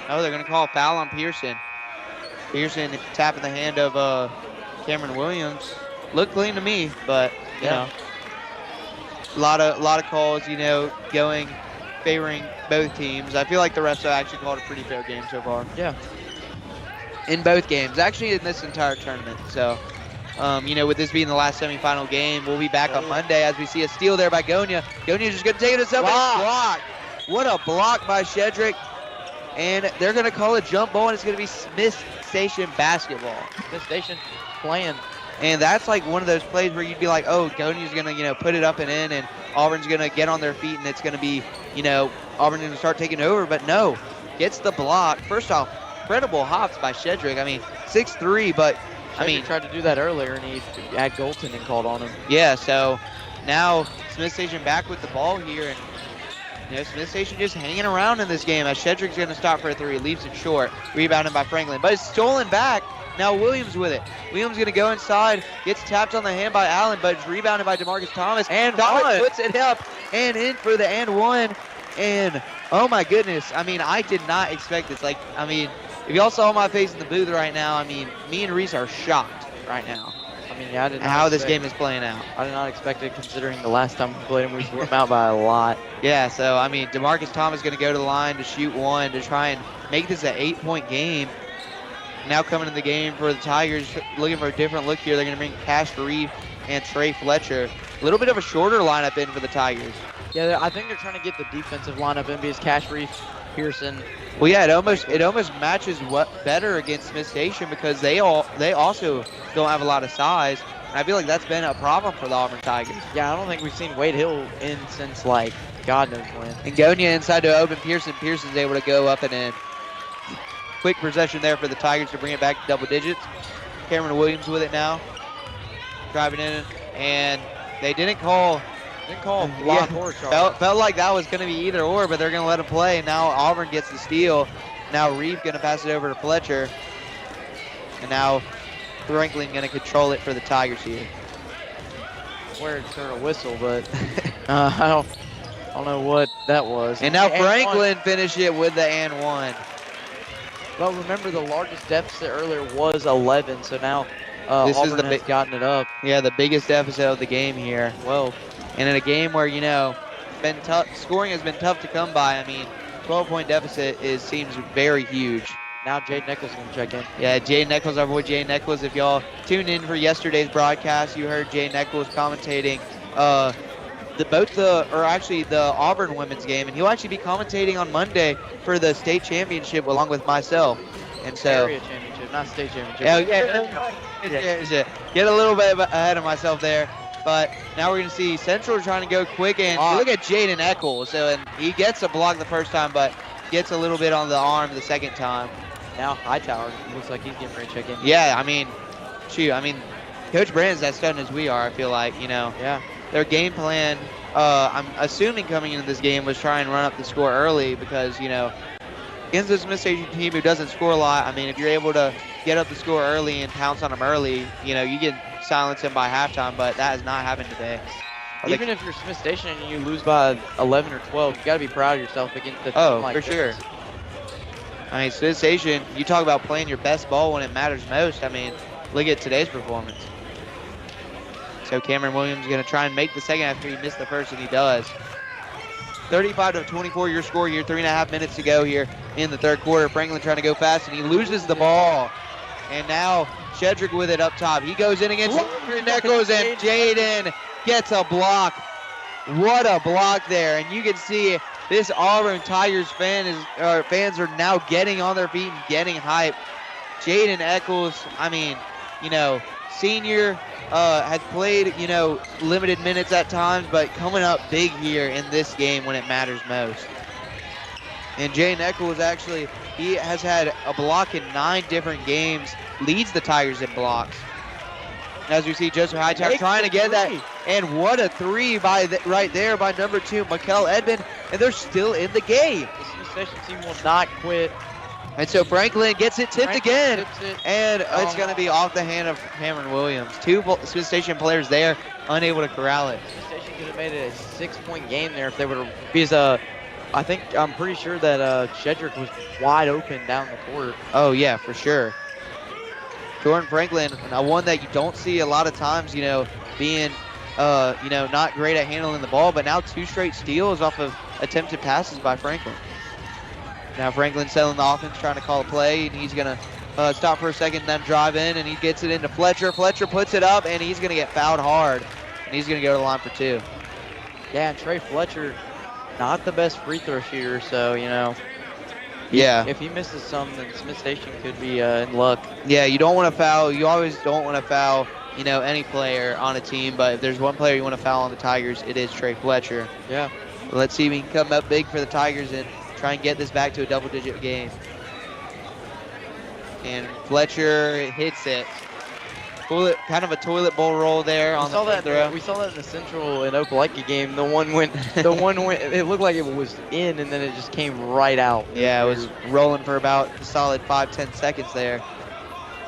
Oh, they're going to call a foul on Pearson. Pearson tapping the hand of Cameron Williams. Looked clean to me, but, you know, a lot of calls, you know, favoring both teams. I feel like the refs have actually called a pretty fair game so far. Yeah. In both games, actually in this entire tournament. So, you know, with this being the last semifinal game, we'll be back on Monday as we see a steal there by Gonia. Gonia's just going to take it himself and block. What a block by Shedrick. And they're going to call a jump ball, and it's going to be Smith Station basketball. Smith Station playing. And that's like one of those plays where you'd be like, oh, Gonia's going to, you know, put it up and in, and Auburn's going to get on their feet, and it's going to be, you know, Auburn's going to start taking over. But no, gets the block. First off, incredible hops by Shedrick. I mean, 6'3", but, I mean. He tried to do that earlier, and he had goaltending called on him. Yeah, so now Smith Station back with the ball here, and, you know, Smith Station just hanging around in this game as Shedrick's going to stop for a 3. Leaves it short. Rebounded by Franklin, but it's stolen back. Now Williams with it. Williams going to go inside. Gets tapped on the hand by Allen, but it's rebounded by DeMarcus Thomas. And Thomas puts it up and in for the and one. And, oh my goodness. I mean, I did not expect this. Like, I mean, if y'all saw my face in the booth right now, I mean, me and Reese are shocked right now. I mean, yeah, I did not how this game is playing out. I did not expect it considering the last time we played him, we were out by a lot. Yeah, so, I mean, DeMarcus Thomas going to go to the line to shoot one to try and make this an 8-point game. Now coming in the game for the Tigers, looking for a different look here. They're going to bring Cash Reeve and Trey Fletcher. A little bit of a shorter lineup in for the Tigers. Yeah, I think they're trying to get the defensive lineup in because Cash Reeve, Pearson. Well, yeah, it almost matches what better against Smith Station because they also don't have a lot of size. And I feel like that's been a problem for the Auburn Tigers. Yeah, I don't think we've seen Wade Hill in since, like, God knows when. And Gonia inside to open Pearson. Pearson's able to go up and in. Quick possession there for the Tigers to bring it back to double digits. Cameron Williams with it now. Driving in, and they didn't call a block or charge. Felt like that was going to be either or, but they're going to let him play. And now Auburn gets the steal. Now Reeve going to pass it over to Fletcher. And now Franklin going to control it for the Tigers here. Where it's heard a whistle, but I don't know what that was. And now Franklin finished it with the and one. Well, remember the largest deficit earlier was 11, so now Auburn has gotten it up. Yeah, the biggest deficit of the game here. 12. And in a game where, you know, been tough, scoring has been tough to come by. I mean, 12-point deficit seems very huge. Now Jay Nichols going to check in. Yeah, Jay Nichols, our boy Jay Nichols. If y'all tuned in for yesterday's broadcast, you heard Jay Nichols commentating the Auburn women's game, and he'll actually be commentating on Monday for the state championship along with myself. And so area championship, not state championship. Yeah, get a little bit ahead of myself there. But now we're going to see Central trying to go quick, and look at Jaden Eccles. So, and he gets a block the first time, but gets a little bit on the arm the second time. Now Hightower looks like he's getting ready to check in. Yeah, I mean, shoot, I mean, Coach Brandon's as stunned as we are, I feel like, Yeah. Their game plan, I'm assuming coming into this game, was try and run up the score early because, against this Smith Station team who doesn't score a lot, I mean, if you're able to get up the score early and pounce on them early, you can silence them by halftime, but that has not happened today. Even if you're Smith Station and you lose by 11 or 12, you got to be proud of yourself against a team like for this. sure. I mean, Smith Station, you talk about playing your best ball when it matters most. I mean, look at today's performance. So Cameron Williams is going to try and make the second after he missed the first, and he does. 35-24 your score here, 3.5 minutes to go here in the third quarter. Franklin trying to go fast, and he loses the ball. And now Shedrick with it up top. He goes in against Nichols, and Jaden gets a block. What a block there. And you can see this Auburn Tigers fans are now getting on their feet and getting hyped. Jaden Eccles, I mean, senior, has played, limited minutes at times, but coming up big here in this game when it matters most. And Jaden Eccles actually, he has had a block in 9 different games, leads the Tigers in blocks. As we see Joseph Hightower trying to get that, and what a three right there by number 2, Mikel Edmond, and they're still in the game. This Station team will not quit. And so Franklin gets it tipped again, and it's going to be Oh. off the hand of Cameron Williams. 2 Smith Station players there, unable to corral it. Smith Station could have made it a 6-point game there if they would have, because I'm pretty sure that Shedrick was wide open down the court. Oh yeah, for sure. Jordan Franklin, one that you don't see a lot of times, being, not great at handling the ball, but now 2 straight steals off of attempted passes by Franklin. Now Franklin selling the offense, trying to call a play, and he's going to stop for a second, then drive in, and he gets it into Fletcher. Fletcher puts it up, and he's going to get fouled hard, and he's going to go to the line for 2. Yeah, and Trey Fletcher, not the best free throw shooter, so, Yeah. if he misses some, then Smith Station could be in luck. Yeah, you don't want to foul. You always don't want to foul, any player on a team, but if there's one player you want to foul on the Tigers, it is Trey Fletcher. Yeah. Let's see if he can come up big for the Tigers and try and get this back to a double-digit game. And Fletcher hits it. Kind of a toilet bowl roll there on the front throw. We saw that in the Central and Opelika game. The one went. It looked like it was in, and then it just came right out. Yeah, it was rolling for about a solid 5-10 seconds there.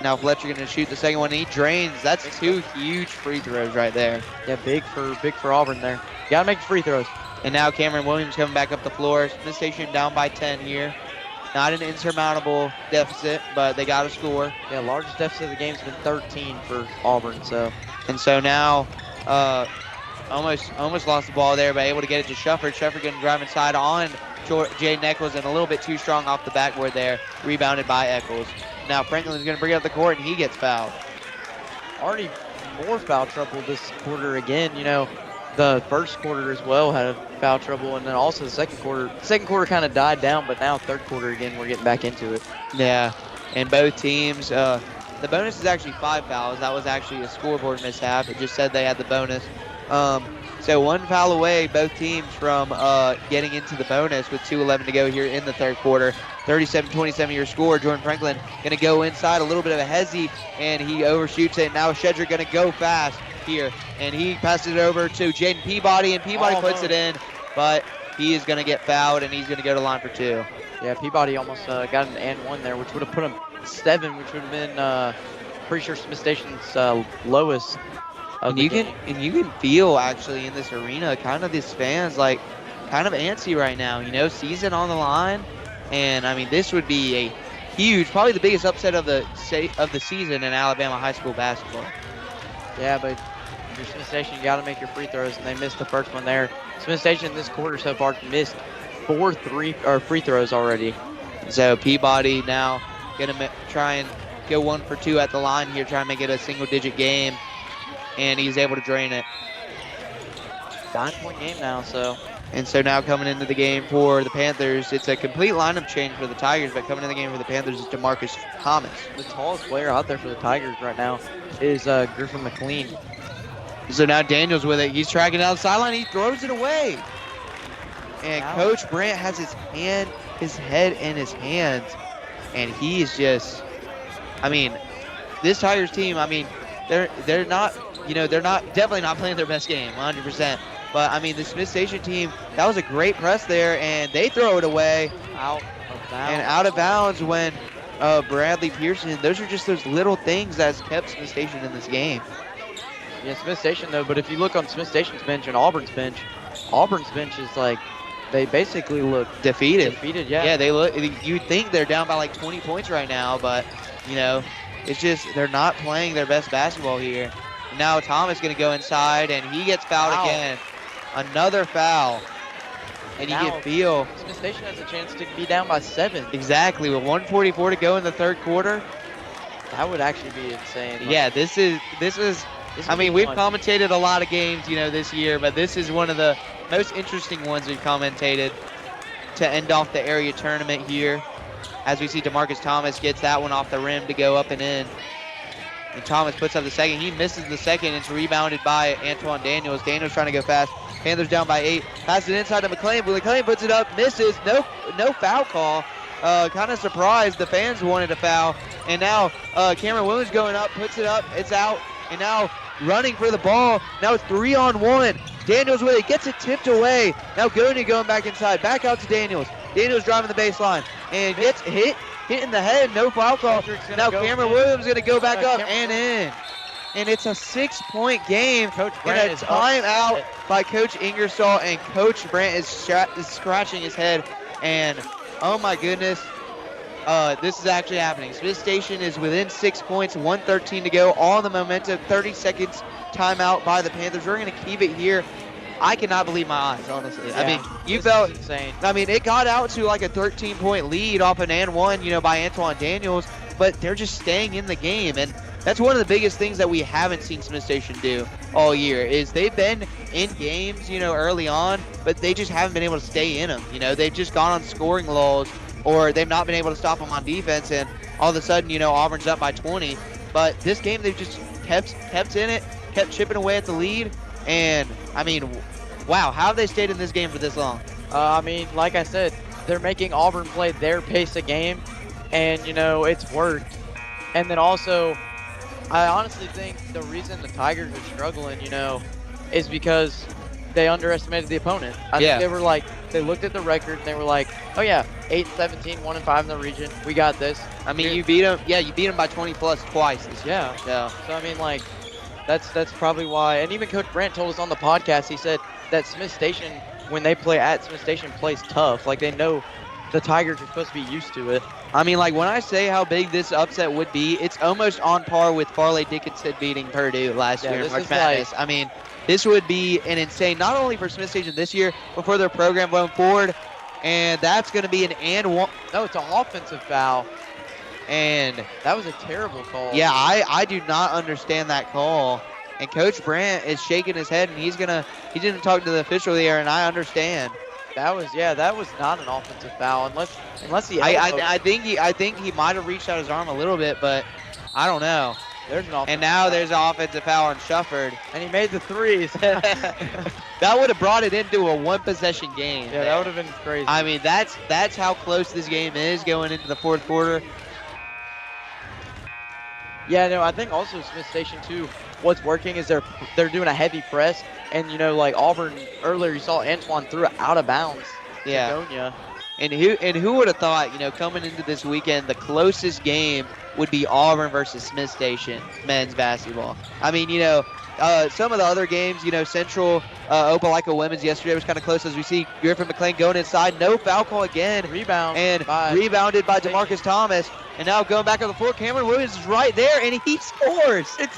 Now Fletcher going to shoot the second one, and he drains. That's 2 huge free throws right there. Yeah, big for Auburn there. Gotta make free throws. And now Cameron Williams coming back up the floor. Smith Station down by 10 here. Not an insurmountable deficit, but they got to score. Yeah, largest deficit of the game's been 13 for Auburn. So. And so now, almost lost the ball there, but able to get it to Shufford. Shufford going to drive inside on Jaden Eccles, and a little bit too strong off the backboard there. Rebounded by Eccles. Now Franklin's going to bring it up the court, and he gets fouled. Already more foul trouble this quarter again. The first quarter as well had foul trouble, and then also the second quarter. Second quarter kind of died down, but now third quarter again, we're getting back into it. Yeah, and both teams, the bonus is actually 5 fouls. That was actually a scoreboard mishap. It just said they had the bonus. So 1 foul away, both teams, from getting into the bonus with 2:11 to go here in the third quarter. 37-27 your score. Jordan Franklin going to go inside, a little bit of a hezzy, and he overshoots it. Now Shedrick going to go fast here, and he passes it over to Jaden Peabody, and Peabody puts it in, but he is going to get fouled, and he's going to go to line for 2. Yeah, Peabody almost got an and 1 there, which would have put him 7, which would have been pretty sure Smith Station's lowest. And you can feel actually in this arena, kind of these fans kind of antsy right now. Season on the line, and I mean this would be a huge, probably the biggest upset of the season in Alabama high school basketball. Yeah, but if you're Smith Station, you got to make your free throws, and they missed the first one there. Smith Station this quarter so far missed 4 free throws already. So Peabody now gonna try and go 1 for 2 at the line here, try and make it a single-digit game, and he's able to drain it. 9-point game now, so. And so now coming into the game for the Panthers, it's a complete lineup change for the Tigers, but coming in the game for the Panthers is DeMarcus Thomas. The tallest player out there for the Tigers right now is Griffin McLean. So now Daniels with it. He's tracking down the sideline. He throws it away. And Coach Brandt has his head in his hands, and he is just, I mean, this Tigers team, I mean, they're not, they're not definitely not playing their best game, 100%. But I mean, the Smith Station team, that was a great press there, and they throw it away Out of bounds. and out of bounds when Bradley Pearson. Those are just those little things that's kept Smith Station in this game. Yeah, Smith Station though. But if you look on Smith Station's bench and Auburn's bench is like they basically look Defeated. Yeah. Yeah, they look. You think they're down by like 20 points right now, but it's just they're not playing their best basketball here. And now Thomas going to go inside, and he gets fouled again. Another foul. And you get Beal. Smith Station has a chance to be down by 7. Exactly, with 1:44 to go in the third quarter. That would actually be insane. Yeah, this is. I mean, we've commentated a lot of games, this year, but this is one of the most interesting ones we've commentated to end off the area tournament here. As we see DeMarcus Thomas gets that one off the rim to go up and in. And Thomas puts up the second. He misses the second. It's rebounded by Antoine Daniels. Daniels trying to go fast. Panthers down by 8. Passes it inside to McLean. McLean puts it up, misses. No foul call. Kind of surprised. The fans wanted a foul. And now Cameron Williams going up, puts it up. It's out. And now running for the ball. Now it's 3-on-1. Daniels with it. Gets it tipped away. Now Goni going back inside. Back out to Daniels. Daniels driving the baseline. And gets hit in the head. No foul call. Now Cameron Williams going to go back up and in. And it's a 6-point game. Coach Brandt and a timeout by Coach Ingersoll. And Coach Brandt is scratching his head. And oh my goodness, this is actually happening. Smith Station is within 6 points, 1:13 to go. All the momentum, 30 seconds timeout by the Panthers. We're going to keep it here. I cannot believe my eyes, honestly. Yeah, I mean, you this felt is insane. I mean, it got out to like a 13-point lead off an and one, by Antoine Daniels, but they're just staying in the game. And that's one of the biggest things that we haven't seen Smith Station do all year is they've been in games, early on, but they just haven't been able to stay in them. They've just gone on scoring lulls, or they've not been able to stop them on defense, and all of a sudden, Auburn's up by 20. But this game, they've just kept in it, kept chipping away at the lead, and I mean, wow, how have they stayed in this game for this long? I mean, like I said, they're making Auburn play their pace of game, and it's worked. And then also, I honestly think the reason the Tigers are struggling, is because they underestimated the opponent. I think they looked at the record and they were like, oh yeah, 8-17, 1-5 in the region. We got this. I mean, you beat them. Yeah, you beat them by 20 plus twice this year. Yeah. So I mean, like, that's probably why. And even Coach Brandt told us on the podcast. He said that Smith Station, when they play at Smith Station, plays tough. Like they know the Tigers are supposed to be used to it. I mean, like when I say how big this upset would be, it's almost on par with Farley Dickinson beating Purdue last year in March Madness. I mean, this would be an insane, not only for Smith Station this year, but for their program going forward. And that's going to be an and one. No, it's an offensive foul. And that was a terrible call. Yeah, I do not understand that call. And Coach Brandt is shaking his head, and he's gonna talk to the official there, and I understand. That was not an offensive foul unless he. I think he might have reached out his arm a little bit, but I don't know. There's an offensive and now there's an offensive foul on Shufford, and he made the threes. That would have brought it into a one-possession game. Yeah, that would have been crazy. I mean, that's how close this game is going into the fourth quarter. Yeah, no, I think also Smith Station too. What's working is they're doing a heavy press, and like Auburn earlier, you saw Antoine threw it out of bounds. Yeah. To Gonia. And who would have thought, coming into this weekend, the closest game would be Auburn versus Smith Station men's basketball. I mean, some of the other games, Central Opelika women's yesterday was kind of close, as we see Griffin McLean going inside. No foul call again. Rebounded by DeMarcus Thomas. And now going back on the floor, Cameron Williams is right there, and he scores. It's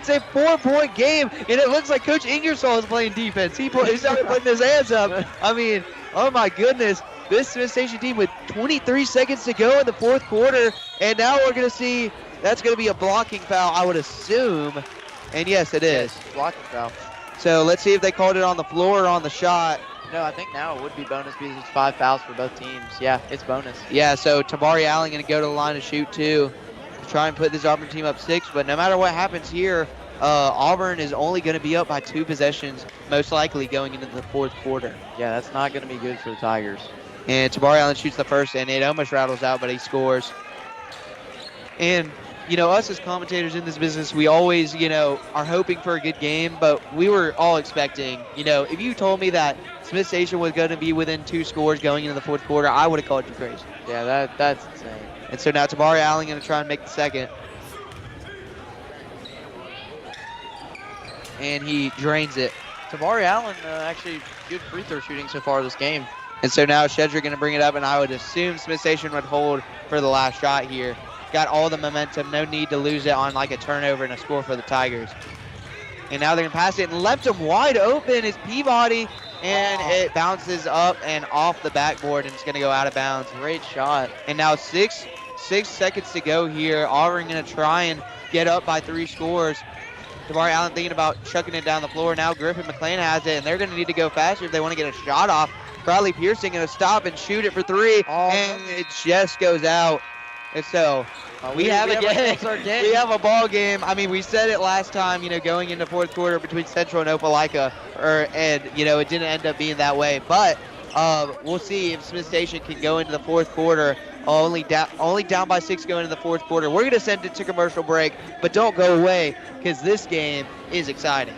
a 4-point game, and it looks like Coach Ingersoll is playing defense. He's started putting his hands up. I mean, oh my goodness. This Smith Station team with 23 seconds to go in the fourth quarter, and now we're going to see that's going to be a blocking foul, I would assume. And yes, it is. Blocking foul. So let's see if they called it on the floor or on the shot. No, I think now it would be bonus because it's 5 fouls for both teams. Yeah, it's bonus. Yeah, so Tabari Allen going to go to the line to shoot too to try and put this Auburn team up 6. But no matter what happens here, Auburn is only going to be up by 2 possessions, most likely going into the fourth quarter. Yeah, that's not going to be good for the Tigers. And Tabari Allen shoots the first, and it almost rattles out, but he scores. And us as commentators in this business, we always, are hoping for a good game, but we were all expecting, if you told me that Smith Station was going to be within 2 scores going into the fourth quarter, I would have called you crazy. Yeah, that's insane. And so now Tabari Allen going to try and make the second. And he drains it. Tabari Allen actually good free throw shooting so far this game. And so now Shedrick going to bring it up, and I would assume Smith Station would hold for the last shot here. Got all the momentum, no need to lose it on like a turnover and a score for the Tigers. And now they're going to pass it, and left him wide open is Peabody, and it bounces up and off the backboard, and it's going to go out of bounds. Great shot. And now 6 seconds to go here. Auburn going to try and get up by 3 scores. Tabari Allen thinking about chucking it down the floor. Now Griffin McLean has it, and they're going to need to go faster if they want to get a shot off. Bradley Pearson going to stop and shoot it for 3, and it just goes out. And so we have a game. We have a ball game. I mean, we said it last time, going into fourth quarter between Central and Opelika, and it didn't end up being that way. But we'll see if Smith Station can go into the fourth quarter. Only down by 6 going into the fourth quarter. We're going to send it to commercial break, but don't go away because this game is exciting.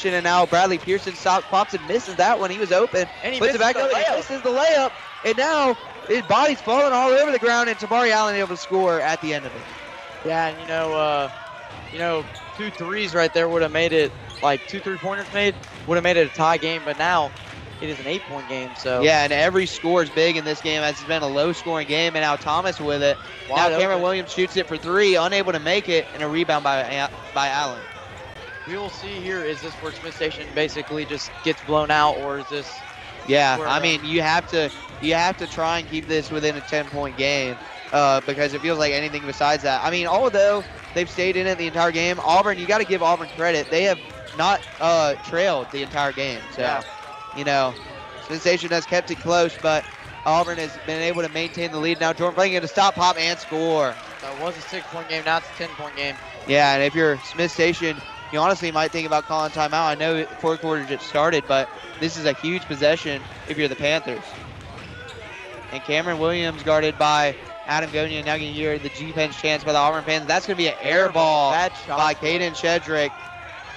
And now Bradley Pearson pops and misses that one. He was open. And he puts it back misses up. the He misses the layup. And now his body's falling all over the ground, and Tabari Allen able to score at the end of it. Yeah, and 2 threes right there would have made it, like 2 3-pointers made, would have made it a tie game, but now it is an 8-point game. So yeah, and every score is big in this game as it's been a low-scoring game, and now Thomas with it. Now Cameron Williams shoots it for 3, unable to make it, and a rebound by Allen. We will see here, is this where Smith Station basically just gets blown out, or is this? Yeah, I mean, you have to try and keep this within a 10-point game because it feels like anything besides that. I mean, although they've stayed in it the entire game, Auburn, you got to give Auburn credit. They have not trailed the entire game. So, Smith Station has kept it close, but Auburn has been able to maintain the lead. Now Jordan Franklin going to stop, pop, and score. That was a 6-point game, now it's a 10-point game. Yeah, and if you're Smith Station, you honestly might think about calling timeout. I know fourth quarter just started, but this is a huge possession if you're the Panthers. And Cameron Williams guarded by Adam Gonia. Now going to hear the G-Pens chance by the Auburn fans. That's going to be an air ball by Caden Shedrick.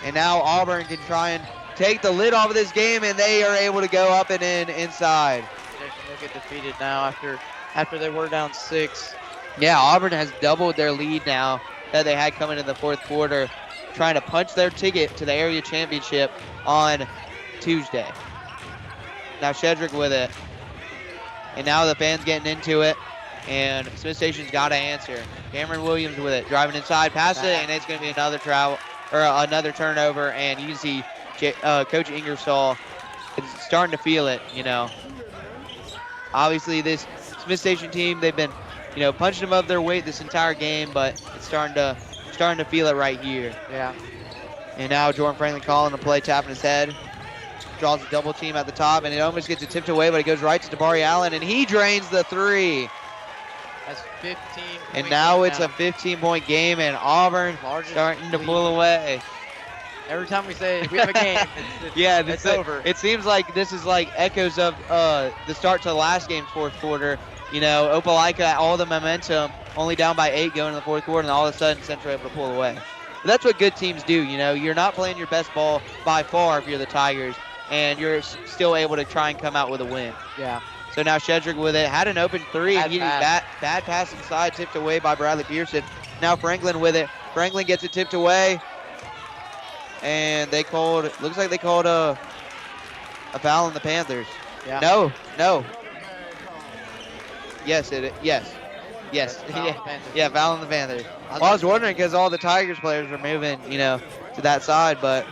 And now Auburn can try and take the lid off of this game, and they are able to go up and in inside. They'll get defeated now after they were down 6. Yeah, Auburn has doubled their lead now that they had coming in the fourth quarter, trying to punch their ticket to the area championship on Tuesday. Now Shedrick with it. And now the fans getting into it. And Smith Station's got to answer. Cameron Williams with it. Driving inside, pass it, and it's going to be another another turnover. And you can see Coach Ingersoll is starting to feel it, Obviously, this Smith Station team, they've been, punching above their weight this entire game, but it's starting to feel it right here. Yeah. And now Jordan Franklin calling the play, tapping his head. Draws a double team at the top, and it almost gets it tipped away, but it goes right to Tabari Allen, and he drains the 3. That's 15. And now it's a 15-point game, and Auburn starting to pull away. Every time we say we have a game, it's over. It seems like this is like echoes of the start to last game's fourth quarter. You know, Opelika, all the momentum, only down by 8 going in the fourth quarter, and all of a sudden Central able to pull away. But that's what good teams do. You know, you're not playing your best ball by far if you're the Tigers, and you're still able to try and come out with a win. Yeah. So now Shedrick with it, had an open three, and Bad bad pass inside, tipped away by Bradley Pearson. Now Franklin with it. Franklin gets it tipped away, and looks like they called a foul on the Panthers. Yeah. No. Yes. Yeah, foul on the Panthers. I was wondering because all the Tigers players are moving, you know, to that side, but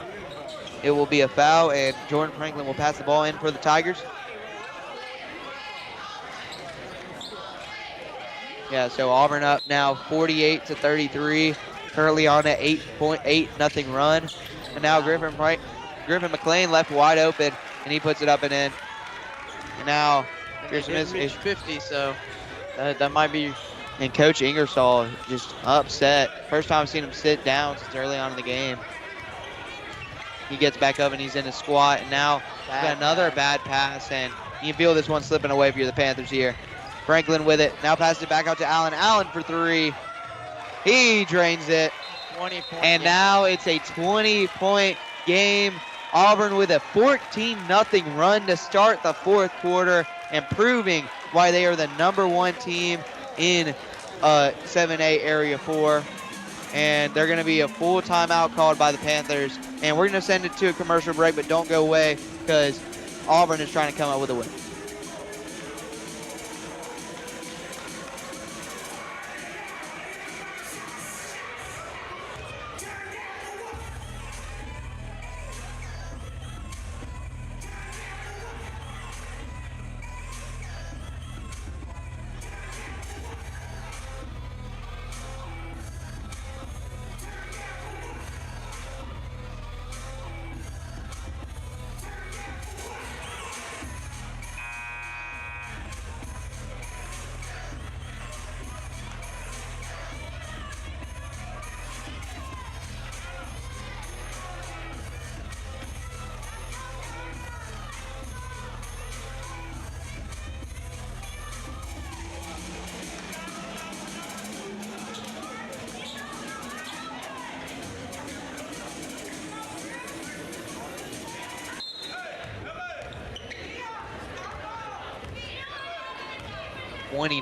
it will be a foul, and Jordan Franklin will pass the ball in for the Tigers. Yeah, so Auburn up now 48-33, currently on an 8.8-0 run. And now Griffin McLean left wide open, and he puts it up and in. And now Pearson is 50, so that might be. And Coach Ingersoll just upset. First time I've seen him sit down since early on in the game. He gets back up and he's in a squat, and now got another bad pass, and you can feel this one slipping away if you're the Panthers here. Franklin with it. Now passes it back out to Allen. Allen for 3. He drains it. 20-point and game. Now it's a 20-point game. Auburn with a 14-0 run to start the fourth quarter, and proving why they are the #1 team in 7A Area 4. And they're going to be a full timeout called by the Panthers. And we're going to send it to a commercial break, but don't go away because Auburn is trying to come up with a win.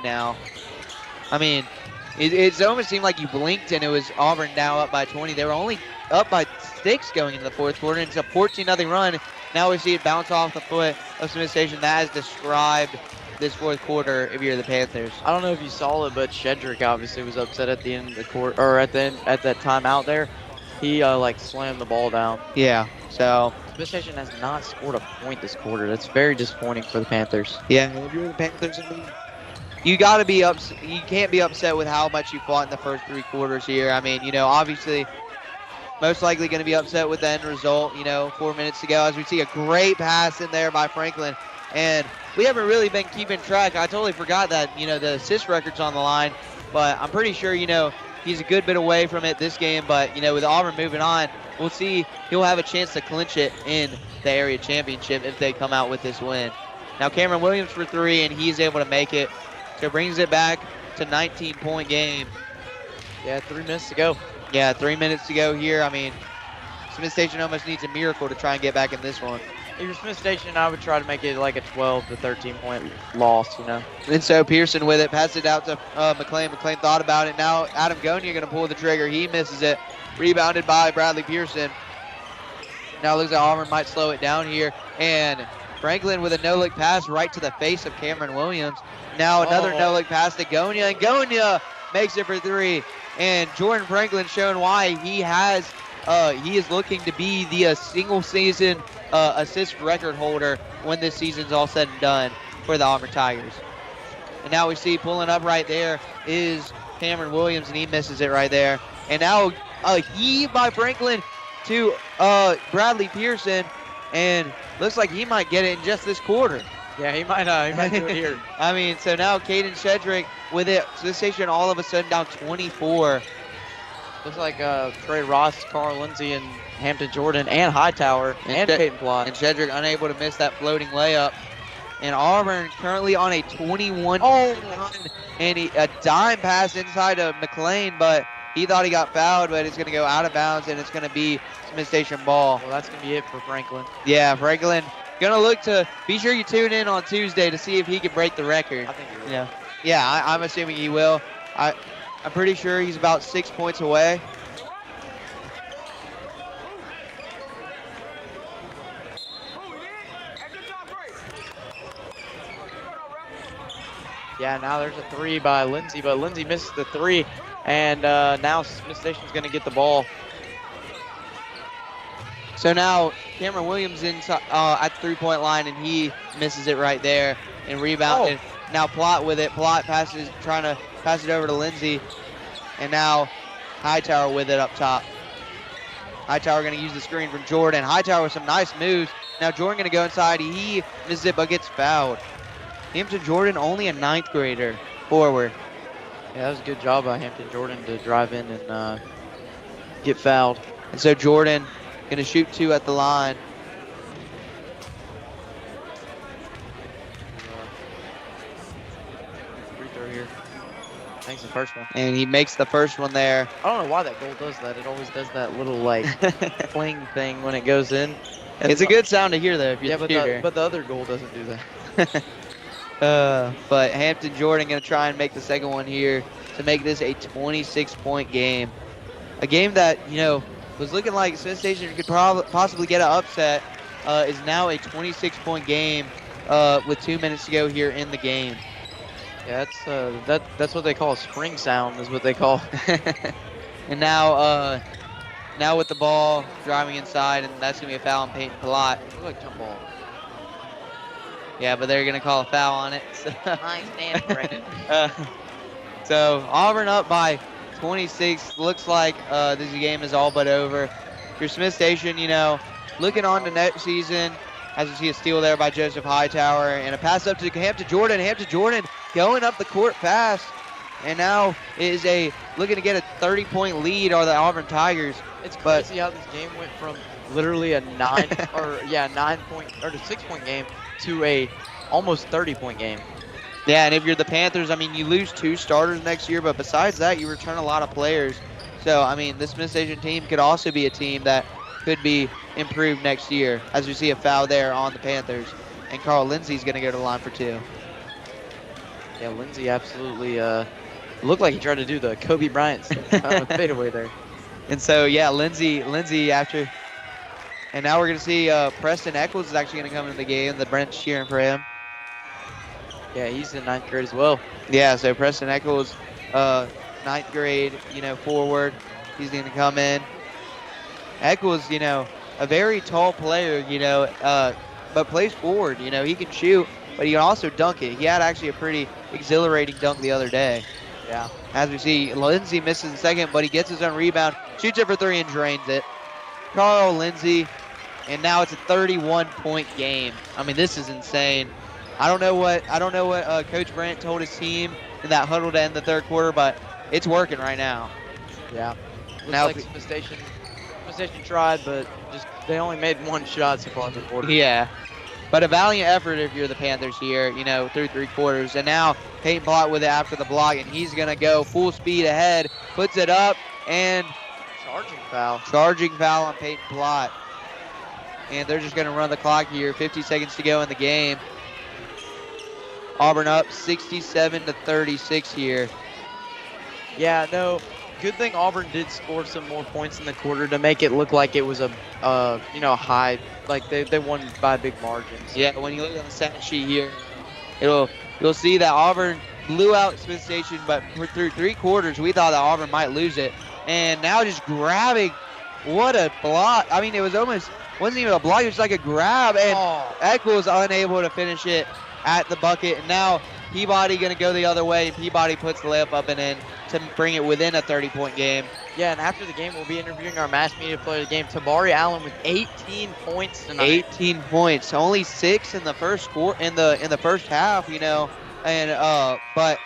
Now. I mean, it almost seemed like you blinked and it was Auburn now up by 20. They were only up by 6 going into the fourth quarter, and it's a 14-0 run. Now we see it bounce off the foot of Smith Station. That has described this fourth quarter if you're the Panthers. I don't know if you saw it, but Shedrick obviously was upset at the end of the court, or at that timeout there. He like slammed the ball down. Yeah, so Smith Station has not scored a point this quarter. That's very disappointing for the Panthers. Yeah, if you're the Panthers, I mean, you got to be upset. You can't be upset with how much you fought in the first 3 quarters here. I mean, you know, obviously, most likely going to be upset with the end result. You know, 4 minutes to go, as we see a great pass in there by Franklin, and we haven't really been keeping track. I totally forgot that, you know, the assist record's on the line, but I'm pretty sure, you know, he's a good bit away from it this game. But, you know, with Auburn moving on, we'll see he'll have a chance to clinch it in the area championship if they come out with this win. Now Cameron Williams for 3, and he's able to make it. So it brings it back to 19-point game. Yeah, 3 minutes to go. Yeah, 3 minutes to go here. I mean, Smith Station almost needs a miracle to try and get back in this one. If you're Smith Station, I would try to make it like a 12 to 13-point loss, you know. And so Pearson with it, passed it out to McLean. McLean thought about it. Now Adam Gonia going to pull the trigger. He misses it. Rebounded by Bradley Pearson. Now looks like Auburn might slow it down here. And Franklin with a no-look pass right to the face of Cameron Williams. Now another no-look pass to Gonia, and Gonia makes it for 3. And Jordan Franklin showing why he is looking to be the single-season assist record holder when this season's all said and done for the Auburn Tigers. And now we see pulling up right there is Cameron Williams, and he misses it right there. And now a heave by Franklin to Bradley Pearson, and looks like he might get it in just this quarter. Yeah, he might do it here. I mean, so now Caden Shedrick with it. So this station all of a sudden down 24. Looks like Trey Ross, Carl Lindsey, and Hampton Jordan, and Hightower, and Peyton Plott. And Shedrick unable to miss that floating layup. And Auburn currently on a 21 run, and a dime pass inside of McLean, but he thought he got fouled, but it's going to go out of bounds, and it's going to be Smith Station ball. Well, that's going to be it for Franklin. Yeah, Franklin going to look to be sure you tune in on Tuesday to see if he can break the record. I think he will. Yeah, yeah, I'm assuming he will. I'm pretty sure he's about 6 points away. Yeah, now there's a 3 by Lindsey, but Lindsey misses the 3, and now Smith Station's going to get the ball. So now Cameron Williams inside at the three-point line, and he misses it right there and rebound. And now Plott with it. Plott trying to pass it over to Lindsey, and now Hightower with it up top. Hightower going to use the screen from Jordan. Hightower with some nice moves. Now Jordan going to go inside. He misses it but gets fouled. Hampton Jordan, only a 9th grader forward. Yeah, that was a good job by Hampton Jordan to drive in and get fouled. And so Jordan going to shoot 2 at the line. Free throw here. Makes the first one. And he makes the first one there. I don't know why that goal does that. It always does that little like fling thing when it goes in. It's a good sound to hear though if you're but the other goal doesn't do that. But Hampton Jordan going to try and make the second one here to make this a 26-point game. A game that, was looking like Smith Station could possibly get an upset, is now a 26-point game with 2 minutes to go here in the game. Yeah, that's what they call a spring sound is what they call. And now with the ball driving inside, and that's going to be a foul on Peyton Plott. Looks like jump ball. Yeah, but they're going to call a foul on it. So, I stand corrected. So Auburn up by 26. Looks like this game is all but over. For Smith Station, looking on to next season, as you see a steal there by Joseph Hightower and a pass up to Hampton Jordan. Hampton Jordan going up the court fast, and now is looking to get a 30-point lead are the Auburn Tigers. It's crazy how this game went from literally a 9-point or to 6-point game to a almost 30-point game. Yeah, and if you're the Panthers, you lose 2 starters next year, but besides that, you return a lot of players. So, this Smith Station team could also be a team that could be improved next year, as we see a foul there on the Panthers. And Carl Lindsey's going to go to the line for 2. Yeah, Lindsey absolutely looked like he tried to do the Kobe Bryant fadeaway there. And so, yeah, Lindsey after. And now we're going to see Preston Eccles is actually going to come into the game. The Brent's cheering for him. Yeah, he's in 9th grade as well. Yeah, so Preston Eccles, 9th grade, forward. He's going to come in. Eccles, a very tall player, but plays forward. He can shoot, but he can also dunk it. He had actually a pretty exhilarating dunk the other day. Yeah. As we see, Lindsey misses the second, but he gets his own rebound, shoots it for 3 and drains it. Carl Lindsey, and now it's a 31-point game. This is insane. I don't know what Coach Brent told his team in that huddle to end the third quarter, but it's working right now. Yeah. Looks like Smith Station tried, but they only made 1 shot so far in the quarter. Yeah. But a valiant effort if you're the Panthers here, through 3 quarters. And now Peyton Plott with it after the block, and he's going to go full speed ahead, puts it up, and Charging foul on Peyton Plott. And they're just going to run the clock here. 50 seconds to go in the game. Auburn up 67-36 here. Yeah, no. Good thing Auburn did score some more points in the quarter to make it look like it was a high, like they won by big margins. Yeah, when you look on the stat sheet here, you'll see that Auburn blew out Smith Station, but through 3 quarters we thought that Auburn might lose it. And now just grabbing, what a block. It wasn't even a block, it was like a grab, and Eccles unable to finish it at the bucket. And now Peabody going to go the other way, and Peabody puts the layup up and in to bring it within a 30-point game. Yeah, and after the game, we'll be interviewing our mass media player of the game, Tabari Allen, with 18 points tonight. 18 points, only 6 in the first in the first half, And but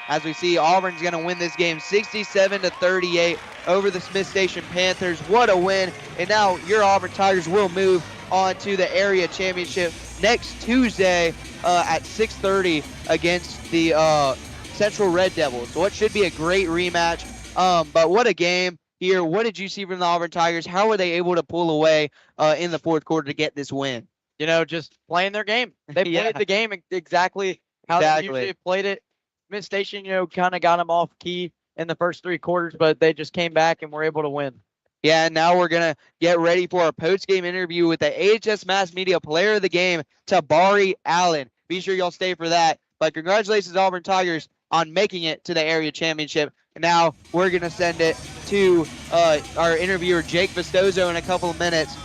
as we see, Auburn's going to win this game 67-38 over the Smith Station Panthers. What a win! And now your Auburn Tigers will move on to the area championship next Tuesday at 6:30 against the Central Red Devils. So what should be a great rematch. But what a game here. What did you see from the Auburn Tigers? How were they able to pull away in the fourth quarter to get this win? You know, just playing their game. They Yeah. played the game exactly how they usually played it. Smith Station, you know, kind of got them off key in the first 3 quarters, but they just came back and were able to win. Yeah, and now we're going to get ready for our post-game interview with the AHS Mass Media Player of the Game, Tabari Allen. Be sure y'all stay for that. But congratulations, Auburn Tigers, on making it to the area championship. And now we're going to send it to our interviewer, Jake Vistozo, in a couple of minutes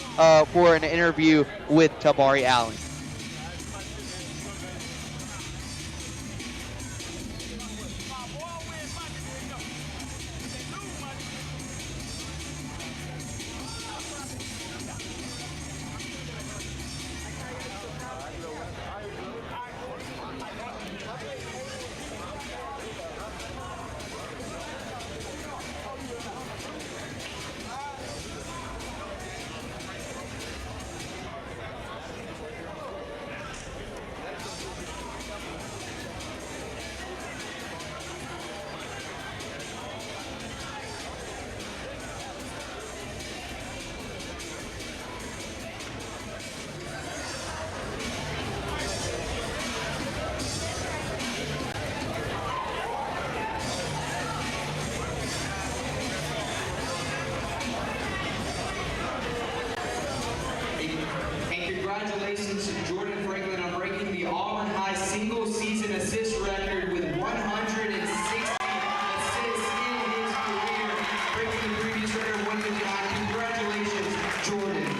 for an interview with Tabari Allen. Congratulations to Jordan Franklin on breaking the Auburn High single-season assist record with 160 assists in his career, breaking the previous record of 159. Congratulations, Jordan.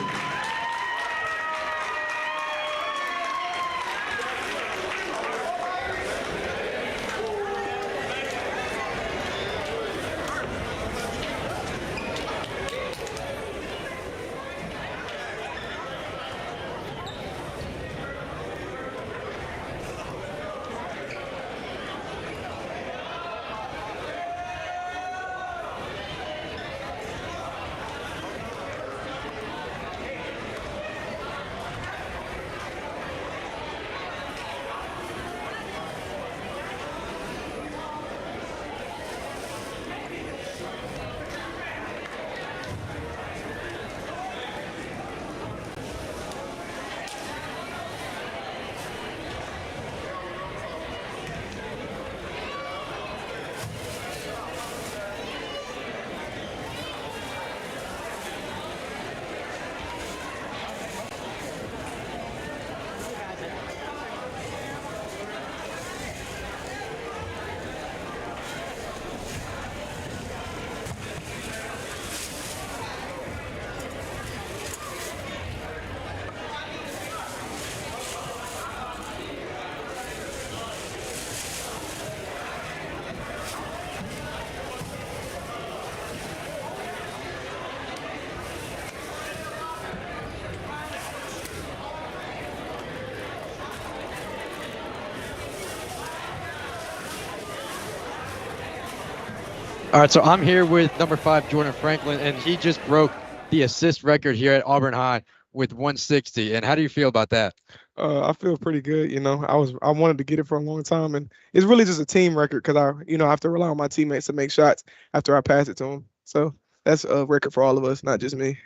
All right, so I'm here with number 5, Jordan Franklin, and he just broke the assist record here at Auburn High with 160. And how do you feel about that? I feel pretty good. You know, I wanted to get it for a long time, and it's really just a team record because I have to rely on my teammates to make shots after I pass it to them. So that's a record for all of us, not just me.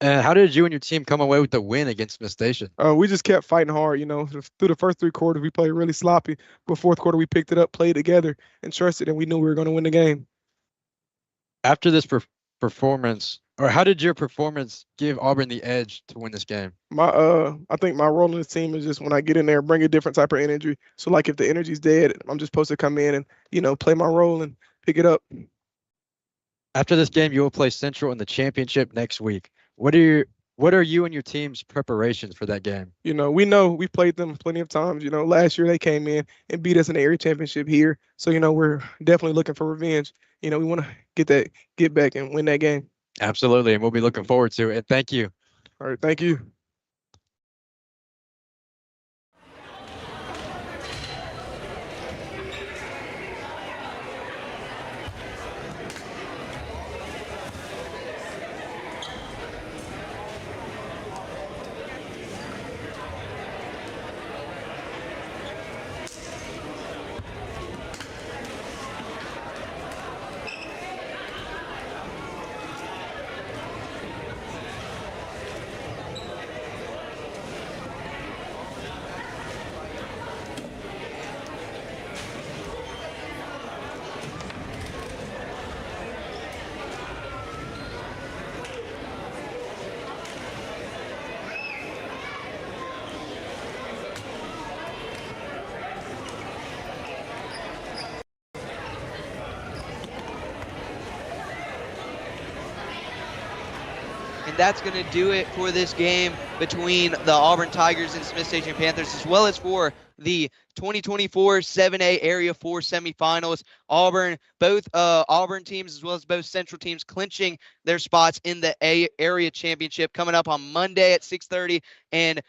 And how did you and your team come away with the win against Smith Station? We just kept fighting hard. You know, through the first 3 quarters, we played really sloppy, but fourth quarter we picked it up, played together, and trusted, and we knew we were going to win the game. After this performance, or how did your performance give Auburn the edge to win this game? I think my role in this team is just when I get in there, bring a different type of energy. So like if the energy's dead, I'm just supposed to come in and play my role and pick it up. After this game, you will play Central in the championship next week. What are you and your team's preparations for that game? We know we played them plenty of times. Last year they came in and beat us in the area championship here. So, we're definitely looking for revenge. We want to get back and win that game. Absolutely. And we'll be looking forward to it. And thank you. All right. Thank you. And that's going to do it for this game between the Auburn Tigers and Smith Station Panthers, as well as for the 2024 7A Area 4 semifinals. Both Auburn teams as well as both Central teams clinching their spots in the area championship coming up on Monday at 6:30 and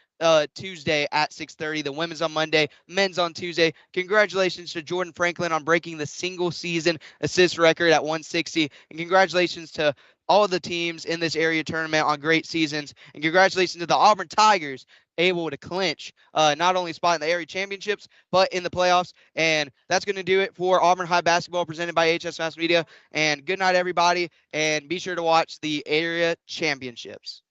Tuesday at 6:30. The women's on Monday, men's on Tuesday. Congratulations to Jordan Franklin on breaking the single season assist record at 160. And congratulations to all the teams in this area tournament on great seasons. And congratulations to the Auburn Tigers, able to clinch not only spot in the area championships, but in the playoffs. And that's going to do it for Auburn High basketball presented by AHS Mass Media. And good night, everybody. And be sure to watch the area championships.